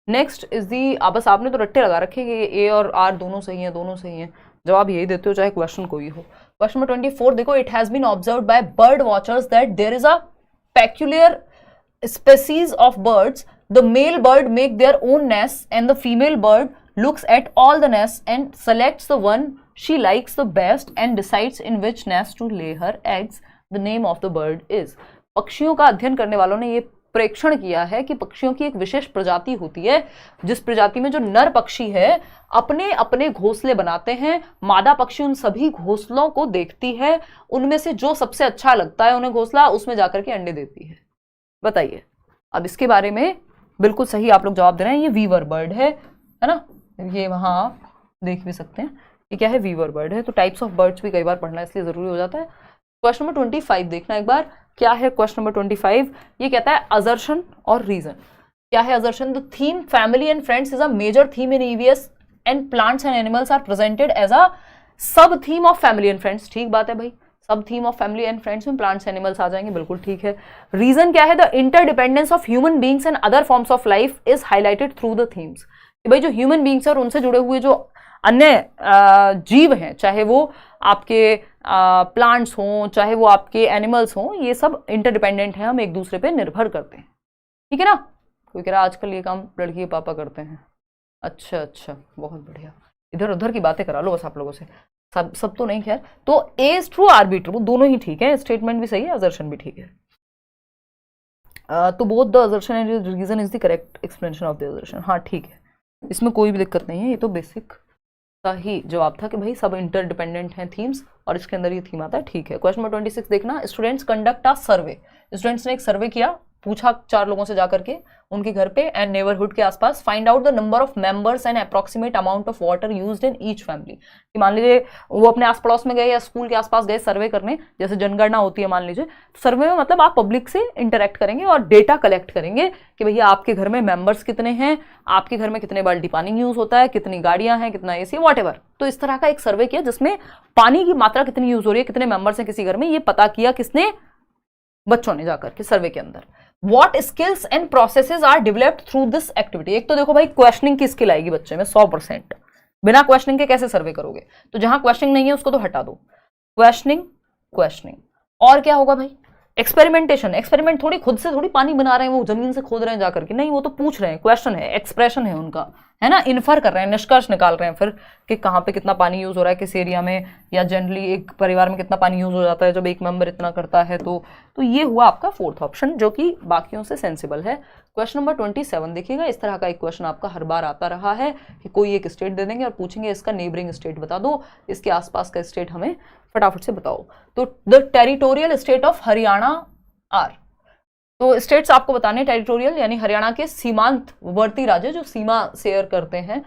नेक्स्ट इज दी, बस आपने तो रट्टे लगा रखे कि ए और आर दोनों सही हैं, दोनों सही हैं, जवाब यही देते हो चाहे क्वेश्चन कोई हो। क्वेश्चन नंबर 24 देखो, it has been observed by bird watchers that there is a peculiar species of birds, the male bird make their own nests and the female bird looks at all the nests and selects the one she likes the best and decides in which nest to lay her eggs. The name of the bird is. पक्षियों का अध्ययन करने वालों ने ये प्रेक्षण किया है कि पक्षियों की एक विशेष प्रजाति होती है, जिस प्रजाति में जो नर पक्षी है अपने अपने घोंसले बनाते हैं, मादा पक्षी उन सभी घोंसलों को देखती है, उनमें से जो सबसे अच्छा लगता है उन्हें घोंसला, उसमें जाकर के अंडे देती है। बताइए अब इसके बारे में। बिल्कुल सही आप लोग जवाब दे रहे हैं, ये वीवर बर्ड है ना, ये वहां आप देख भी सकते हैं ये क्या है, वीवर बर्ड है। तो टाइप्स ऑफ बर्ड्स भी कई बार पढ़ना इसलिए जरूरी हो जाता है। क्वेश्चन नंबर 25 देखना एक बार, क्या है क्वेश्चन नंबर 25। ये कहता है असर्शन और रीजन। क्या है assertion? The theme family and friends is a major theme in EVS and plants and animals are presented as a sub theme of family and friends. ठीक बात है भाई, sub theme of family and friends में plants animals आ जाएंगे, बिल्कुल ठीक है। रीजन क्या है? The interdependence of human beings and other forms of life is highlighted through the themes. भाई जो ह्यूमन बींग्स है और उनसे जुड़े हुए जो अन्य जीव हैं, चाहे वो आपके प्लांट्स हों, चाहे वो आपके एनिमल्स हों, ये सब इंटरडिपेंडेंट है, हम एक दूसरे पे निर्भर करते हैं, ठीक है ना। कोई कह रहा आजकल ये काम लड़की के पापा करते हैं, अच्छा बहुत बढ़िया, इधर उधर की बातें करा लो बस आप लोगों से, सब तो नहीं खैर। तो A is true or B true, दोनों ही ठीक है, स्टेटमेंट भी सही है, असर्शन भी ठीक है। तो both the assertion and reason is the correct explanation of the assertion. हाँ ठीक है, इसमें कोई भी दिक्कत नहीं है, ये तो बेसिक का ही जवाब था कि भाई सब इंटरडिपेंडेंट हैं थीम्स और इसके अंदर ये थीम आता है, ठीक है। क्वेश्चन नंबर 26 देखना, students conduct a survey. Students ने एक सर्वे किया, पूछा 4 लोगों से जाकर के उनके घर पे एंड नेबरहुड के आसपास, find out the number of members and approximate amount of water used in each family. कि मान लीजिए वो अपने आस पड़ोस में गए या स्कूल के आसपास गए सर्वे करने, जैसे जनगणना होती है मान लीजिए, तो सर्वे में मतलब आप पब्लिक से इंटरेक्ट करेंगे और डेटा कलेक्ट करेंगे कि भैया आपके घर में मेंबर्स कितने हैं, आपके घर में कितने बाल्टी पानी यूज होता है, कितनी गाड़ियां हैं, कितना एसी, व्हाटएवर। तो इस तरह का एक सर्वे किया जिसमें पानी की मात्रा कितनी यूज हो रही है, कितने मेंबर्स हैं किसी घर में, ये पता किया किसने, बच्चों ने जाकर के सर्वे के अंदर। What skills and processes are developed through this activity? एक तो देखो भाई क्वेश्चनिंग की स्किल आएगी बच्चे में 100%, बिना क्वेश्चनिंग के कैसे सर्वे करोगे, तो जहां क्वेश्चनिंग नहीं है उसको तो हटा दो। क्वेश्चनिंग और क्या होगा भाई, एक्सपेरिमेंटेशन। एक्सपेरिमेंट थोड़ी खुद से थोड़ी पानी बना रहे हैं, वो जमीन से खोद रहे हैं जाकर के, नहीं, वो तो पूछ रहे हैं, क्वेश्चन है, एक्सप्रेशन है उनका, है ना, इन्फर कर रहे हैं, निष्कर्ष निकाल रहे हैं फिर कि कहाँ पे कितना पानी यूज हो रहा है किस एरिया में, या जनरली एक परिवार में कितना पानी यूज हो जाता है जब एक मेंबर इतना करता है। तो ये हुआ आपका 4th ऑप्शन, जो कि बाकियों से सेंसिबल है। क्वेश्चन नंबर 27 देखिएगा, इस तरह का एक क्वेश्चन आपका हर बार आता रहा है कि कोई एक स्टेट दे देंगे और पूछेंगे इसका नेबरिंग स्टेट बता दो, इसके आसपास का स्टेट हमें फटाफट से बताओ। तो the territorial state of Haryana are, तो स्टेट्स आपको बताने टेरिटोरियल यानी हरियाणा के सीमांतवर्ती राज्य जो सीमा शेयर करते हैं।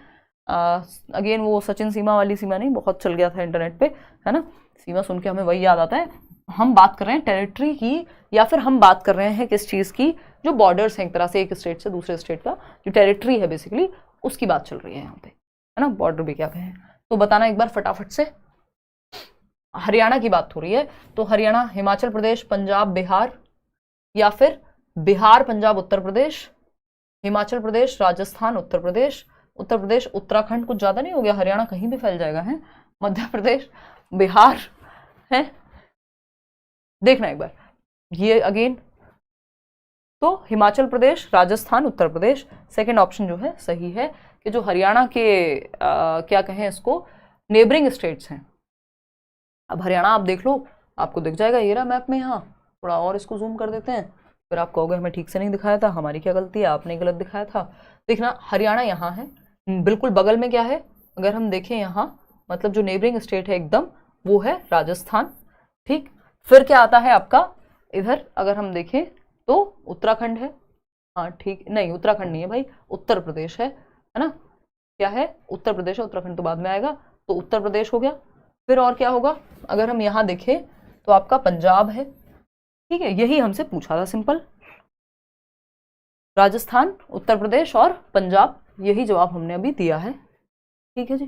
अगेन वो सचिन सीमा वाली सीमा नहीं, बहुत चल गया था इंटरनेट पे, है ना, सीमा सुन के हमें वही याद आता है। हम बात कर रहे हैं टेरिटरी की, या फिर हम बात कर रहे हैं किस चीज़ की, जो बॉर्डर्स हैं एक तरह से एक स्टेट से दूसरे स्टेट का, जो टेरिटरी है बेसिकली उसकी बात चल रही है यहाँ पे, है ना, बॉर्डर भी क्या कहें। तो बताना एक बार फटाफट से। हरियाणा की बात हो रही है, तो हरियाणा हिमाचल प्रदेश पंजाब बिहार, या फिर बिहार पंजाब उत्तर प्रदेश, हिमाचल प्रदेश राजस्थान उत्तर प्रदेश, उत्तर प्रदेश उत्तराखंड, कुछ ज्यादा नहीं हो गया, हरियाणा कहीं भी फैल जाएगा, है, मध्य प्रदेश बिहार, है, देखना एक बार ये अगेन। तो हिमाचल प्रदेश राजस्थान उत्तर प्रदेश, सेकंड ऑप्शन जो है सही है कि जो हरियाणा के क्या कहें इसको, नेबरिंग स्टेट्स हैं। अब हरियाणा आप देख लो, आपको दिख जाएगा ये रहा मैप में, यहाँ थोड़ा और इसको जूम कर देते हैं, फिर आप कहोगे हमें ठीक से नहीं दिखाया था, हमारी क्या गलती है, आपने गलत दिखाया था। देखना हरियाणा यहाँ है, बिल्कुल बगल में क्या है, अगर हम देखें यहाँ, मतलब जो नेबरिंग स्टेट है एकदम, वो है राजस्थान, ठीक। फिर क्या आता है आपका इधर, अगर हम देखें तो उत्तराखंड है, हाँ ठीक, नहीं उत्तराखंड नहीं है भाई, उत्तर प्रदेश है ना, क्या है, उत्तर प्रदेश है, उत्तराखंड तो बाद में आएगा, तो उत्तर प्रदेश हो गया। फिर और क्या होगा, अगर हम यहाँ देखें तो आपका पंजाब है, ठीक है, यही हमसे पूछा था सिंपल, राजस्थान उत्तर प्रदेश और पंजाब, यही जवाब हमने अभी दिया है, ठीक है जी।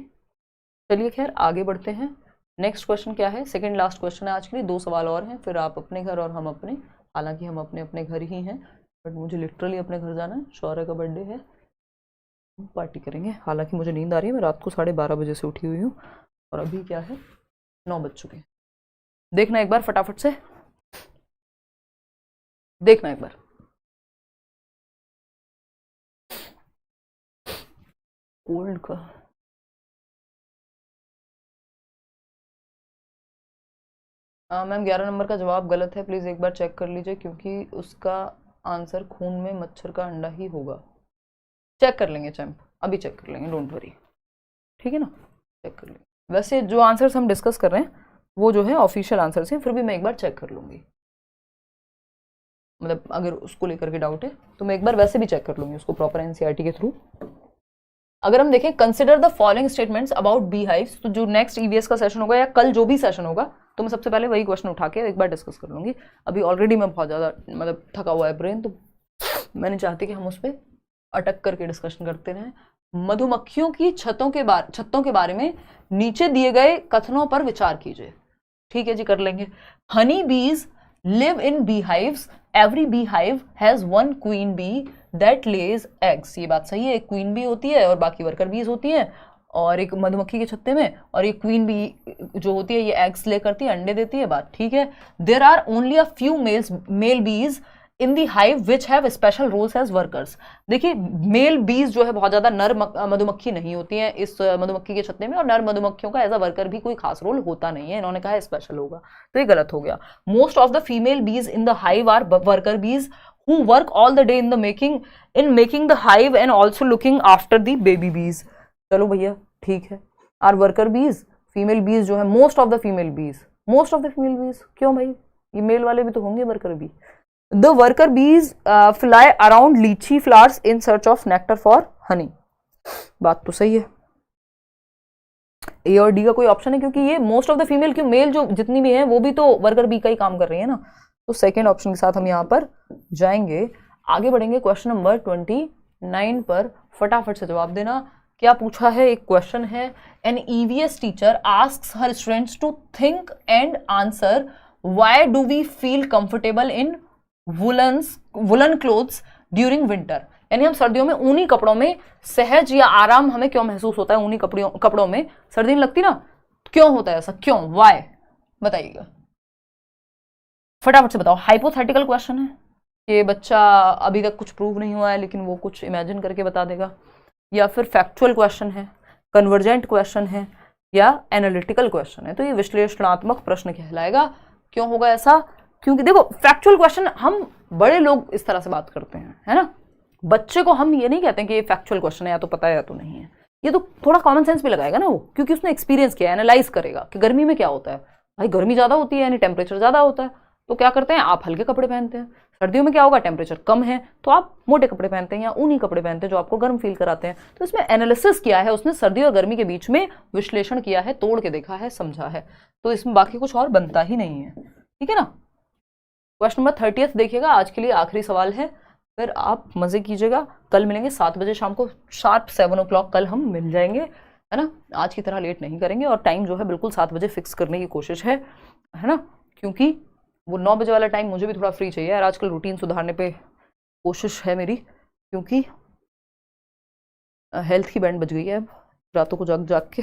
चलिए खैर आगे बढ़ते हैं। नेक्स्ट क्वेश्चन क्या है, सेकंड लास्ट क्वेश्चन है आज के लिए, 2 सवाल और हैं, फिर आप अपने घर और हम अपने, हालांकि हम अपने अपने घर ही हैं, बट मुझे लिटरली अपने घर जाना है, शौर्य का बर्थडे है, पार्टी करेंगे। हालांकि मुझे नींद आ रही है, मैं रात को 12:30 बजे से उठी हुई हूँ और अभी क्या है 9 बज चुके हैं। देखना एक बार फटाफट से, देखना एक बार, कोल्ड का मैम 11 नंबर का जवाब गलत है, प्लीज एक बार चेक कर लीजिए, क्योंकि उसका आंसर खून में मच्छर का अंडा ही होगा। चेक कर लेंगे चैम्प, अभी चेक कर लेंगे, डोंट वरी, ठीक है ना, चेक कर लेंगे। वैसे जो आंसर्स हम डिस्कस कर रहे हैं वो जो है ऑफिशियल आंसर्स हैं, फिर भी मैं एक बार चेक कर लूंगी, मतलब अगर उसको लेकर के डाउट है तो मैं एक बार वैसे भी चेक कर लूंगी उसको प्रॉपर एनसीईआरटी के थ्रू। अगर हम देखें consider the following statements about bee hives, तो जो नेक्स्ट ईवीएस का सेशन होगा या कल जो भी सेशन होगा, तो मैं सबसे पहले वही क्वेश्चन उठा के एक बार डिस्कस कर लूंगी। अभी ऑलरेडी मैं बहुत ज़्यादा मतलब थका हुआ है ब्रेन, तो मैं नहीं चाहती कि हम उस पर अटक करके डिस्कशन करते रहें। मधुमक्खियों की छतों के बारे में नीचे दिए गए कथनों पर विचार कीजिए, ठीक है जी, कर लेंगे। Honey bees live in bee hives, every bee hive has one queen bee that lays eggs, ये बात सही है, एक क्वीन बी होती है और बाकी वर्कर बीज होती हैं, और एक मधुमक्खी के छत्ते में, और एक क्वीन बी जो होती है ये एग्स ले करती है, अंडे देती है, बात ठीक है। There are only a few male bees in the hive which have special roles as workers. देखिए मेल बीज जो है बहुत ज्यादा नर मधुमक्खी नहीं होती है इस मधुमक्खी के छत्ते में, और नर मधुमक्खियों का एज अ वर्कर भी कोई खास रोल होता नहीं है, इन्होंने कहा स्पेशल होगा, तो ये गलत हो गया। Most of the female bees in the hive are worker bees who work all the day in making the hive and also looking after the baby bees। चलो भैया ठीक है, आर वर्कर बीज, फीमेल बीज जो है, मोस्ट ऑफ द फीमेल बीज, क्यों भाई, ये मेल वाले भी तो होंगे worker bee. The worker bees fly around litchi flowers in search of nectar for honey, बात तो सही है, ए और डी का कोई ऑप्शन है, क्योंकि ये मोस्ट ऑफ द फीमेल की, मेल जो जितनी भी है वो भी तो वर्कर बी का ही काम कर रही है ना, तो सेकेंड ऑप्शन के साथ हम यहाँ पर जाएंगे। आगे बढ़ेंगे क्वेश्चन नंबर 29 पर, फटाफट से जवाब देना। क्या पूछा है, एक क्वेश्चन है, an EVS teacher asks her students to think and answer why do we feel comfortable in woollen clothes during winter, यानी हम सर्दियों में ऊनी कपड़ों में सहज या आराम हमें क्यों महसूस होता है, ऊनी कपड़ों में सर्दी नहीं लगती ना, क्यों होता है ऐसा, क्यों, वाई, बताइएगा फटाफट से बताओ। हाइपोथेटिकल क्वेश्चन है, ये बच्चा अभी तक कुछ प्रूव नहीं हुआ है लेकिन वो कुछ इमेजिन करके बता देगा, या फिर फैक्चुअल क्वेश्चन है, कन्वर्जेंट क्वेश्चन है, या एनालिटिकल क्वेश्चन है, तो ये विश्लेषणात्मक प्रश्न कहलाएगा। क्यों होगा ऐसा, क्योंकि देखो फैक्चुअल क्वेश्चन हम बड़े लोग इस तरह से बात करते हैं, है ना, बच्चे को हम ये नहीं कहते हैं कि ये फैक्चुअल क्वेश्चन है, या तो पता है या तो नहीं है, ये तो थोड़ा कॉमन सेंस भी लगाएगा ना वो, क्योंकि उसने एक्सपीरियंस किया, एनालाइज करेगा कि गर्मी में क्या होता है, भाई गर्मी ज्यादा होती है यानी टेम्परेचर ज्यादा होता है, तो क्या करते हैं आप हल्के कपड़े पहनते हैं, सर्दियों में क्या होगा टेम्परेचर कम है तो आप मोटे कपड़े पहनते हैं या ऊनी कपड़े पहनते हैं जो आपको गर्म फील कराते हैं। तो इसमें एनालिसिस किया है उसने, सर्दी और गर्मी के बीच में विश्लेषण किया है, तोड़ के देखा है, समझा है, तो इसमें बाकी कुछ और बनता ही नहीं है, ठीक है ना। क्वेश्चन नंबर 30 देखिएगा, आज के लिए आखिरी सवाल है, फिर आप मज़े कीजिएगा। कल मिलेंगे 7 बजे शाम को, शार्प 7 o'clock कल हम मिल जाएंगे, है ना। आज की तरह लेट नहीं करेंगे और टाइम जो है बिल्कुल 7 बजे फिक्स करने की कोशिश है ना, क्योंकि वो 9 बजे वाला टाइम मुझे भी थोड़ा फ्री चाहिए यार। आजकल रूटीन सुधारने पे कोशिश है मेरी, क्योंकि हेल्थ की बैंड बज गई है अब, रातों को जाग जाग के।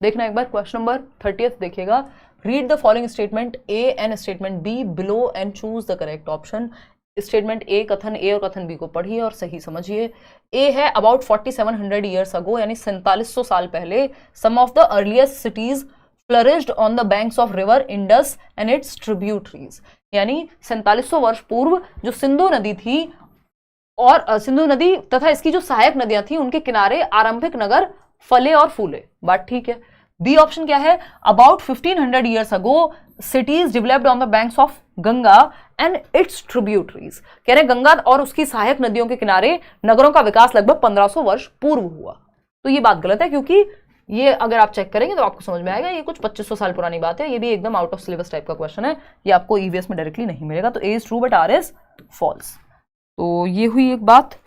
देखना एक बार क्वेश्चन नंबर 30 देखिएगा। Read the following statement A and statement be below and choose the correct option. Statement A, कथन ए और कथन बी को पढ़िए और सही समझिए। ए है अबाउट 4700 ईयर्स अगो, यानी 4700 साल पहले, some of the earliest cities flourished on the banks of river Indus and its tributaries, यानी 4700 वर्ष पूर्व जो सिंधु नदी थी और सिंधु नदी तथा इसकी जो सहायक नदियां थी उनके किनारे आरंभिक नगर फले और फूले। बात ठीक है। बी ऑप्शन क्या है, about 1500 years ago cities developed on the banks of Ganga and its tributaries, कह रहे गंगा और उसकी सहायक नदियों के किनारे नगरों का विकास लगभग 1500 वर्ष पूर्व हुआ। तो ये बात गलत है, क्योंकि ये अगर आप चेक करेंगे तो आपको समझ में आएगा ये कुछ 2500 साल पुरानी बात है। ये भी एकदम आउट ऑफ सिलेबस टाइप का क्वेश्चन है, ये आपको ईवीएस में डायरेक्टली नहीं मिलेगा। तो A is true but R is false. तो ये हुई एक बात।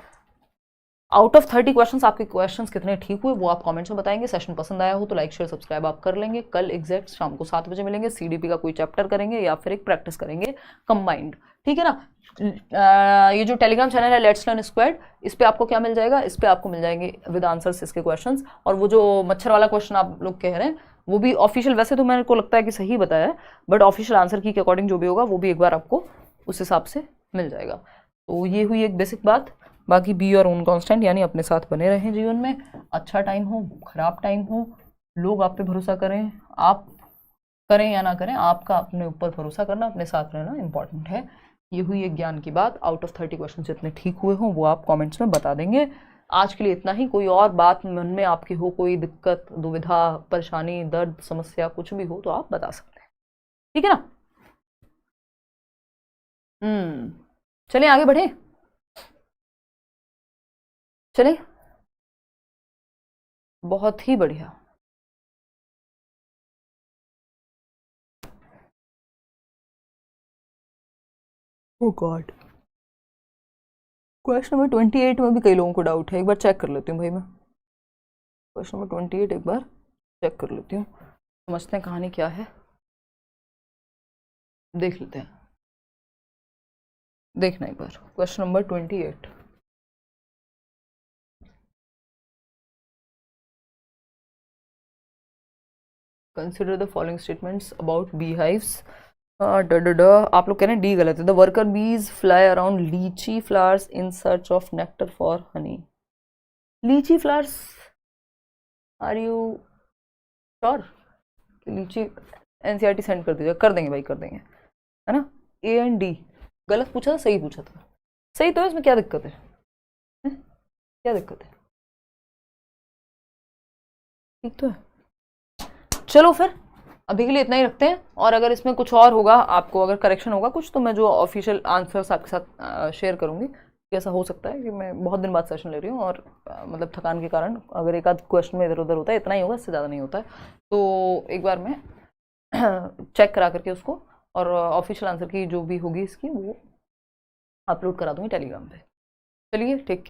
आउट ऑफ 30 क्वेश्चंस आपके क्वेश्चंस कितने ठीक हुए वो आप कमेंट्स में बताएंगे। सेशन पसंद आया हो तो लाइक शेयर सब्सक्राइब आप कर लेंगे। कल एग्जैक्ट शाम को 7 बजे मिलेंगे। सीडीपी का कोई चैप्टर करेंगे या फिर एक प्रैक्टिस करेंगे कंबाइंड, ठीक है ना। ये जो टेलीग्राम चैनल है लेट्स लर्न स्क्वाड, इस पे आपको क्या मिल जाएगा, इस पे आपको मिल जाएंगे विद आंसर्स इसके क्वेश्चंस। और वो जो मच्छर वाला क्वेश्चन आप लोग कह रहे हैं वो भी ऑफिशियल, वैसे तो मेरे को लगता है कि सही बताया है, बट ऑफिशियल आंसर की के अकॉर्डिंग जो भी होगा वो भी एक बार आपको उस हिसाब से मिल जाएगा। तो ये हुई एक बेसिक बात। बाकी बी और ओन कांस्टेंट, यानी अपने साथ बने रहें जीवन में, अच्छा टाइम हो खराब टाइम हो, लोग आप पे भरोसा करें, आप करें या ना करें, आपका अपने ऊपर भरोसा करना, अपने साथ रहना इंपॉर्टेंट है। ये हुई एक ज्ञान की बात। आउट ऑफ 30 क्वेश्चन जितने ठीक हुए हों वो आप कमेंट्स में बता देंगे। आज के लिए इतना ही। कोई और बात मन में आपकी हो, कोई दिक्कत, दुविधा, परेशानी, दर्द, समस्या कुछ भी हो तो आप बता सकते हैं, ठीक है ना। चलिए आगे बढ़े, चलिए बहुत ही बढ़िया। ओह गॉड, क्वेश्चन नंबर 28 में भी कई लोगों को डाउट है, एक बार चेक कर लेती हूँ भाई मैं। क्वेश्चन नंबर 28 एक बार चेक कर लेती हूँ, समझते हैं कहानी क्या है, देख लेते हैं। देखना एक बार question number 28। Consider the following statements about bee hives. आप लोग कह रहे हैं डी गलत है। The worker bees fly around litchi flowers in search of nectar for honey. Litchi flowers, are you sure? Litchi NCERT send कर दीजिए, कर देंगे भाई, कर देंगे, है ना। ए एंड डी गलत पूछा था, सही पूछा था। सही तो है, इसमें क्या दिक्कत है, क्या दिक्कत है, ठीक तो है। चलो फिर अभी के लिए इतना ही रखते हैं, और अगर इसमें कुछ और होगा, आपको अगर करेक्शन होगा कुछ, तो मैं जो ऑफिशियल आंसर्स आपके साथ शेयर करूंगी। ऐसा हो सकता है कि मैं बहुत दिन बाद सेशन ले रही हूँ और मतलब थकान के कारण अगर एक आध क्वेश्चन में इधर उधर होता है, इतना ही होगा, इससे ज़्यादा नहीं होता है। तो एक बार मैं चेक करा करके उसको और ऑफिशियल आंसर की जो भी होगी इसकी वो अपलोड करा दूँगी टेलीग्राम पे। चलिए ठीक।